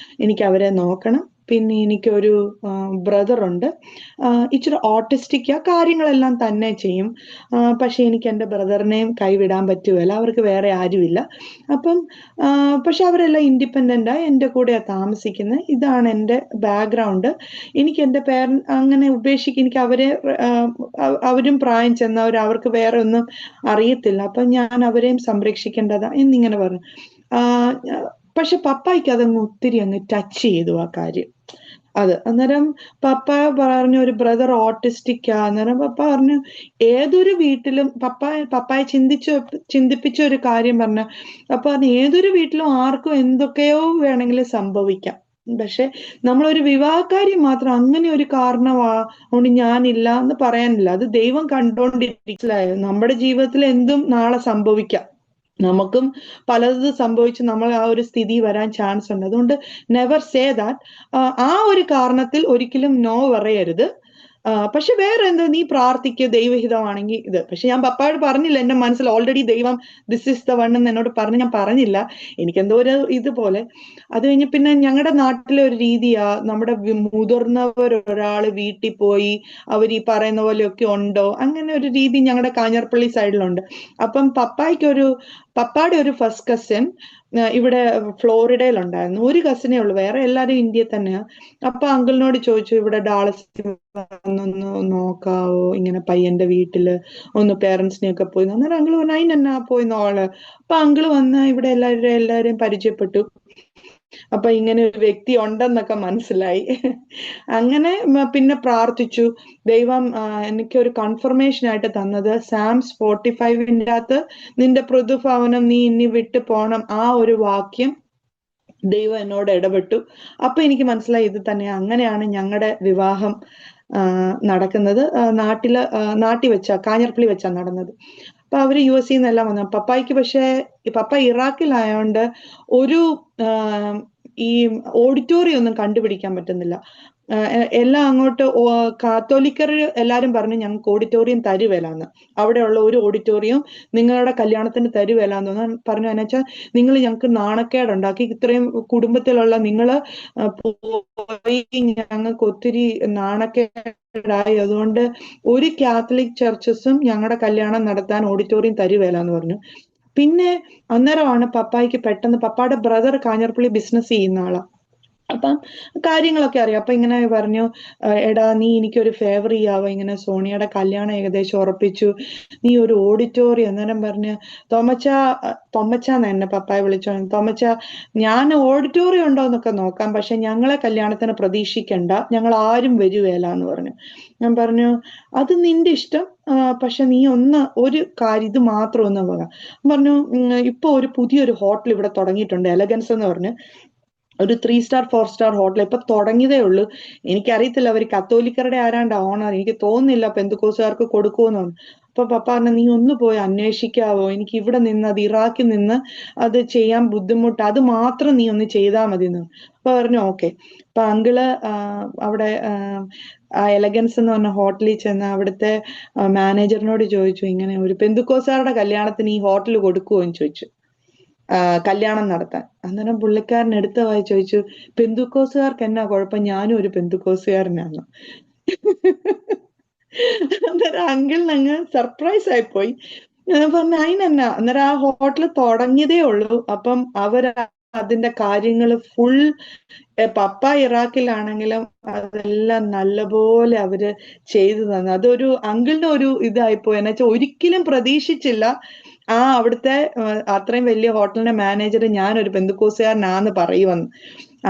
എനിക്ക് അവരെ നോക്കണം. പിന്നെ എനിക്കൊരു ബ്രദർ ഉണ്ട്, ഇച്ചിരി ഓട്ടിസ്റ്റിക്, കാര്യങ്ങളെല്ലാം തന്നെ ചെയ്യും. പക്ഷെ എനിക്ക് എൻ്റെ ബ്രദറിനെയും കൈവിടാൻ പറ്റുകയില്ല, അവർക്ക് വേറെ ആരുമില്ല. അപ്പം പക്ഷെ അവരെല്ലാം ഇൻഡിപെൻഡൻ്റായി എൻ്റെ കൂടെയാണ് താമസിക്കുന്നത്. ഇതാണ് എൻ്റെ ബാക്ക്ഗ്രൗണ്ട്. എനിക്ക് എൻ്റെ അങ്ങനെ എനിക്ക് അവരും പ്രായം ചെന്നവർ, അവർക്ക് വേറെ ഒന്നും അറിയത്തില്ല. അപ്പം ഞാൻ അവരെയും സംരക്ഷിക്കേണ്ടതാ എന്നിങ്ങനെ പറഞ്ഞു. പക്ഷെ പപ്പായ്ക്ക് അതങ്ങ് ഒത്തിരി അങ്ങ് ടച്ച് ചെയ്തു ആ കാര്യം. അന്നേരം പപ്പ പറഞ്ഞു ഒരു ബ്രദർ ഓട്ടിസ്റ്റിക്കാ. അന്നേരം പപ്പ പറഞ്ഞു ഏതൊരു വീട്ടിലും പപ്പായെ ചിന്തിപ്പിച്ച ഒരു കാര്യം പറഞ്ഞ പപ്പ പറഞ്ഞു ഏതൊരു വീട്ടിലും ആർക്കും എന്തൊക്കെയോ വേണമെങ്കിലും സംഭവിക്കാം. പക്ഷെ നമ്മളൊരു വിവാഹക്കാര്യം മാത്രം അങ്ങനെ ഒരു കാരണമാകൊണ്ട് ഞാനില്ല എന്ന് പറയാനില്ല. അത് ദൈവം കണ്ടോണ്ടിരിക്കലായോ. നമ്മുടെ ജീവിതത്തിൽ എന്തും നാളെ സംഭവിക്കാം. നമുക്കും പലത് സംഭവിച്ച് നമ്മൾ ആ ഒരു സ്ഥിതി വരാൻ ചാൻസ് ഉണ്ട്. അതുകൊണ്ട് നെവർ സേ ദാറ്റ്. ആ ഒരു കാരണത്തിൽ ഒരിക്കലും നോ പറയരുത്. പക്ഷെ വേറെ എന്താ, നീ പ്രാർത്ഥിക്കുക, ദൈവഹിതമാണെങ്കിൽ ഇത്. പക്ഷെ ഞാൻ പപ്പായോട് പറഞ്ഞില്ല. എൻ്റെ മനസ്സിൽ ഓൾറെഡി ദൈവം ദിസ് ഇസ് ദ വൺ എന്ന് എന്നോട് പറഞ്ഞ് ഞാൻ പറഞ്ഞില്ല. എനിക്കെന്തോ ഒരു ഇതുപോലെ. അത് കഴിഞ്ഞ് പിന്നെ ഞങ്ങളുടെ നാട്ടിലെ ഒരു രീതിയാ, നമ്മുടെ മുതിർന്നവർ ഒരാള് വീട്ടിൽ പോയി അവർ ഈ പറയുന്ന പോലെയൊക്കെ ഉണ്ടോ, അങ്ങനെ ഒരു രീതി ഞങ്ങളുടെ കാഞ്ഞിരപ്പള്ളി സൈഡിലുണ്ട്. അപ്പം പപ്പായുടെ ഒരു ഫസ്റ്റ് കസിൻ ഇവിടെ ഫ്ലോറിഡയിലുണ്ടായിരുന്നു. ഒരു കസിനേ ഉള്ളൂ, വേറെ എല്ലാവരും ഇന്ത്യയിൽ തന്നെയാ. അപ്പൊ അങ്കിളിനോട് ചോദിച്ചു ഇവിടെ ഡാളസിൽ വന്നൊന്ന് നോക്കാവോ, ഇങ്ങനെ പയ്യന്റെ വീട്ടില് ഒന്ന് പേരൻസിനെയൊക്കെ പോയി. അന്നേരം അങ്കിള് പറഞ്ഞു അതിനെന്നാ പോയി നോള്. അപ്പൊ അങ്കിള് വന്ന് ഇവിടെ എല്ലാവരെയും പരിചയപ്പെട്ടു. അപ്പൊ ഇങ്ങനെ ഒരു വ്യക്തി ഉണ്ടെന്നൊക്കെ മനസ്സിലായി. അങ്ങനെ പിന്നെ പ്രാർത്ഥിച്ചു. ദൈവം എനിക്കൊരു കൺഫർമേഷൻ ആയിട്ട് തന്നത് സാംസ് 45 അകത്ത് നിന്റെ പൃഥുഭവനം നീ ഇനി വിട്ടു പോണം, ആ ഒരു വാക്യം ദൈവം എന്നോട് ഇടപെട്ടു. അപ്പൊ എനിക്ക് മനസ്സിലായി ഇത് തന്നെയാ. അങ്ങനെയാണ് ഞങ്ങളുടെ വിവാഹം നടക്കുന്നത്. നാട്ടിൽ വെച്ചാ, കാഞ്ഞിരപ്പള്ളി വെച്ചാ നടന്നത്. അപ്പൊ അവര് US നിന്നെല്ലാം വന്നു. പപ്പായ്ക്ക് പക്ഷെ പപ്പ ഇറാഖിലായോണ്ട് ഒരു ഈ ഓഡിറ്റോറിയം ഒന്നും കണ്ടുപിടിക്കാൻ പറ്റുന്നില്ല. എല്ലാം അങ്ങോട്ട് കാത്തോലിക്കർ എല്ലാരും പറഞ്ഞു ഞങ്ങൾക്ക് ഓഡിറ്റോറിയം തരുവേലാന്ന്, അവിടെയുള്ള ഒരു ഓഡിറ്റോറിയം നിങ്ങളുടെ കല്യാണത്തിന് തരുവേലാന്ന് പറഞ്ഞു. എന്നുവെച്ചാൽ നിങ്ങൾ ഞങ്ങൾക്ക് നാണക്കേടുണ്ടാക്കി, ഇത്രയും കുടുംബത്തിലുള്ള നിങ്ങള് പോയി ഞങ്ങൾക്ക് ഒത്തിരി നാണക്കേടായി, അതുകൊണ്ട് ഒരു കാത്തലിക് ചർച്ചസും ഞങ്ങളുടെ കല്യാണം നടത്താൻ ഓഡിറ്റോറിയം തരുവേലാന്ന് പറഞ്ഞു. പിന്നെ അന്നേരമാണ് പപ്പായ്ക്ക് പെട്ടെന്ന്, പപ്പായുടെ ബ്രദർ കാഞ്ഞിരപ്പള്ളി ബിസിനസ് ചെയ്യുന്ന ആളാ. അപ്പം കാര്യങ്ങളൊക്കെ അറിയാം. അപ്പൊ ഇങ്ങനെ പറഞ്ഞു, എടാ നീ എനിക്കൊരു ഫേവർ ചെയ്യാവോ, ഇങ്ങനെ സോണിയയുടെ കല്യാണം ഏകദേശം ഉറപ്പിച്ചു, നീ ഒരു ഓഡിറ്റോറിയം. അന്നേരം പറഞ്ഞ് തൊമ്മച്ചാന്ന് എന്നെ പപ്പായെ വിളിച്ചോ, തൊമ്മച്ച ഞാൻ ഓഡിറ്റോറിയം ഉണ്ടോ എന്നൊക്കെ നോക്കാം, പക്ഷെ ഞങ്ങളെ കല്യാണത്തിന് പ്രതീക്ഷിക്കണ്ട, ഞങ്ങൾ ആരും വരുവേല എന്ന് പറഞ്ഞു. ഞാൻ പറഞ്ഞു അത് നിന്റെ ഇഷ്ടം, പക്ഷെ നീ ഒരു കാര്യം ഇത് മാത്രം ഒന്ന് പോകാം പറഞ്ഞു. ഇപ്പൊ ഒരു പുതിയൊരു ഹോട്ടൽ ഇവിടെ തുടങ്ങിയിട്ടുണ്ട്, എലഗൻസ് എന്ന് പറഞ്ഞ്, ഒരു 3 സ്റ്റാർ 4 സ്റ്റാർ ഹോട്ടൽ ഇപ്പൊ തുടങ്ങിയതേ ഉള്ളൂ. എനിക്കറിയത്തില്ല, അവർ കത്തോലിക്കരുടെ ആരാണ്ട് ഓണർ, എനിക്ക് തോന്നുന്നില്ല പെന്തുക്കോസുകാർക്ക് കൊടുക്കുമെന്ന് പറഞ്ഞു. അപ്പൊ പപ്പ പറഞ്ഞു നീ ഒന്ന് പോയി അന്വേഷിക്കാവോ, എനിക്ക് ഇവിടെ നിന്ന് അത് ഇറാഖിൽ നിന്ന് അത് ചെയ്യാൻ ബുദ്ധിമുട്ട്, അത് മാത്രം നീ ഒന്ന് ചെയ്താൽ മതി എന്ന്. അപ്പൊ പറഞ്ഞു ഓക്കെ. അപ്പൊ അങ്കിള് അവിടെ ആ എലഗൻസ് എന്ന് പറഞ്ഞ ഹോട്ടലിൽ ചെന്ന് അവിടുത്തെ മാനേജറിനോട് ചോദിച്ചു, ഇങ്ങനെ ഒരു പെന്തുക്കോസുകാരുടെ കല്യാണത്തിന് ഈ ഹോട്ടൽ കൊടുക്കുമോ എന്ന് ചോദിച്ചു, കല്യാണം നടത്താൻ. അന്നേരം പുള്ളിക്കാരൻ എടുത്ത വായി ചോദിച്ചു, പെന്തുക്കോസുകാർക്ക് എന്നാ കുഴപ്പം, ഞാനും ഒരു പെന്തുക്കോസുകാരനാണ്. അന്നേരം അങ്കിളിന് അങ്ങ് സർപ്രൈസ് ആയിപ്പോയി. പറഞ്ഞ അതിനെന്നാ. അന്നേരം ആ ഹോട്ടൽ തുടങ്ങിയതേ ഉള്ളൂ. അപ്പം അതിന്റെ കാര്യങ്ങൾ ഫുൾ, പപ്പ ഇറാഖിലാണെങ്കിലും അതെല്ലാം നല്ലപോലെ അവര് ചെയ്തു തന്നു. അതൊരു അങ്കിളിന്റെ ഒരു ഇതായിപ്പോയി. എന്ന് വെച്ചാൽ ഒരിക്കലും പ്രതീക്ഷിച്ചില്ല അവിടുത്തെ അത്രയും വലിയ ഹോട്ടലിന്റെ മാനേജർ ഞാനൊരു പെന്തുക്കോസുകാരനാന്ന് പറയുമെന്ന്.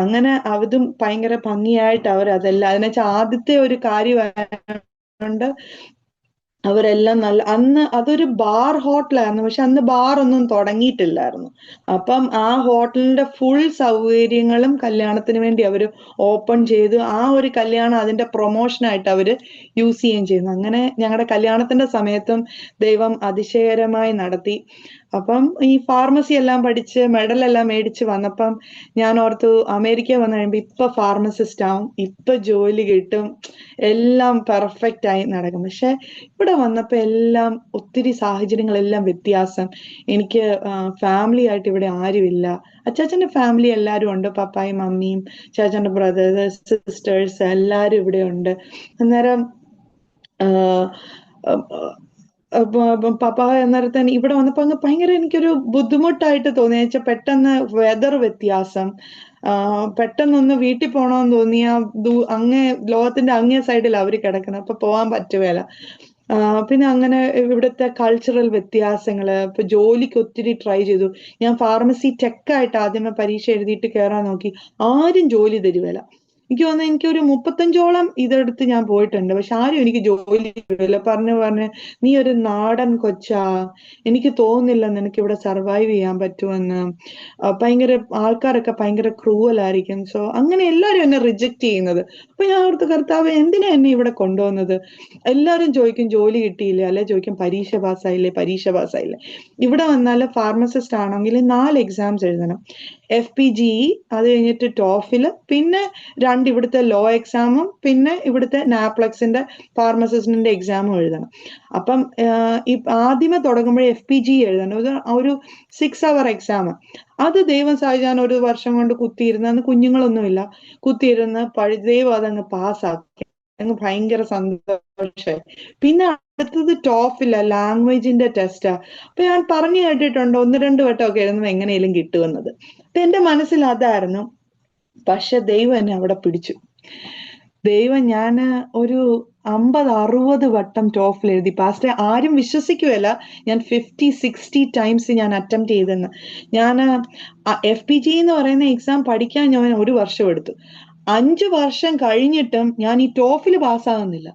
അങ്ങനെ അതും ഭയങ്കര ഭംഗിയായിട്ട് അവർ അതെല്ലാം, അതിനെച്ചാൽ ആദ്യത്തെ ഒരു കാര്യമായതുകൊണ്ട് അവരെല്ലാം നല്ല, അന്ന് അതൊരു ബാർ ഹോട്ടലായിരുന്നു, പക്ഷെ അന്ന് ബാർ ഒന്നും തുടങ്ങിയിട്ടില്ലായിരുന്നു. അപ്പം ആ ഹോട്ടലിന്റെ ഫുൾ സൗകര്യങ്ങളും കല്യാണത്തിന് വേണ്ടി അവർ ഓപ്പൺ ചെയ്തു. ആ ഒരു കല്യാണം അതിന്റെ പ്രൊമോഷനായിട്ട് അവര് യൂസ് ചെയ്യുകയും ചെയ്യുന്നു. അങ്ങനെ ഞങ്ങളുടെ കല്യാണത്തിന്റെ സമയത്തും ദൈവം അതിശയകരമായി നടത്തി. അപ്പം ഈ ഫാർമസി എല്ലാം പഠിച്ച് മെഡലെല്ലാം മേടിച്ച് വന്നപ്പം ഞാൻ ഓർത്തു അമേരിക്ക വന്നു കഴിയുമ്പോ ഇപ്പൊ ഫാർമസിസ്റ്റ് ആവും, ഇപ്പൊ ജോലി കിട്ടും, എല്ലാം പെർഫെക്റ്റ് ആയി നടക്കും. പക്ഷെ ഇവിടെ വന്നപ്പോ എല്ലാം ഒത്തിരി സാഹചര്യങ്ങളെല്ലാം വ്യത്യാസം. എനിക്ക് ഫാമിലി ആയിട്ട് ഇവിടെ ആരുമില്ല. അച്ചാച്ചന്റെ ഫാമിലി എല്ലാരും ഉണ്ട്, പപ്പായും മമ്മിയും ചാച്ചന്റെ ബ്രദേഴ്സ് സിസ്റ്റേഴ്സ് എല്ലാരും ഇവിടെ ഉണ്ട്. അന്നേരം പപ്പ അന്നേരത്തെ ഇവിടെ വന്നപ്പോ അങ്ങ് ഭയങ്കര എനിക്കൊരു ബുദ്ധിമുട്ടായിട്ട് തോന്നി. വെച്ചാൽ പെട്ടെന്ന് വെതർ വ്യത്യാസം, പെട്ടെന്നൊന്ന് വീട്ടിൽ പോകണമെന്ന് തോന്നിയ അങ്ങേ ലോകത്തിന്റെ അങ്ങേ സൈഡിൽ അവര് കിടക്കുന്നത്, അപ്പൊ പോകാൻ പറ്റുകയില്ല. പിന്നെ അങ്ങനെ ഇവിടുത്തെ കൾച്ചറൽ വ്യത്യാസങ്ങള്, ഇപ്പൊ ജോലിക്ക് ഒത്തിരി ട്രൈ ചെയ്തു. ഞാൻ ഫാർമസി ടെക്കായിട്ട് ആദ്യമേ പരീക്ഷ എഴുതിയിട്ട് കയറാൻ നോക്കി, ആരും ജോലി തരുവല്ല. എനിക്ക് തോന്നുന്നു എനിക്കൊരു 35ഓളം ഇതെടുത്ത് ഞാൻ പോയിട്ടുണ്ട്, പക്ഷെ ആരും എനിക്ക് ജോലി തരുവല്ല. പറഞ്ഞ് നീ ഒരു നാടൻ കൊച്ചാ, എനിക്ക് തോന്നുന്നില്ല നിനക്ക് ഇവിടെ സർവൈവ് ചെയ്യാൻ പറ്റുമെന്ന്, ഭയങ്കര ആൾക്കാരൊക്കെ ഭയങ്കര ക്രൂവലായിരിക്കും. സോ അങ്ങനെ എല്ലാരും എന്നെ റിജക്ട് ചെയ്യുന്നത്. അപ്പൊ ഞാൻ ഓർത്ത്, കർത്താവ് എന്തിനാ എന്നെ ഇവിടെ കൊണ്ടുവന്നത്? എല്ലാരും ചോദിക്കും ജോലി കിട്ടിയില്ലേ, അല്ലെ ചോദിക്കും പരീക്ഷ പാസ്സായില്ലേ. ഇവിടെ വന്നാൽ ഫാർമസിസ്റ്റ് ആണെങ്കിൽ 4 എക്സാംസ് എഴുതണം. FPGE, അത് കഴിഞ്ഞിട്ട് ടോഫില്, പിന്നെ 2 ഇവിടുത്തെ ലോ എക്സാമും, പിന്നെ ഇവിടുത്തെ നാപ്ലക്സിന്റെ ഫാർമസിസ്റ്റിന്റെ എക്സാമും എഴുതണം. അപ്പം ആദ്യമേ തുടങ്ങുമ്പോഴേ FPGE എഴുതണം, ഒരു 6 hour എക്സാം. അത് ദൈവം സഹായിച്ചാൻ ഒരു വർഷം കൊണ്ട് കുത്തിയിരുന്ന്, അന്ന് കുഞ്ഞുങ്ങളൊന്നുമില്ല, കുത്തിയിരുന്ന് ദൈവം അതങ്ങ് പാസ്സാക്കി, അങ്ങ് ഭയങ്കര സന്തോഷമായി. പിന്നെ അടുത്തത് ടോഫില്ല, ലാംഗ്വേജിന്റെ ടെസ്റ്റാ. അപ്പൊ ഞാൻ പറഞ്ഞു കേട്ടിട്ടുണ്ട് 1-2 വട്ടമൊക്കെ എഴുതുമ്പോൾ എങ്ങനെയും കിട്ടുമെന്നത്. അപ്പൊ എന്റെ മനസ്സിൽ അതായിരുന്നു. പക്ഷെ ദൈവം എന്നെ അവിടെ പിടിച്ചു. ദൈവം, ഞാൻ ഒരു 50-60 വട്ടം ടോഫിൽ എഴുതി. പാസ്റ്റർ ആരും വിശ്വസിക്കുവല്ല, ഞാൻ 50-60 ടൈംസ് ഞാൻ അറ്റംപ്റ്റ് ചെയ്തെന്ന്. ഞാൻ FPGE എന്ന് പറയുന്ന എക്സാം പഠിക്കാൻ ഞാൻ 1 വർഷം എടുത്തു. 5 വർഷം കഴിഞ്ഞിട്ടും ഞാൻ ഈ ടോഫിൽ പാസ്സാകുന്നില്ല.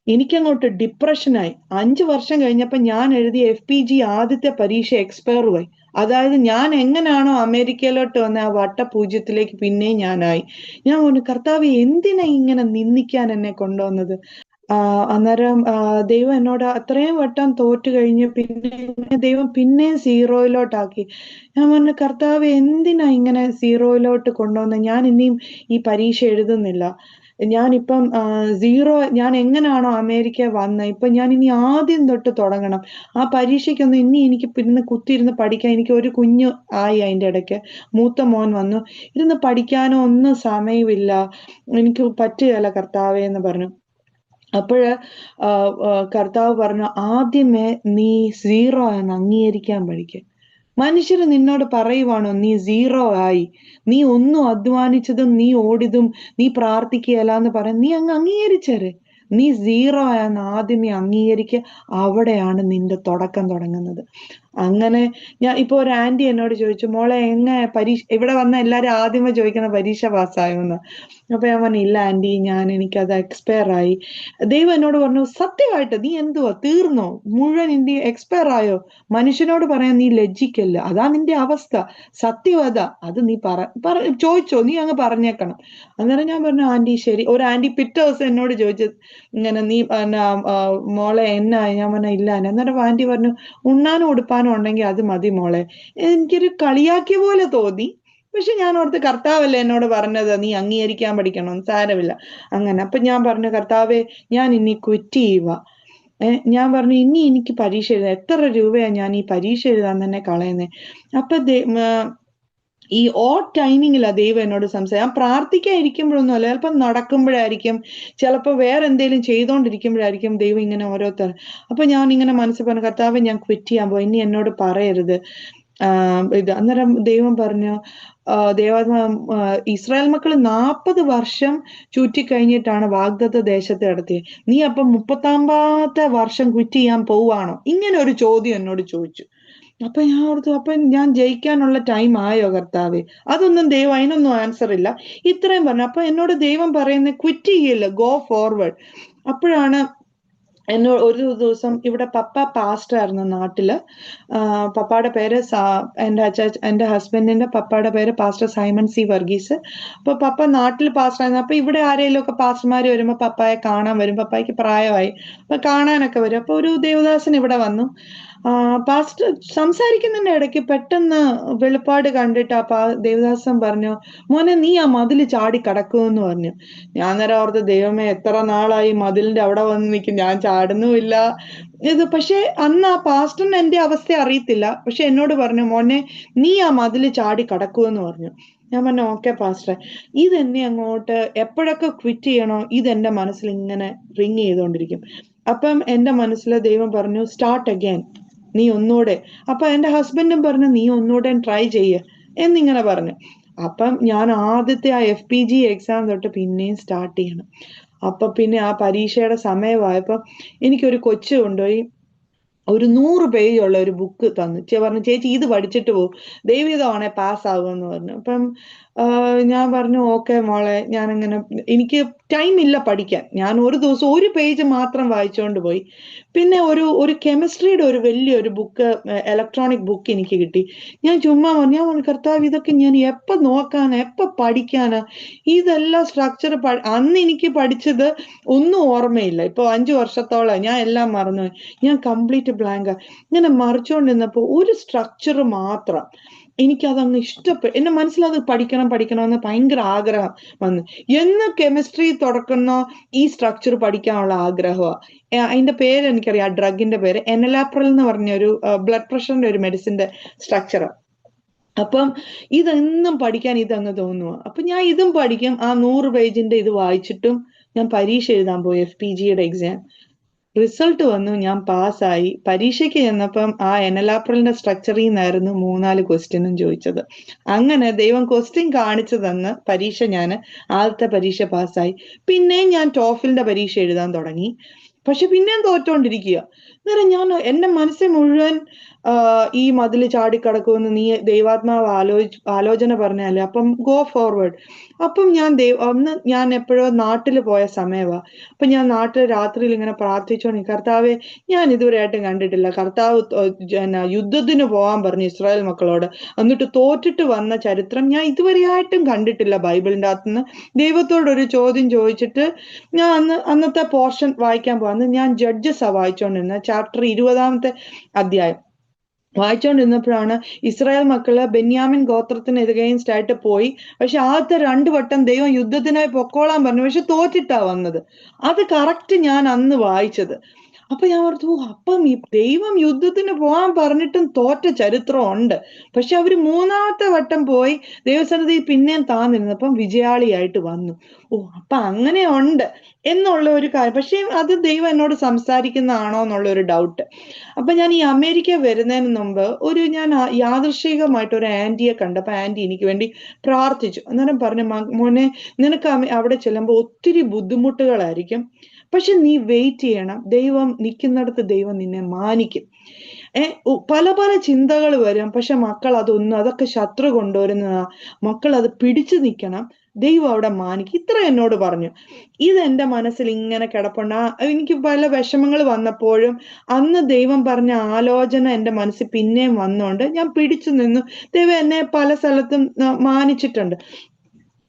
എനിക്കങ്ങോട്ട് ഡിപ്രഷനായി. 5 വർഷം കഴിഞ്ഞപ്പോ ഞാൻ എഴുതിയ FPGE ആദ്യത്തെ പരീക്ഷ എക്സ്പയർ ആയി. അതായത് ഞാൻ എങ്ങനെയാണോ അമേരിക്കയിലോട്ട് വന്ന ആ വട്ടപൂജ്യത്തിലേക്ക് പിന്നെയും ഞാനായി. ഞാൻ പറഞ്ഞു, കർത്താവ് എന്തിനാ ഇങ്ങനെ നിന്ദിക്കാൻ എന്നെ കൊണ്ടുവന്നത്? അന്നേരം ദൈവം എന്നോട് അത്രയും വട്ടം തോറ്റു കഴിഞ്ഞ് പിന്നെ ദൈവം പിന്നെയും 0-ലോട്ടാക്കി. ഞാൻ പറഞ്ഞു, കർത്താവ് എന്തിനാ ഇങ്ങനെ 0-ലോട്ട് കൊണ്ടുവന്നത്? ഞാൻ ഇനിയും ഈ പരീക്ഷ എഴുതുന്നില്ല. ഞാനിപ്പം 0, ഞാൻ എങ്ങനെയാണോ അമേരിക്ക വന്നത്, ഇപ്പൊ ഞാൻ ഇനി ആദ്യം തൊട്ട് തുടങ്ങണം. ആ പരീക്ഷയ്ക്കൊന്നും ഇനി എനിക്ക് പിന്നെ കുത്തിയിരുന്ന് പഠിക്കാൻ, എനിക്ക് ഒരു കുഞ്ഞു ആയി അതിന്റെ ഇടയ്ക്ക്, മൂത്ത മോൻ വന്നു, ഇരുന്ന് പഠിക്കാനോ ഒന്നും സമയമില്ല, എനിക്ക് പറ്റുകയില്ല കർത്താവേ എന്ന് പറഞ്ഞു. അപ്പോഴ് കർത്താവ് പറഞ്ഞു, ആദ്യമേ നീ 0 എന്ന് അംഗീകരിക്കാൻ പഠിക്കുക. മനുഷ്യര് നിന്നോട് പറയുവാണോ നീ സീറോ ആയി, നീ ഒന്നും അധ്വാനിച്ചതും നീ ഓടിയതും നീ പ്രാർത്ഥിക്കുകയല്ല എന്ന് പറയാൻ നീ അങ്ങ് അംഗീകരിച്ചേര്. നീ സീറോ ആയെന്ന് ആദ്യം നീ അംഗീകരിക്കുക. അവിടെയാണ് നിന്റെ തുടക്കം തുടങ്ങുന്നത്. അങ്ങനെ ഞാൻ ഇപ്പൊ ഒരു ആന്റി എന്നോട് ചോദിച്ചു, മോളെ എങ്ങനെ പരീക്ഷ, ഇവിടെ വന്ന എല്ലാരും ആദ്യമേ ചോദിക്കുന്ന പരീക്ഷ പാസ്സായോന്ന്. അപ്പൊ ഞാൻ പറഞ്ഞു, ഇല്ല ആന്റി, എനിക്കത് എക്സ്പയർ ആയി. ദൈവം എന്നോട് പറഞ്ഞു, സത്യമായിട്ട് നീ എന്തുവാ തീർന്നോ, മുഴുവൻ ഇന്ത്യ എക്സ്പയർ ആയോ? മനുഷ്യനോട് പറയാൻ നീ ലജ്ജിക്കല്ല, അതാ നിന്റെ അവസ്ഥ, സത്യം അതാ, അത് നീ ചോദിച്ചോ, നീ അങ്ങ് പറഞ്ഞേക്കണം. അന്നേരം ഞാൻ പറഞ്ഞു, ആന്റി ശരി. ഒരു ആന്റി പിറ്റേ ദിവസം എന്നോട് ചോദിച്ചു, ഇങ്ങനെ നീ മോളെ എന്നായി? ഞാൻ പറഞ്ഞ ഇല്ല. അന്നേരം ആന്റി പറഞ്ഞു, ഉണ്ണാനും ഉടുപ്പാനും ഉണ്ടെങ്കിൽ അത് മതി മോളെ. എനിക്കൊരു കളിയാക്കിയ പോലെ തോന്നി. പക്ഷെ ഞാൻ ഓർത്ത്, കർത്താവല്ലേ എന്നോട് പറഞ്ഞത് നീ അംഗീകരിക്കാൻ പഠിക്കണം, സാരമില്ല. അങ്ങനെ അപ്പൊ ഞാൻ പറഞ്ഞു, കർത്താവെ ഞാൻ ഇനി ക്വിറ്റ് ചെയ്യുക. ഞാൻ പറഞ്ഞു, ഇനി എനിക്ക് പരീക്ഷ എഴുതാം, എത്ര രൂപയാ ഞാൻ ഈ പരീക്ഷ എഴുതാൻ തന്നെ കളയുന്നേ. അപ്പൊ ഈ ടൈമിങ്ങിലാ ദൈവം എന്നോട് ഞാൻ പ്രാർത്ഥിക്കാൻ ഇരിക്കുമ്പോഴൊന്നും അല്ല, ചിലപ്പോൾ നടക്കുമ്പോഴായിരിക്കും, ചിലപ്പോൾ വേറെ എന്തെങ്കിലും ചെയ്തോണ്ടിരിക്കുമ്പോഴായിരിക്കും ദൈവം ഇങ്ങനെ ഓരോരുത്തർ. അപ്പൊ ഞാൻ ഇങ്ങനെ മനസ്സിൽ പറഞ്ഞു, കർത്താവ് ഞാൻ ക്വിറ്റ് ചെയ്യാൻ പോയി, ഇനി എന്നോട് പറയരുത് ഇത്. അന്നേരം ദൈവം പറഞ്ഞു, ഇസ്രായേൽ മക്കൾ 40 വർഷം ചുറ്റിക്കഴിഞ്ഞിട്ടാണ് വാഗ്ദത്ത ദേശത്ത് നടത്തിയത്, നീ അപ്പം 30-ാമത്തെ വർഷം ക്വിറ്റ് ചെയ്യാൻ പോവാണോ? ഇങ്ങനെ ഒരു ചോദ്യം എന്നോട് ചോദിച്ചു. അപ്പൊ ഞാൻ ഓർത്തു, അപ്പൊ ഞാൻ ജയിക്കാനുള്ള ടൈം ആയോ കർത്താവേ? അതൊന്നും ദൈവം അതിനൊന്നും ആൻസർ ഇല്ല. ഇത്രയും പറഞ്ഞു. അപ്പൊ എന്നോട് ദൈവം പറയുന്നത് ക്വിറ്റ് ചെയ്യില്ല, ഗോ ഫോർവേഡ്. അപ്പോഴാണ് എന്നോട് ഒരു ദിവസം, ഇവിടെ പപ്പ പാസ്റ്റർ ആയിരുന്നു നാട്ടില്. പപ്പയുടെ പേര് എന്റെ ഹസ്ബൻഡിന്റെ പപ്പയുടെ പേര് പാസ്റ്റർ സൈമൺ സി വർഗീസ്. അപ്പൊ പപ്പ നാട്ടിൽ പാസ്റ്റർ ആയിരുന്നു. അപ്പൊ ഇവിടെ ആരെങ്കിലും ഒക്കെ പാസ്റ്റർമാര് വരുമ്പോ പപ്പായെ കാണാൻ വരും. പപ്പായ്ക്ക് പ്രായമായി, അപ്പൊ കാണാനൊക്കെ വരും. അപ്പൊ ഒരു ദേവദാസൻ ഇവിടെ വന്നു. പാസ്റ്റർ സംസാരിക്കുന്നതിന്റെ ഇടയ്ക്ക് പെട്ടെന്ന് വെളിപ്പാട് കണ്ടിട്ട് ദേവദാസൻ പറഞ്ഞു, മോനെ നീ ആ മതില് ചാടി കടക്കുമെന്ന് പറഞ്ഞു. ഞാൻ നേരം ഓർത്ത്, ദൈവമേ എത്ര നാളായി മതിലിന്റെ അവിടെ വന്ന് നിൽക്കും, ഞാൻ ചാടുന്നുമില്ല ഇത്. പക്ഷെ അന്ന് ആ പാസ്റ്ററിന് എന്റെ അവസ്ഥ അറിയത്തില്ല. പക്ഷെ എന്നോട് പറഞ്ഞു, മോനെ നീ ആ മതില് ചാടി കടക്കുമെന്ന് പറഞ്ഞു. ഞാൻ പറഞ്ഞു, ഓക്കെ പാസ്റ്റർ. ഇതെന്നെ അങ്ങോട്ട് എപ്പോഴൊക്കെ ക്വിറ്റ് ചെയ്യണോ ഇതെന്റെ മനസ്സിൽ ഇങ്ങനെ റിങ് ചെയ്തോണ്ടിരിക്കും. അപ്പം എന്റെ മനസ്സിൽ ദൈവം പറഞ്ഞു, സ്റ്റാർട്ട് അഗൈൻ, നീ ഒന്നൂടെ. അപ്പൊ എന്റെ ഹസ്ബൻഡും പറഞ്ഞു, നീ ഒന്നൂടെ ട്രൈ ചെയ്യ എന്നിങ്ങനെ പറഞ്ഞു. അപ്പം ഞാൻ ആദ്യത്തെ ആ FPG എക്സാം തൊട്ട് പിന്നെയും സ്റ്റാർട്ട് ചെയ്യണം. അപ്പൊ പിന്നെ ആ പരീക്ഷയുടെ സമയമായപ്പോ എനിക്കൊരു കൊച്ചു കൊണ്ടുപോയി ഒരു 100 പേജുള്ള ഒരു ബുക്ക് തന്നു. പറഞ്ഞു, ചേച്ചി ഇത് പഠിച്ചിട്ട് പോകും, ദൈവീതമാണെ പാസ്സാകുമെന്ന് പറഞ്ഞു. അപ്പം ഞാൻ പറഞ്ഞു, ഓക്കെ മോളെ. ഞാനങ്ങനെ, എനിക്ക് ടൈം ഇല്ല പഠിക്കാൻ. ഞാൻ ഒരു ദിവസം ഒരു പേജ് മാത്രം വായിച്ചുകൊണ്ട് പോയി. പിന്നെ ഒരു കെമിസ്ട്രിയുടെ ഒരു വലിയൊരു ബുക്ക്, ഇലക്ട്രോണിക് ബുക്ക് എനിക്ക് കിട്ടി. ഞാൻ ചുമ്മാ പറഞ്ഞു, കർത്താവ് ഇതൊക്കെ ഞാൻ എപ്പോ നോക്കാനാ, എപ്പോ പഠിക്കാനാ? ഇതെല്ലാം സ്ട്രക്ചർ അന്ന് എനിക്ക് പഠിച്ചത് ഒന്നും ഓർമ്മയില്ല. ഇപ്പൊ 5 വർഷത്തോളം ഞാൻ എല്ലാം മറന്നുപോയി. ഞാൻ കംപ്ലീറ്റ് ബ്ലാങ്കാ. ഇങ്ങനെ മറിച്ചുകൊണ്ടിരുന്നപ്പോ ഒരു സ്ട്രക്ചർ മാത്രം എനിക്കതങ്ങ് ഇഷ്ടപ്പെട്ടു. എന്റെ മനസ്സിലത് പഠിക്കണമെന്ന് ഭയങ്കര ആഗ്രഹം വന്നു. എന്ന് കെമിസ്ട്രി തുടക്കുന്ന ഈ സ്ട്രക്ചർ പഠിക്കാനുള്ള ആഗ്രഹമാണ്. അതിന്റെ പേര് എനിക്കറിയാം, ആ ഡ്രഗിന്റെ പേര് എനലാപ്രൽ എന്ന് പറഞ്ഞ ഒരു ബ്ലഡ് പ്രഷറിന്റെ ഒരു മെഡിസിന്റെ സ്ട്രക്ചർ. അപ്പം ഇതെന്നും പഠിക്കാൻ ഇതങ്ങ് തോന്നുക. അപ്പൊ ഞാൻ ഇതും പഠിക്കും. ആ 100 പേജിന്റെ ഇത് വായിച്ചിട്ടും ഞാൻ പരീക്ഷ എഴുതാൻ പോയി, FPGയുടെ എക്സാം. റിസൾട്ട് വന്നു, ഞാൻ പാസ്സായി. പരീക്ഷയ്ക്ക് ചെന്നപ്പം ആ എനലാപ്രലിന്റെ സ്ട്രക്ചറിൽ നിന്നായിരുന്നു 3-4 ക്വസ്റ്റ്യനും ചോദിച്ചത്. അങ്ങനെ ദൈവം ക്വസ്റ്റ്യൻ കാണിച്ചു തന്ന് ഞാൻ ആദ്യത്തെ പരീക്ഷ പാസ്സായി. പിന്നെയും ഞാൻ ടോഫിലിന്റെ പരീക്ഷ എഴുതാൻ തുടങ്ങി. പക്ഷെ പിന്നെയും തോറ്റോണ്ടിരിക്കുക. അന്നേരം ഞാൻ എന്റെ മനസ്സിൽ മുഴുവൻ ഈ മതില് ചാടിക്കടക്കുമെന്ന് നീ ദൈവാത്മാവ് ആലോചന പറഞ്ഞല്ലേ, അപ്പം ഗോ ഫോർവേഡ്. അപ്പം അന്ന് ഞാൻ എപ്പോഴോ നാട്ടില് പോയ സമയമാ. അപ്പൊ ഞാൻ നാട്ടിൽ രാത്രിയിൽ ഇങ്ങനെ പ്രാർത്ഥിച്ചോണ്ടി, കർത്താവെ ഞാൻ ഇതുവരെയായിട്ടും കണ്ടിട്ടില്ല, കർത്താവ് യുദ്ധത്തിന് പോകാൻ പറഞ്ഞു ഇസ്രായേൽ മക്കളോട്, എന്നിട്ട് തോറ്റിട്ട് വന്ന ചരിത്രം ഞാൻ ഇതുവരെയായിട്ടും കണ്ടിട്ടില്ല ബൈബിളിന്റെ അകത്തുനിന്ന്. ദൈവത്തോടൊരു ചോദ്യം ചോദിച്ചിട്ട് ഞാൻ അന്നത്തെ പോർഷൻ വായിക്കാൻ പോവാ. അന്ന് ഞാൻ ജഡ്ജസാ വായിച്ചോണ്ടിരുന്ന ചാപ്റ്റർ 20-ാമത്തെ അധ്യായം വായിച്ചോണ്ടിരുന്നപ്പോഴാണ് ഇസ്രായേൽ മക്കള് ബെന്യാമിൻ ഗോത്രത്തിന് എഗെയിൻസ്റ്റ് ആയിട്ട് പോയി. പക്ഷെ ആദ്യത്തെ 2 വട്ടം ദൈവം യുദ്ധത്തിനായി പൊക്കോളാൻ പറഞ്ഞു, പക്ഷെ തോറ്റിട്ടാ വന്നത്. അത് കറക്റ്റ് ഞാൻ അന്ന് വായിച്ചത്. അപ്പൊ ഞാൻ ഓർത്തു, "ഓ, അപ്പം ഈ ദൈവം യുദ്ധത്തിന് പോകാൻ പറഞ്ഞിട്ടും തോറ്റ ചരിത്രം ഉണ്ട്." പക്ഷെ അവര് മൂന്നാമത്തെ വട്ടം പോയി ദൈവസന്നിധി പിന്നെയും താന്നിരുന്നപ്പം വിജയാളിയായിട്ട് വന്നു. ഓ, അപ്പൊ അങ്ങനെ ഉണ്ട് എന്നുള്ള ഒരു കാര്യം. പക്ഷെ അത് ദൈവം എന്നോട് സംസാരിക്കുന്നതാണോ എന്നുള്ള ഒരു ഡൗട്ട്. അപ്പൊ ഞാൻ ഈ അമേരിക്ക വരുന്നതിന് മുമ്പ് ഞാൻ യാദൃശ്ചികമായിട്ട് ഒരു ആന്റിയെ കണ്ടപ്പോ ആന്റി എനിക്ക് വേണ്ടി പ്രാർത്ഥിച്ചു. അന്നേരം പറഞ്ഞു, മോനെ, നിനക്ക് അവിടെ ചെല്ലുമ്പോ ഒത്തിരി ബുദ്ധിമുട്ടുകളായിരിക്കും, പക്ഷെ നീ വെയിറ്റ് ചെയ്യണം. ദൈവം നിൽക്കുന്നിടത്ത് ദൈവം നിന്നെ മാനിക്കും. പല പല ചിന്തകൾ വരും, പക്ഷെ മക്കൾ അതൊക്കെ ശത്രു കൊണ്ടുവരുന്നതാ. മക്കൾ അത് പിടിച്ചു നിൽക്കണം, ദൈവം അവിടെ മാനിക്കും. ഇത്ര എന്നോട് പറഞ്ഞു. ഇത് എന്റെ മനസ്സിൽ ഇങ്ങനെ കിടപ്പുണ്ട്. എനിക്ക് പല വിഷമങ്ങൾ വന്നപ്പോഴും അന്ന് ദൈവം പറഞ്ഞ ആലോചന എന്റെ മനസ്സിൽ പിന്നെയും വന്നോണ്ട് ഞാൻ പിടിച്ചു നിന്നു. ദൈവം എന്നെ പല സ്ഥലത്തും മാനിച്ചിട്ടുണ്ട്.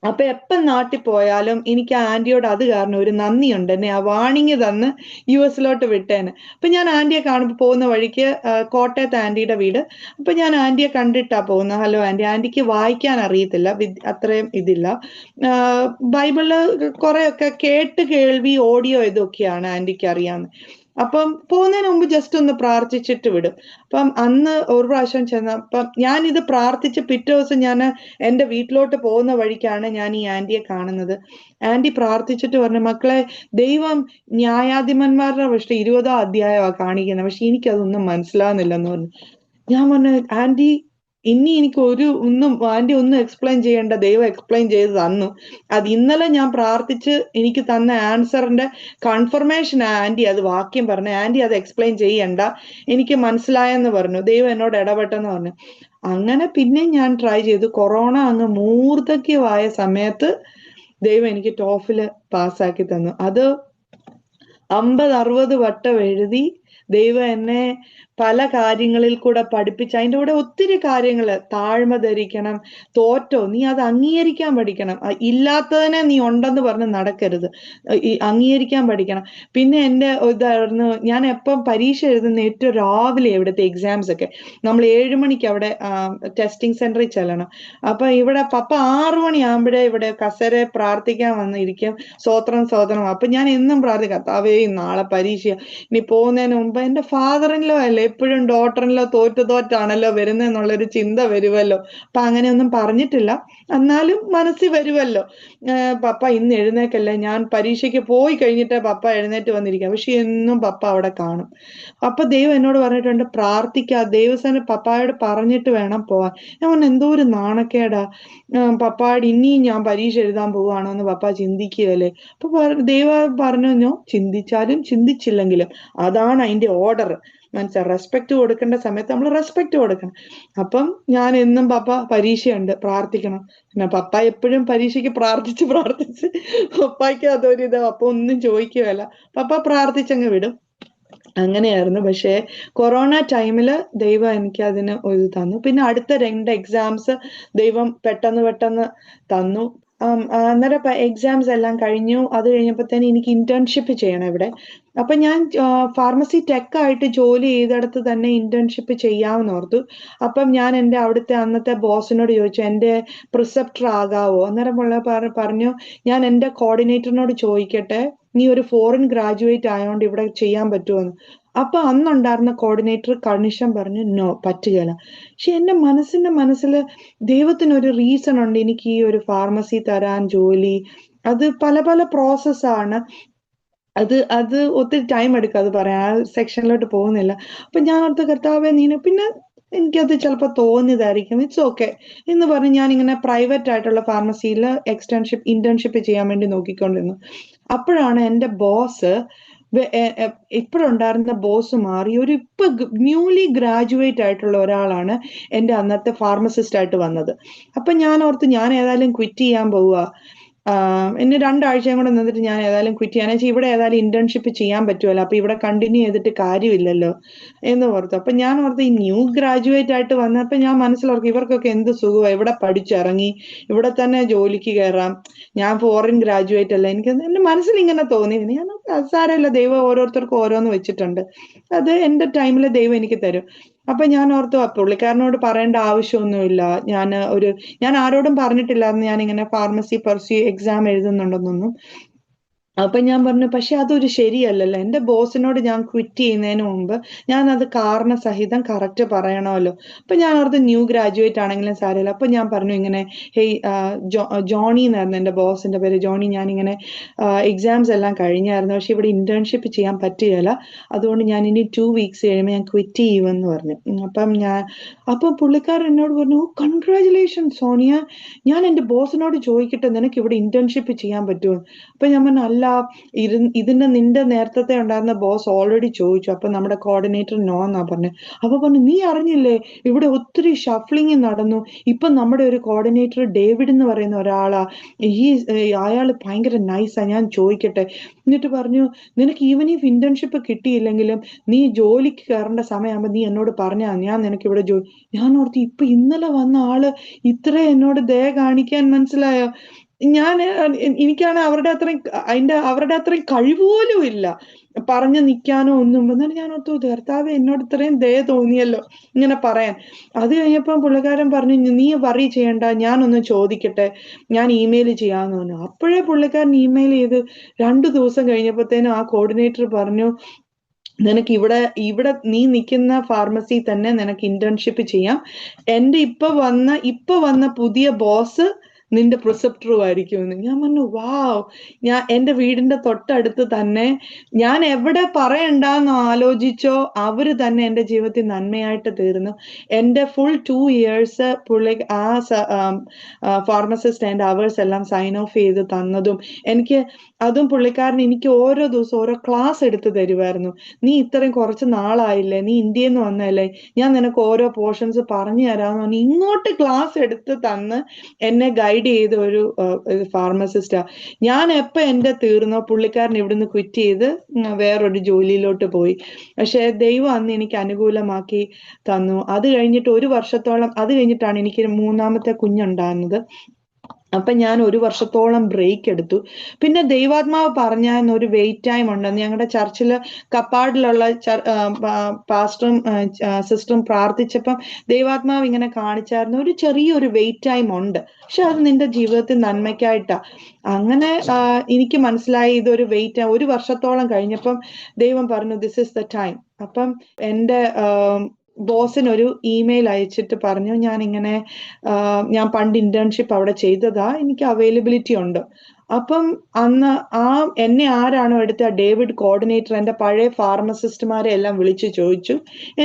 അപ്പൊ എപ്പം നാട്ടിൽ പോയാലും എനിക്ക് ആ ആന്റിയോട് അത് കാരണം ഒരു നന്ദിയുണ്ട്, എന്നെ ആ വാണിങ് തന്ന് US വിട്ടേന്. അപ്പൊ ഞാൻ ആന്റിയെ കാണുമ്പോൾ പോകുന്ന വഴിക്ക് കോട്ടയത്ത് ആന്റിയുടെ വീട്. അപ്പൊ ഞാൻ ആന്റിയെ കണ്ടിട്ടാ പോകുന്നത്. Hello aunty. ആന്റിക്ക് വായിക്കാൻ അറിയത്തില്ല, അത്രയും ഇതില്ല. ബൈബിള് കുറെയൊക്കെ കേൾവി, ഓഡിയോ ഇതൊക്കെയാണ് ആന്റിക്ക് അറിയാവുന്നത്. അപ്പം പോകുന്നതിന് മുമ്പ് ജസ്റ്റ് ഒന്ന് പ്രാർത്ഥിച്ചിട്ട് വിടും. അപ്പം അന്ന് ഒരു പ്രാവശ്യം ചെന്നപ്പം ഞാൻ ഇത് പ്രാർത്ഥിച്ച് പിറ്റേ ദിവസം ഞാൻ എന്റെ വീട്ടിലോട്ട് പോകുന്ന വഴിക്കാണ് ഞാൻ ഈ ആന്റിയെ കാണുന്നത്. ആന്റി പ്രാർത്ഥിച്ചിട്ട് പറഞ്ഞു, മക്കളെ, ദൈവം ന്യായാധിപന്മാരുടെ 20ാം അധ്യായമാണ് കാണിക്കുന്നത്, പക്ഷെ എനിക്കതൊന്നും മനസ്സിലാവുന്നില്ലെന്ന് പറഞ്ഞു. ഞാൻ പറഞ്ഞു, ആന്റി, ഇനി എനിക്ക് ആന്റി ഒന്നും എക്സ്പ്ലെയിൻ ചെയ്യേണ്ട, ദൈവം എക്സ്പ്ലെയിൻ ചെയ്ത് തന്നു. അത് ഇന്നലെ ഞാൻ പ്രാർത്ഥിച്ച് എനിക്ക് തന്ന ആൻസറിന്റെ കൺഫർമേഷൻ ആന്റി അത് വാക്യം പറഞ്ഞു. ആന്റി അത് എക്സ്പ്ലെയിൻ ചെയ്യണ്ട, എനിക്ക് മനസ്സിലായെന്ന് പറഞ്ഞു, ദൈവം എന്നോട് ഇടപെട്ടെന്ന് പറഞ്ഞു. അങ്ങനെ പിന്നെ ഞാൻ ട്രൈ ചെയ്തു. കൊറോണ അങ്ങ് മൂർദ്ധക്യമായ സമയത്ത് ദൈവം എനിക്ക് ടോഫില് പാസ്സാക്കി തന്നു. അത് 50-60 വട്ടം എഴുതി ദൈവം എന്നെ പല കാര്യങ്ങളിൽ കൂടെ പഠിപ്പിച്ച്, അതിൻ്റെ കൂടെ ഒത്തിരി കാര്യങ്ങള്. താഴ്മ ധരിക്കണം, തോറ്റോ നീ അത് അംഗീകരിക്കാൻ പഠിക്കണം, ഇല്ലാത്തതിനെ നീ ഉണ്ടെന്ന് പറഞ്ഞ് നടക്കരുത്, അംഗീകരിക്കാൻ പഠിക്കണം. പിന്നെ എൻ്റെ ഇതായിരുന്നു, ഞാൻ എപ്പം പരീക്ഷ എഴുതുന്ന ഏറ്റവും രാവിലെ ഇവിടുത്തെ എക്സാംസ് ഒക്കെ നമ്മൾ 7 മണിക്ക് അവിടെ ടെസ്റ്റിംഗ് സെന്ററിൽ ചെല്ലണം. അപ്പൊ ഇവിടെ പപ്പ 6 മണിയാകുമ്പോഴേ ഇവിടെ കസേര പ്രാർത്ഥിക്കാൻ വന്നിരിക്കും. സ്വോത്രം. അപ്പൊ ഞാൻ എന്നും പ്രാർത്ഥിക്കാം, കർത്താവേ നാളെ പരീക്ഷ, ഇനി പോകുന്നതിന് മുമ്പ് എന്റെ ഫാദറിൻലോ അല്ലേ എപ്പോഴും ഡോട്ടറിൻലോ തോറ്റാണല്ലോ വരുന്നെന്നുള്ളൊരു ചിന്ത വരുമല്ലോ. അപ്പൊ അങ്ങനെയൊന്നും പറഞ്ഞിട്ടില്ല, എന്നാലും മനസ്സിൽ വരുമല്ലോ, പപ്പ ഇന്ന് എഴുന്നേക്കല്ലേ, ഞാൻ പരീക്ഷയ്ക്ക് പോയി കഴിഞ്ഞിട്ട് പപ്പ എഴുന്നേറ്റ് വന്നിരിക്കാം. പക്ഷെ എന്നും പപ്പ അവിടെ കാണും. അപ്പൊ ദൈവം എന്നോട് പറഞ്ഞിട്ടുണ്ട്, പ്രാർത്ഥിക്കുക, ദൈവസേന പപ്പായോട് പറഞ്ഞിട്ട് വേണം പോവാൻ. ഞാൻ പറഞ്ഞു, എന്തോ ഒരു നാണക്കേടാ, പപ്പായോട് ഇനിയും ഞാൻ പരീക്ഷ എഴുതാൻ പോവാണോ എന്ന് പപ്പ ചിന്തിക്കുകയല്ലേ. അപ്പൊ ദൈവം പറഞ്ഞു, ചിന്തിച്ചാലും ചിന്തിച്ചില്ലെങ്കിലും അതാണ് അതിന്റെ ഓർഡർ. മനസ്സിലായി, റെസ്പെക്ട് കൊടുക്കേണ്ട സമയത്ത് നമ്മൾ റെസ്പെക്ട് കൊടുക്കണം. അപ്പം ഞാൻ എന്നും പപ്പ പരീക്ഷയുണ്ട്, പ്രാർത്ഥിക്കണം. പിന്നെ പപ്പ എപ്പോഴും പരീക്ഷയ്ക്ക് പ്രാർത്ഥിച്ച് പപ്പായ്ക്ക് അതൊരിത്, അപ്പൊ ഒന്നും ചോദിക്കുകയല്ല, പപ്പ പ്രാർത്ഥിച്ചങ്ങ് വിടും. അങ്ങനെയായിരുന്നു. പക്ഷേ കൊറോണ ടൈമില് ദൈവം എനിക്ക് അതിന് ഒരു തന്നു. പിന്നെ അടുത്ത 2 എക്സാംസ് ദൈവം പെട്ടെന്ന് തന്നു. അന്നേരം എക്സാംസ് എല്ലാം കഴിഞ്ഞു. അത് കഴിഞ്ഞപ്പോഴത്തേന് എനിക്ക് ഇന്റേൺഷിപ്പ് ചെയ്യണം ഇവിടെ. അപ്പൊ ഞാൻ ഫാർമസി ടെക് ആയിട്ട് ജോലി ചെയ്തെടുത്ത് തന്നെ ഇന്റേൺഷിപ്പ് ചെയ്യാമെന്ന് ഓർത്തു. അപ്പം ഞാൻ എൻ്റെ അവിടുത്തെ അന്നത്തെ ബോസിനോട് ചോദിച്ചു, എൻ്റെ പ്രിസെപ്റ്റർ ആകാവോ? അന്നേരം പറഞ്ഞു, ഞാൻ എൻ്റെ കോർഡിനേറ്ററിനോട് ചോദിക്കട്ടെ, നീ ഒരു ഫോറിൻ ഗ്രാജുവേറ്റ് ആയതുകൊണ്ട് ഇവിടെ ചെയ്യാൻ പറ്റുമോന്ന്. അപ്പൊ അന്നുണ്ടായിരുന്ന കോർഡിനേറ്റർ കണിശൻ പറഞ്ഞു, നോ, പറ്റുകയില്ല. പക്ഷെ എൻ്റെ മനസ്സിൽ ദൈവത്തിനൊരു റീസൺ ഉണ്ട് എനിക്ക് ഈ ഒരു ഫാർമസി തരാൻ ജോലി. അത് പല പല പ്രോസസ്സാണ്. അത് ഒത്തിരി ടൈം എടുക്കും, അത് പറയാൻ ആ സെക്ഷനിലോട്ട് പോകുന്നില്ല. അപ്പൊ ഞാൻ ഓർത്ത്, കർത്താവേ നീന, പിന്നെ എനിക്കത് ചിലപ്പോൾ തോന്നിയതായിരിക്കും, ഇറ്റ്സ് ഓക്കെ എന്ന് പറഞ്ഞ് ഞാൻ ഇങ്ങനെ പ്രൈവറ്റ് ആയിട്ടുള്ള ഫാർമസിയിൽ ഇന്റേൺഷിപ്പ് ചെയ്യാൻ വേണ്ടി നോക്കിക്കൊണ്ടിരുന്നു. അപ്പോഴാണ് എൻ്റെ ബോസ്, ഇപ്പോഴുണ്ടായിരുന്ന ബോസ് മാറി ഇപ്പൊ ന്യൂലി ഗ്രാജുവേറ്റ് ആയിട്ടുള്ള ഒരാളാണ് എൻ്റെ അന്നത്തെ ഫാർമസിസ്റ്റ് ആയിട്ട് വന്നത്. അപ്പൊ ഞാൻ ഓർത്ത്, ഞാൻ ഏതായാലും ക്വിറ്റ് ചെയ്യാൻ പോവുക, ഇനി 2 ആഴ്ചയും കൂടെ നിന്നിട്ട് ഞാൻ ഏതായാലും ക്വിറ്റ് ചെയ്യാൻ വെച്ചാൽ ഇവിടെ ഏതായാലും ഇന്റേൺഷിപ്പ് ചെയ്യാൻ പറ്റുമല്ലോ, അപ്പൊ ഇവിടെ കണ്ടിന്യൂ ചെയ്തിട്ട് കാര്യമില്ലല്ലോ എന്ന് ഓർത്തു. അപ്പൊ ഞാൻ ഓർത്ത്, ഈ ന്യൂ ഗ്രാജുവേറ്റ് ആയിട്ട് വന്നപ്പോ ഞാൻ മനസ്സിലോർക്കും, ഇവർക്കൊക്കെ എന്ത് സുഖമാണ്, ഇവിടെ പഠിച്ചിറങ്ങി ഇവിടെ തന്നെ ജോലിക്ക് കയറാം, ഞാൻ ഫോറിൻ ഗ്രാജുവേറ്റ് അല്ല. എനിക്ക് എന്റെ മനസ്സിൽ ഇങ്ങനെ തോന്നി. ഞാൻ സാരമില്ല, ദൈവം ഓരോരുത്തർക്കും ഓരോന്ന് വെച്ചിട്ടുണ്ട്, അത് എന്റെ ടൈമിൽ ദൈവം എനിക്ക് തരും. അപ്പൊ ഞാൻ ഓർത്തു, പുള്ളിക്കാരനോട് പറയേണ്ട ആവശ്യമൊന്നുമില്ല, ഞാൻ ആരോടും പറഞ്ഞിട്ടില്ലായിരുന്നു ഞാൻ ഇങ്ങനെ ഫാർമസി എക്സാം എഴുതുന്നുണ്ടെന്നൊന്നും. അപ്പൊ ഞാൻ പറഞ്ഞു, പക്ഷെ അതൊരു ശരിയല്ലല്ലോ. എന്റെ ബോസിനോട് ഞാൻ ക്വിറ്റ് ചെയ്യുന്നതിന് മുമ്പ് ഞാൻ അത് കാരണസഹിതം കറക്റ്റ് പറയണമല്ലോ. അപ്പൊ ഞാൻ ഓർത്ത് ന്യൂ ഗ്രാജുവേറ്റ് ആണെങ്കിലും സാരമില്ല. അപ്പൊ ഞാൻ പറഞ്ഞു ഇങ്ങനെ, ഹേയ് ജോണി എന്നായിരുന്നു എന്റെ ബോസിന്റെ പേര്, ജോണി, ഞാനിങ്ങനെ എക്സാംസ് എല്ലാം കഴിഞ്ഞായിരുന്നു, പക്ഷെ ഇവിടെ ഇന്റേൺഷിപ്പ് ചെയ്യാൻ പറ്റുകയില്ല, അതുകൊണ്ട് ഞാൻ ഇനി 2 വീക്സ് കഴിയുമ്പോൾ ഞാൻ ക്വിറ്റ് ചെയ്യുമെന്ന് പറഞ്ഞു. അപ്പൊ പുള്ളിക്കാരൻ എന്നോട് പറഞ്ഞു, കൺഗ്രാചുലേഷൻ സോണിയ, ഞാൻ എന്റെ ബോസിനോട് ചോദിക്കട്ടെ നിനക്ക് ഇവിടെ ഇന്റേൺഷിപ്പ് ചെയ്യാൻ പറ്റുമോ. അപ്പൊ ഞാൻ പറഞ്ഞു, അല്ല, ഇതിന്റെ നിന്റെ നേരത്തെ ഉണ്ടായിരുന്ന ബോസ് ഓൾറെഡി ചോദിച്ചു, അപ്പൊ നമ്മുടെ കോർഡിനേറ്റർ നോ എന്നാ പറഞ്ഞു. അപ്പൊ പറഞ്ഞു, നീ അറിഞ്ഞില്ലേ ഇവിടെ ഒത്തിരി ഷഫ്ലിംഗ് നടന്നു, ഇപ്പൊ നമ്മുടെ ഒരു കോർഡിനേറ്റർ ഡേവിഡ് എന്ന് പറയുന്ന ഒരാളാ, ഈ അയാള് ഭയങ്കര നൈസാ, ഞാൻ ചോദിക്കട്ടെ. എന്നിട്ട് പറഞ്ഞു, നിനക്ക് ഈവൻ ഈ ഇന്റേൺഷിപ്പ് കിട്ടിയില്ലെങ്കിലും നീ ജോലിക്ക് കയറേണ്ട സമയമാകുമ്പോ നീ എന്നോട് പറഞ്ഞാ ഞാൻ നിനക്ക് ഇവിടെ ഞാൻ ഓർത്തി, ഇപ്പൊ ഇന്നലെ വന്ന ആള് ഇത്ര എന്നോട് ദയ കാണിക്കാൻ, മനസ്സിലായോ. എനിക്കാണ് അവരുടെ അത്രയും കഴിവുപോലും ഇല്ല പറഞ്ഞു നിൽക്കാനോ ഒന്നും. എന്നാലും ഞാൻ ഓർത്തു, കർത്താവ് എന്നോട് ഇത്രയും ദയ തോന്നിയല്ലോ ഇങ്ങനെ പറയാൻ. അത് കഴിഞ്ഞപ്പോ പുള്ളിക്കാരൻ പറഞ്ഞു, നീ വറി ചെയ്യണ്ട, ഞാനൊന്ന് ചോദിക്കട്ടെ, ഞാൻ ഇമെയിൽ ചെയ്യാന്ന് പറഞ്ഞു. അപ്പോഴേ പുള്ളിക്കാരൻ ഇമെയിൽ ചെയ്ത് 2 ദിവസം കഴിഞ്ഞപ്പോഴത്തേനും ആ കോർഡിനേറ്റർ പറഞ്ഞു, നിനക്ക് ഇവിടെ നീ നിൽക്കുന്ന ഫാർമസി തന്നെ നിനക്ക് ഇന്റേൺഷിപ്പ് ചെയ്യാം, എന്റെ ഇപ്പൊ വന്ന പുതിയ ബോസ് നിന്റെ പ്രിസെപ്റ്ററും ആയിരിക്കുമെന്ന്. ഞാൻ പറഞ്ഞു, വാവ്. എന്റെ വീടിന്റെ തൊട്ടടുത്ത് തന്നെ, ഞാൻ എവിടെ പറയണ്ടെന്ന് ആലോചിച്ചോ അവര് തന്നെ എന്റെ ജീവിതത്തിൽ നന്മയായിട്ട് തീർന്നു. എന്റെ full 2 years pharmacist and hours എല്ലാം സൈൻ ഓഫ് ചെയ്ത് തന്നതും അതും പുള്ളിക്കാരൻ എനിക്ക് ഓരോ ദിവസവും ഓരോ ക്ലാസ് എടുത്ത് തരുമായിരുന്നു. നീ ഇത്രയും കുറച്ച് നാളായില്ലേ, നീ ഇന്ത്യയിൽ നിന്ന് വന്നല്ലേ, ഞാൻ നിനക്ക് ഓരോ പോർഷൻസ് പറഞ്ഞു തരാമെന്ന് പറഞ്ഞ് ഇങ്ങോട്ട് ക്ലാസ് എടുത്ത് തന്ന് എന്നെ ഗൈഡ് ചെയ്ത ഒരു ഫാർമസിസ്റ്റാ. ഞാൻ എപ്പോ എന്റെ തീർന്നോ പുള്ളിക്കാരൻ ഇവിടുന്ന് ക്വിറ്റ് ചെയ്ത് വേറൊരു ജോലിയിലോട്ട് പോയി. പക്ഷെ ദൈവം അന്ന് എനിക്ക് അനുകൂലമാക്കി തന്നു. അത് കഴിഞ്ഞിട്ട് 1 വർഷത്തോളം, അത് കഴിഞ്ഞിട്ടാണ് എനിക്ക് 3ാമത്തെ കുഞ്ഞുണ്ടാകുന്നത്. അപ്പൊ ഞാൻ 1 വർഷത്തോളം ബ്രേക്ക് എടുത്തു. പിന്നെ ദൈവാത്മാവ് പറഞ്ഞായിരുന്നു ഒരു വെയിറ്റ് ടൈം ഉണ്ടെന്ന്. ഞങ്ങളുടെ ചർച്ചില് കപ്പാടിലുള്ള പാസ്റ്ററും സിസ്റ്ററും പ്രാർത്ഥിച്ചപ്പം ദൈവാത്മാവ് ഇങ്ങനെ കാണിച്ചായിരുന്നു, ഒരു ചെറിയൊരു വെയിറ്റ് ടൈം ഉണ്ട്, പക്ഷെ അത് നിന്റെ ജീവിതത്തിൽ നന്മയ്ക്കായിട്ടാ. അങ്ങനെ എനിക്ക് മനസ്സിലായി ഇതൊരു വെയിറ്റ് ടൈം. 1 വർഷത്തോളം കഴിഞ്ഞപ്പം ദൈവം പറഞ്ഞു, ദിസ് ഇസ് ദ ടൈം. അപ്പം എന്റെ ബോസിനൊരു ഇമെയിൽ അയച്ചിട്ട് പറഞ്ഞു, ഞാൻ പണ്ട് ഇന്റേൺഷിപ്പ് അവിടെ ചെയ്തതാ, എനിക്ക് അവൈലബിലിറ്റി ഉണ്ട്. അപ്പം അന്ന് എന്നെ ആരാണോ എടുത്ത ഡേവിഡ് കോർഡിനേറ്റർ എന്റെ പഴയ ഫാർമസിസ്റ്റുമാരെ എല്ലാം വിളിച്ചു ചോദിച്ചു,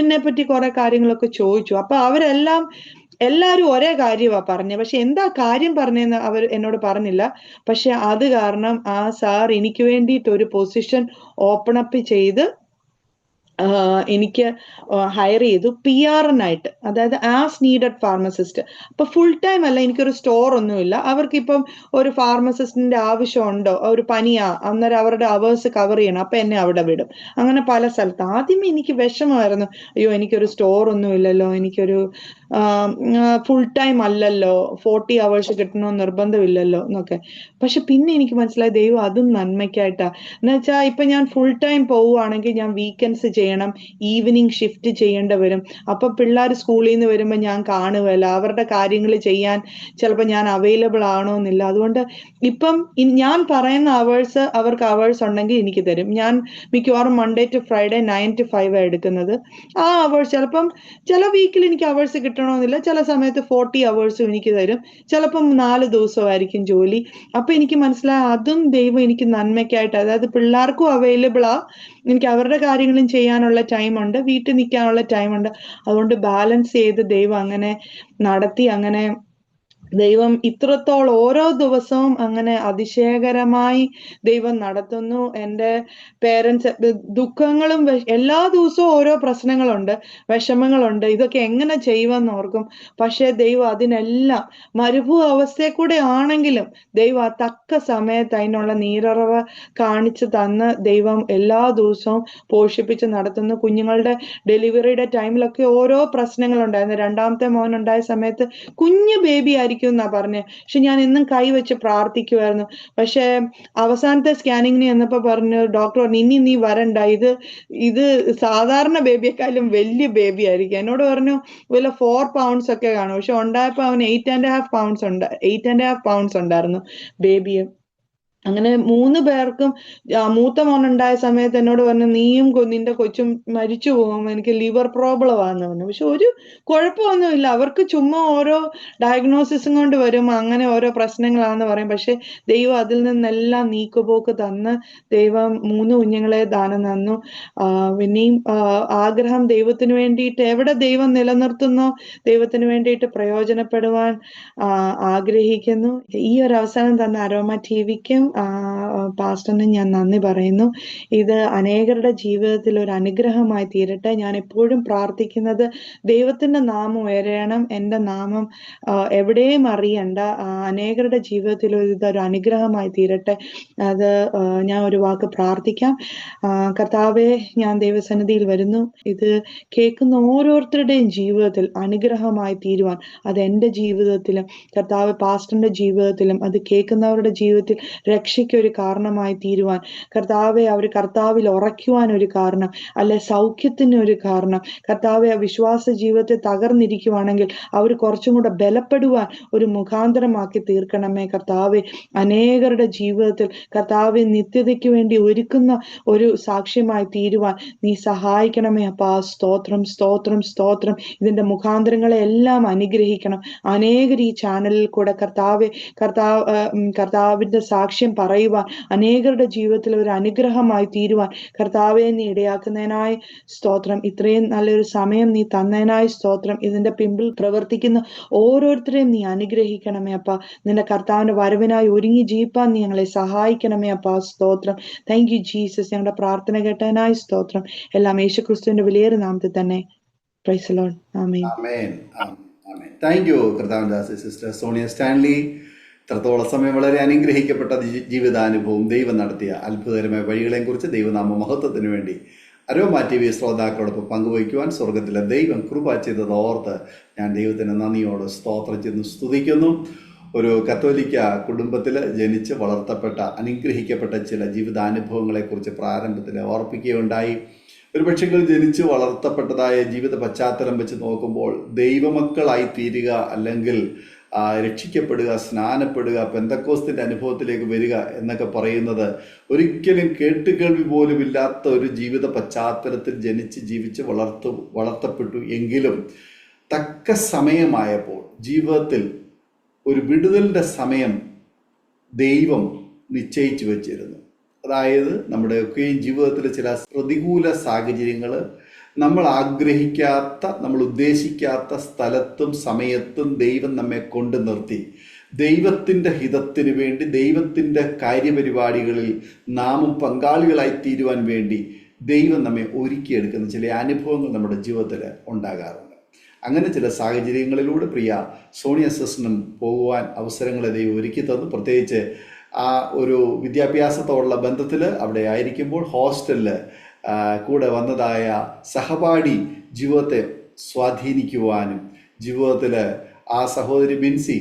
എന്നെ പറ്റി കുറെ കാര്യങ്ങളൊക്കെ ചോദിച്ചു. അപ്പൊ എല്ലാരും ഒരേ കാര്യമാ പറഞ്ഞത്, പക്ഷെ എന്താ കാര്യം പറഞ്ഞതെന്ന് അവർ എന്നോട് പറഞ്ഞില്ല. പക്ഷെ അത് കാരണം ആ സാർ എനിക്ക് വേണ്ടിയിട്ട് ഒരു പൊസിഷൻ ഓപ്പൺ അപ്പ് ചെയ്ത് എനിക്ക് ഹയർ ചെയ്തു PR ആയിട്ട്, അതായത് ആസ് നീഡഡ് ഫാർമസിസ്റ്റ്. അപ്പൊ ഫുൾ ടൈം അല്ല, എനിക്കൊരു സ്റ്റോർ ഒന്നുമില്ല, അവർക്കിപ്പം ഒരു ഫാർമസിസ്റ്റിന്റെ ആവശ്യമുണ്ടോ, ഒരു പനിയാ, അന്നേരം അവരുടെ അവേഴ്സ് കവർ ചെയ്യണം, അപ്പൊ എന്നെ അവിടെ വിടും. അങ്ങനെ പല സ്ഥലത്ത്. ആദ്യമേ എനിക്ക് വിഷമമായിരുന്നു, അയ്യോ എനിക്കൊരു സ്റ്റോർ ഒന്നും ഇല്ലല്ലോ, എനിക്കൊരു ഫുൾ ടൈം അല്ലല്ലോ, 40 hours കിട്ടണമെന്ന് നിർബന്ധമില്ലല്ലോ എന്നൊക്കെ. പക്ഷെ പിന്നെ എനിക്ക് മനസ്സിലായി ദൈവം അതും നന്മയ്ക്കായിട്ടാ. എന്നുവെച്ചാൽ ഇപ്പൊ ഞാൻ ഫുൾ ടൈം പോവുകയാണെങ്കിൽ ഞാൻ വീക്കെൻഡ്സ് ചെയ്യണം, ഈവനിങ് ഷിഫ്റ്റ് ചെയ്യേണ്ടി വരും. അപ്പൊ പിള്ളേർ സ്കൂളിൽ നിന്ന് വരുമ്പോൾ ഞാൻ കാണുകയല്ല, അവരുടെ കാര്യങ്ങൾ ചെയ്യാൻ ചിലപ്പോൾ ഞാൻ അവൈലബിൾ ആണോന്നില്ല. അതുകൊണ്ട് ഇപ്പം ഞാൻ പറയുന്ന അവേഴ്സ് അവർക്ക് അവേഴ്സ് ഉണ്ടെങ്കിൽ എനിക്ക് തരും. ഞാൻ മിക്കവാറും Monday to Friday 9 to 5 എടുക്കുന്നത്. ആ അവേഴ്സ് ചിലപ്പം ചില വീക്കിൽ എനിക്ക് അവേഴ്സ് കിട്ടണമെന്നില്ല, ചില സമയത്ത് 40 hours എനിക്ക് തരും, ചിലപ്പം 4 ദിവസമായിരിക്കും ജോലി. അപ്പൊ എനിക്ക് മനസ്സിലായി അതും ദൈവം എനിക്ക് നന്മയ്ക്കായിട്ട്, അതായത് പിള്ളേർക്കും അവൈലബിൾ ആ, എനിക്ക് അവരുടെ കാര്യങ്ങളും ചെയ്യാനുള്ള ടൈമുണ്ട്, വീട്ടിൽ നിൽക്കാനുള്ള ടൈമുണ്ട്. അതുകൊണ്ട് ബാലൻസ് ചെയ്ത് ദൈവം അങ്ങനെ നടത്തി. അങ്ങനെ ദൈവം ഇത്രത്തോളം ഓരോ ദിവസവും അങ്ങനെ അതിശയകരമായി ദൈവം നടത്തുന്നു. എൻ്റെ പേരൻസ് ദുഃഖങ്ങളും എല്ലാ ദിവസവും ഓരോ പ്രശ്നങ്ങളുണ്ട്, വിഷമങ്ങളുണ്ട്, ഇതൊക്കെ എങ്ങനെ ചെയ്യുമെന്ന് ഓർക്കും. പക്ഷെ ദൈവം അതിനെല്ലാം മരുഭൂ അവസ്ഥയെ കൂടെ ആണെങ്കിലും ദൈവം ആ തക്ക സമയത്ത് അതിനുള്ള നീരറവ് കാണിച്ചു തന്ന് ദൈവം എല്ലാ ദിവസവും പോഷിപ്പിച്ച് നടത്തുന്നു. കുഞ്ഞുങ്ങളുടെ ഡെലിവറിയുടെ ടൈമിലൊക്കെ ഓരോ പ്രശ്നങ്ങളുണ്ടായിരുന്നു. 2ാമത്തെ മോനുണ്ടായ സമയത്ത് കുഞ്ഞു ബേബി ആയിരിക്കും എന്നാ പറഞ്ഞേ, പക്ഷെ ഞാൻ എന്നും കൈവച്ച് പ്രാർത്ഥിക്കുമായിരുന്നു. പക്ഷെ അവസാനത്തെ സ്കാനിങ്ങിന് ചെന്നപ്പോ ഡോക്ടർ പറഞ്ഞു, ഇനി നീ വരണ്ട, ഇത് സാധാരണ ബേബിയെക്കാളും വലിയ ബേബി ആയിരിക്കും. എന്നോട് പറഞ്ഞു വല്ല 4 pounds ഒക്കെ കാണും, പക്ഷെ ഉണ്ടായപ്പോ അവൻ 8.5 pounds ഉണ്ടായിരുന്നു ബേബിയെ. അങ്ങനെ 3 പേർക്കും മൂത്ത മോനുണ്ടായ സമയത്ത് എന്നോട് പറഞ്ഞു, നീയും നിന്റെ കൊച്ചും മരിച്ചു പോകും, എനിക്ക് ലിവർ പ്രോബ്ലം ആന്ന് പറഞ്ഞു. പക്ഷെ ഒരു കുഴപ്പമൊന്നുമില്ല. അവർക്ക് ചുമ്മാ ഓരോ ഡയഗ്നോസിസും കൊണ്ട് വരും, അങ്ങനെ ഓരോ പ്രശ്നങ്ങളാന്ന് പറയും. പക്ഷെ ദൈവം അതിൽ നിന്നെല്ലാം നീക്കുപോക്ക് തന്ന് ദൈവം 3 കുഞ്ഞുങ്ങളെ ദാനം തന്നു. പിന്നെയും ആഗ്രഹം ദൈവത്തിന് വേണ്ടിയിട്ട് എവിടെ ദൈവം നിലനിർത്തുന്നോ ദൈവത്തിന് വേണ്ടിയിട്ട് പ്രയോജനപ്പെടുവാൻ ആഗ്രഹിക്കുന്നു. ഈ ഒരു അവസരം തന്ന അരോമ ടിവിക്കും പാസ്റ്ററിനും ഞാൻ നന്ദി പറയുന്നു. ഇത് അനേകരുടെ ജീവിതത്തിൽ ഒരു അനുഗ്രഹമായി തീരട്ടെ. ഞാൻ എപ്പോഴും പ്രാർത്ഥിക്കുന്നത് ദൈവത്തിന്റെ നാമം ഉയരണം, എൻ്റെ നാമം എവിടെയും അറിയണ്ട, അനേകരുടെ ജീവിതത്തിൽ ഇതൊരു അനുഗ്രഹമായി തീരട്ടെ. അത് ഞാൻ ഒരു വാക്ക് പ്രാർത്ഥിക്കാം. കർത്താവേ, ഞാൻ ദൈവസന്നിധിയിൽ വരുന്നു. ഇത് കേൾക്കുന്ന ഓരോരുത്തരുടെയും ജീവിതത്തിൽ അനുഗ്രഹമായി തീരുവാൻ, അത് എൻ്റെ ജീവിതത്തിലും കർത്താവ് പാസ്റ്ററിന്റെ ജീവിതത്തിലും അത് കേൾക്കുന്നവരുടെ ജീവിതത്തിൽ രക്ഷയ്ക്കൊരു കാരണമായി തീരുവാൻ, കർത്താവെ അവർ കർത്താവിൽ ഉറയ്ക്കുവാൻ ഒരു കാരണം, അല്ലെ സൗഖ്യത്തിന് ഒരു കാരണം, കർത്താവെ വിശ്വാസ ജീവിതത്തെ തകർന്നിരിക്കുവാണെങ്കിൽ അവർ കുറച്ചും കൂടെ ബലപ്പെടുവാൻ ഒരു മുഖാന്തരമാക്കി തീർക്കണമേ കർത്താവെ. അനേകരുടെ ജീവിതത്തിൽ കർത്താവെ നിത്യതയ്ക്ക് വേണ്ടി ഒരുക്കുന്ന ഒരു സാക്ഷ്യമായി തീരുവാൻ നീ സഹായിക്കണമേ അപ്പാ. സ്തോത്രം സ്തോത്രം സ്തോത്രം. ഇതിന്റെ മുഖാന്തരങ്ങളെ എല്ലാം അനുഗ്രഹിക്കണം. അനേകർ ഈ ചാനലിൽ കൂടെ കർത്താവിന്റെ സാക്ഷ്യം പറയുവാൻ, അനേകരുടെ ജീവിതത്തിൽ ഒരു അനുഗ്രഹമായി തീരുവാൻ കർത്താവെ നീ ഇടയാക്കുന്നതിനായി സ്തോത്രം. ഇത്രയും നല്ലൊരു സമയം നീ തന്നതിനായി സ്തോത്രം. ഇതിന്റെ പിമ്പിൽ പ്രവർത്തിക്കുന്ന ഓരോരുത്തരെയും നീ അനുഗ്രഹിക്കണമേ അപ്പ. നിന്റെ കർത്താവിന്റെ വരവിനായി ഒരുങ്ങി ജീവിപ്പാൻ നീ ഞങ്ങളെ സഹായിക്കണമേ അപ്പ. സ്തോത്രം. Thank you Jesus. ഞങ്ങളുടെ പ്രാർത്ഥന കേട്ടതിനായി സ്തോത്രം. എല്ലാം യേശുക്രിസ്തുവിന്റെ വിലയേറിയ നാമത്തിൽ തന്നെ. Praise the Lord. ആമേൻ. ആമേൻ. ആമേൻ. താങ്ക് യു കർത്താവിൻദാസ് സിസ്റ്റർ സോണിയ സ്റ്റാൻലി. ഇത്രത്തോളം സമയം വളരെ അനുഗ്രഹിക്കപ്പെട്ട ജീവിതാനുഭവം, ദൈവം നടത്തിയ അത്ഭുതകരമായ വഴികളെക്കുറിച്ച് ദൈവനാമ മഹത്വത്തിന് വേണ്ടി അരോമ ടിവി ശ്രോതാക്കളോടൊപ്പം പങ്കുവയ്ക്കുവാൻ സ്വർഗത്തിലെ ദൈവം കൃപ ചെയ്തത് ഓർത്ത് ഞാൻ ദൈവത്തിന് നന്ദിയോട് സ്തോത്രം ചെയ്ത് സ്തുതിക്കുന്നു. ഒരു കത്തോലിക്ക കുടുംബത്തിൽ ജനിച്ച് വളർത്തപ്പെട്ട അനുഗ്രഹിക്കപ്പെട്ട ചില ജീവിതാനുഭവങ്ങളെക്കുറിച്ച് പ്രാരംഭത്തിൽ ഓർപ്പിക്കുകയുണ്ടായി. ഒരുപക്ഷെങ്കിൽ ജനിച്ച് വളർത്തപ്പെട്ടതായ ജീവിത പശ്ചാത്തലം വെച്ച് നോക്കുമ്പോൾ ദൈവമക്കളായി തീരുക, അല്ലെങ്കിൽ രക്ഷിക്കപ്പെടുക, സ്നാനപ്പെടുക, പെന്തക്കോസ്തിൻ്റെ അനുഭവത്തിലേക്ക് വരിക എന്നൊക്കെ പറയുന്നത് ഒരിക്കലും കേട്ടുകേൾവി പോലും ഇല്ലാത്ത ഒരു ജീവിത പശ്ചാത്തലത്തിൽ ജനിച്ച് ജീവിച്ച് വളർത്തപ്പെട്ടു. എങ്കിലും തക്ക സമയമായപ്പോൾ ജീവിതത്തിൽ ഒരു വിടുതലിൻ്റെ സമയം ദൈവം നിശ്ചയിച്ചു വച്ചിരുന്നു. അതായത് നമ്മുടെയൊക്കെയും ജീവിതത്തിൽ ചില പ്രതികൂല സാഹചര്യങ്ങൾ, നമ്മൾ ആഗ്രഹിക്കാത്ത, നമ്മൾ ഉദ്ദേശിക്കാത്ത സ്ഥലത്തും സമയത്തും ദൈവം നമ്മെ കൊണ്ടു നിർത്തി ദൈവത്തിൻ്റെ ഹിതത്തിന് വേണ്ടി, ദൈവത്തിൻ്റെ കാര്യപരിപാടികളിൽ നാമും പങ്കാളികളായി തീരുവാൻ വേണ്ടി ദൈവം നമ്മെ ഒരുക്കിയെടുക്കുന്ന ചില അനുഭവങ്ങൾ നമ്മുടെ ജീവിതത്തിൽ ഉണ്ടാകാറുണ്ട്. അങ്ങനെ ചില സാഹചര്യങ്ങളിലൂടെ പ്രിയ സോണിയ സിസ്റ്ററിനും പോകുവാൻ അവസരങ്ങളെ ദൈവം ഒരുക്കി തന്നു. പ്രത്യേകിച്ച് ആ ഒരു വിദ്യാഭ്യാസത്തോടുള്ള ബന്ധത്തിൽ അവിടെ ആയിരിക്കുമ്പോൾ ഹോസ്റ്റലിൽ കൂടെ വന്നതായ സഹപാഠി ജീവിതത്തെ സ്വാധീനിക്കുവാനും, ജീവിതത്തിൽ ആ സഹോദരി ബിൻസി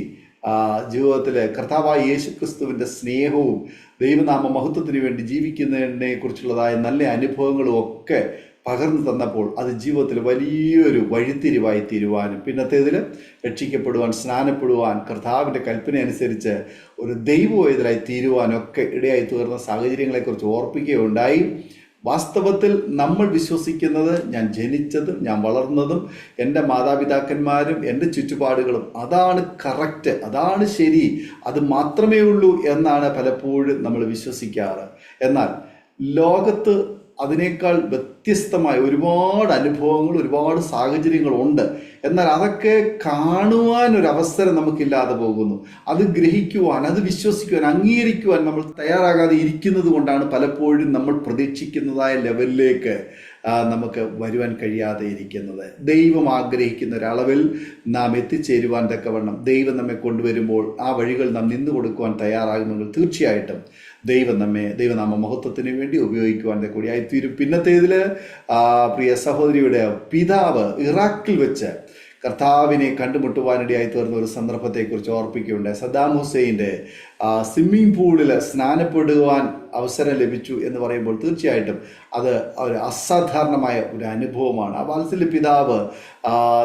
ജീവിതത്തിൽ കർത്താവായ യേശുക്രിസ്തുവിൻ്റെ സ്നേഹവും ദൈവനാമ മഹത്വത്തിന് വേണ്ടി ജീവിക്കുന്നതിനെ കുറിച്ചുള്ളതായ നല്ല അനുഭവങ്ങളും ഒക്കെ പകർന്നു തന്നപ്പോൾ അത് ജീവിതത്തിൽ വലിയൊരു വഴിത്തിരിവായി തീരുവാനും, പിന്നത്തേതിൽ രക്ഷിക്കപ്പെടുവാൻ, സ്നാനപ്പെടുവാൻ, കർത്താവിൻ്റെ കൽപ്പന അനുസരിച്ച് ഒരു ദൈവവേദനായി തീരുവാനൊക്കെ ഇടയായി തീർന്ന സാഹചര്യങ്ങളെക്കുറിച്ച് ഓർപ്പിക്കുകയുണ്ടായി. വാസ്തവത്തിൽ നമ്മൾ വിശ്വസിക്കുന്നത്, ഞാൻ ജനിച്ചതും ഞാൻ വളർന്നതും എൻ്റെ മാതാപിതാക്കന്മാരും എൻ്റെ ചുറ്റുപാടുകളും അതാണ് കറക്റ്റ്, അതാണ് ശരി, അത് മാത്രമേ ഉള്ളൂ എന്നാണ് പലപ്പോഴും നമ്മൾ വിശ്വസിക്കാറ്. എന്നാൽ ലോകത്ത് അതിനേക്കാൾ വ്യത്യസ്തമായ ഒരുപാട് അനുഭവങ്ങൾ, ഒരുപാട് സാഹചര്യങ്ങളുണ്ട്. എന്നാൽ അതൊക്കെ കാണുവാൻ ഒരു അവസരം നമുക്കില്ലാതെ പോകുന്നു. അത് ഗ്രഹിക്കുവാൻ, അത് വിശ്വസിക്കുവാൻ, അംഗീകരിക്കുവാൻ നമ്മൾ തയ്യാറാകാതെ ഇരിക്കുന്നത് കൊണ്ടാണ് പലപ്പോഴും നമ്മൾ പ്രതീക്ഷിക്കുന്നതായ ലെവലിലേക്ക് നമുക്ക് വരുവാൻ കഴിയാതെ ഇരിക്കുന്നത്. ദൈവം ആഗ്രഹിക്കുന്ന ഒരളവിൽ നാം എത്തിച്ചേരുവാൻ തക്കവണ്ണം ദൈവം നമ്മെ കൊണ്ടുവരുമ്പോൾ ആ വഴികൾ നാം നിന്നു കൊടുക്കുവാൻ തയ്യാറാകുമെങ്കിൽ തീർച്ചയായിട്ടും ദൈവം നമ്മെ ദൈവനാമ മഹത്വത്തിന് വേണ്ടി ഉപയോഗിക്കുവാൻ കൂടിയായിത്തീരും. പിന്നത്തേതിൽ പ്രിയ സഹോദരിയുടെ പിതാവ് ഇറാഖിൽ വെച്ച് കർത്താവിനെ കണ്ടുമുട്ടുവാനിടയായി തീർന്ന ഒരു സന്ദർഭത്തെക്കുറിച്ച് ഓർപ്പിക്കുകയുണ്ടായി. സദ്ദാം ഹുസൈൻ്റെ സ്വിമ്മിംഗ് പൂളിൽ സ്നാനപ്പെടുവാൻ അവസരം ലഭിച്ചു എന്ന് പറയുമ്പോൾ തീർച്ചയായിട്ടും അത് ഒരു അസാധാരണമായ ഒരു അനുഭവമാണ്. ആ വാത്സല്യ പിതാവ്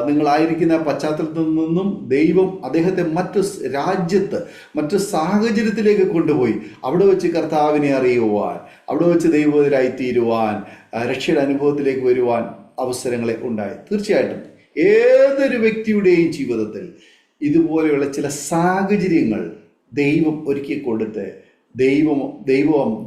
നിങ്ങളായിരിക്കുന്ന പശ്ചാത്തലത്തിൽ നിന്നും ദൈവം അദ്ദേഹത്തെ മറ്റു രാജ്യത്ത് മറ്റു സാഹചര്യത്തിലേക്ക് കൊണ്ടുപോയി അവിടെ വെച്ച് കർത്താവിനെ അറിയുവാൻ, അവിടെ വെച്ച് ദൈവത്തിലായിത്തീരുവാൻ, രക്ഷയുടെ അനുഭവത്തിലേക്ക് വരുവാൻ അവസരങ്ങളെ ഉണ്ടായി. തീർച്ചയായിട്ടും ഏതൊരു വ്യക്തിയുടെയും ജീവിതത്തിൽ ഇതുപോലെയുള്ള ചില സാഹചര്യങ്ങൾ ദൈവം ഒരുക്കി കൊടുത്ത്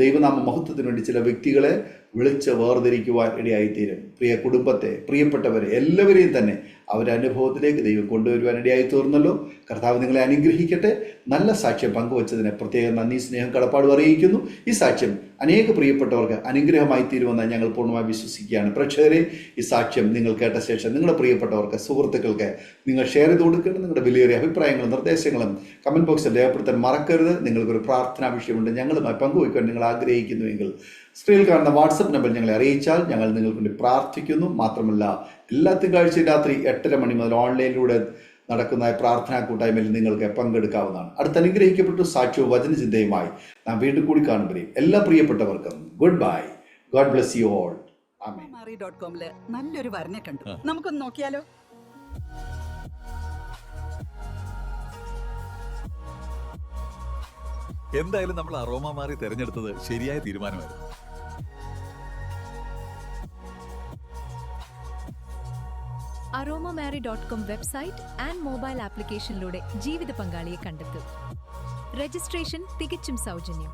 ദൈവനാമ മഹത്വത്തിന് വേണ്ടി ചില വ്യക്തികളെ വിളിച്ച് വേർതിരിക്കുവാൻ ഇടയായിത്തീരും. പ്രിയ കുടുംബത്തെ, പ്രിയപ്പെട്ടവരെ എല്ലാവരെയും തന്നെ അവരുടെ അനുഭവത്തിലേക്ക് ദൈവം കൊണ്ടുവരുവാൻ ഇടയായി തീർന്നല്ലോ. കർത്താവ് നിങ്ങളെ അനുഗ്രഹിക്കട്ടെ. നല്ല സാക്ഷ്യം പങ്കുവച്ചതിന് പ്രത്യേകം നന്ദി, സ്നേഹം, കടപ്പാടും അറിയിക്കുന്നു. ഈ സാക്ഷ്യം അനേക പ്രിയപ്പെട്ടവർക്ക് അനുഗ്രഹമായി തീരുമെന്ന് ഞങ്ങൾ പൂർണ്ണമായി വിശ്വസിക്കുകയാണ്. പ്രേക്ഷകരെ, ഈ സാക്ഷ്യം നിങ്ങൾ കേട്ട ശേഷം നിങ്ങളുടെ പ്രിയപ്പെട്ടവർക്ക്, സുഹൃത്തുക്കൾക്ക് നിങ്ങൾ ഷെയർ ചെയ്ത് കൊടുക്കണം. നിങ്ങളുടെ വിലയേറിയ അഭിപ്രായങ്ങളും നിർദ്ദേശങ്ങളും കമൻറ്റ് ബോക്സിൽ രേഖപ്പെടുത്താൻ മറക്കരുത്. നിങ്ങൾക്കൊരു പ്രാർത്ഥനാ വിഷയമുണ്ട്, ഞങ്ങളുമായി പങ്കുവയ്ക്കാൻ നിങ്ങൾ ആഗ്രഹിക്കുന്നുവെങ്കിൽ സ്ക്രീനിൽ കാണുന്ന വാട്സപ്പ് നമ്പർ ഞങ്ങളെ അറിയിച്ചാൽ ഞങ്ങൾ നിങ്ങൾക്ക് വേണ്ടി പ്രാർത്ഥിക്കുന്നു. മാത്രമല്ല, എല്ലാ തിങ്കളാഴ്ചയും രാത്രി 8:30 മണി മുതൽ ഓൺലൈനിലൂടെ നടക്കുന്ന പ്രാർത്ഥനാ കൂട്ടായ്മയിൽ നിങ്ങൾക്ക് പങ്കെടുക്കാവുന്നതാണ്. അടുത്ത അനുഗ്രഹിക്കപ്പെട്ടു സാക്ഷ്യവും വചനചിന്തയുമായി നാം വീണ്ടും കൂടി കാണുമ്പോഴേ എല്ലാ പ്രിയപ്പെട്ടവർക്കും good bye. God bless you all. Amen. aromamary.com നല്ലൊരു വരനെ കണ്ടു. നമുക്കൊന്ന് നോക്കിയാലോ? എന്തായാലും നമ്മൾ അറോമ മാറി തിരഞ്ഞെടുത്തത് ശരിയായ തീരുമാനമായിരുന്നു. aromamary.com വെബ്സൈറ്റ് ആൻഡ് മൊബൈൽ ആപ്ലിക്കേഷനിലൂടെ ജീവിത പങ്കാളിയെ കണ്ടെത്തൂ. രജിസ്ട്രേഷൻ തികച്ചും സൗജന്യം.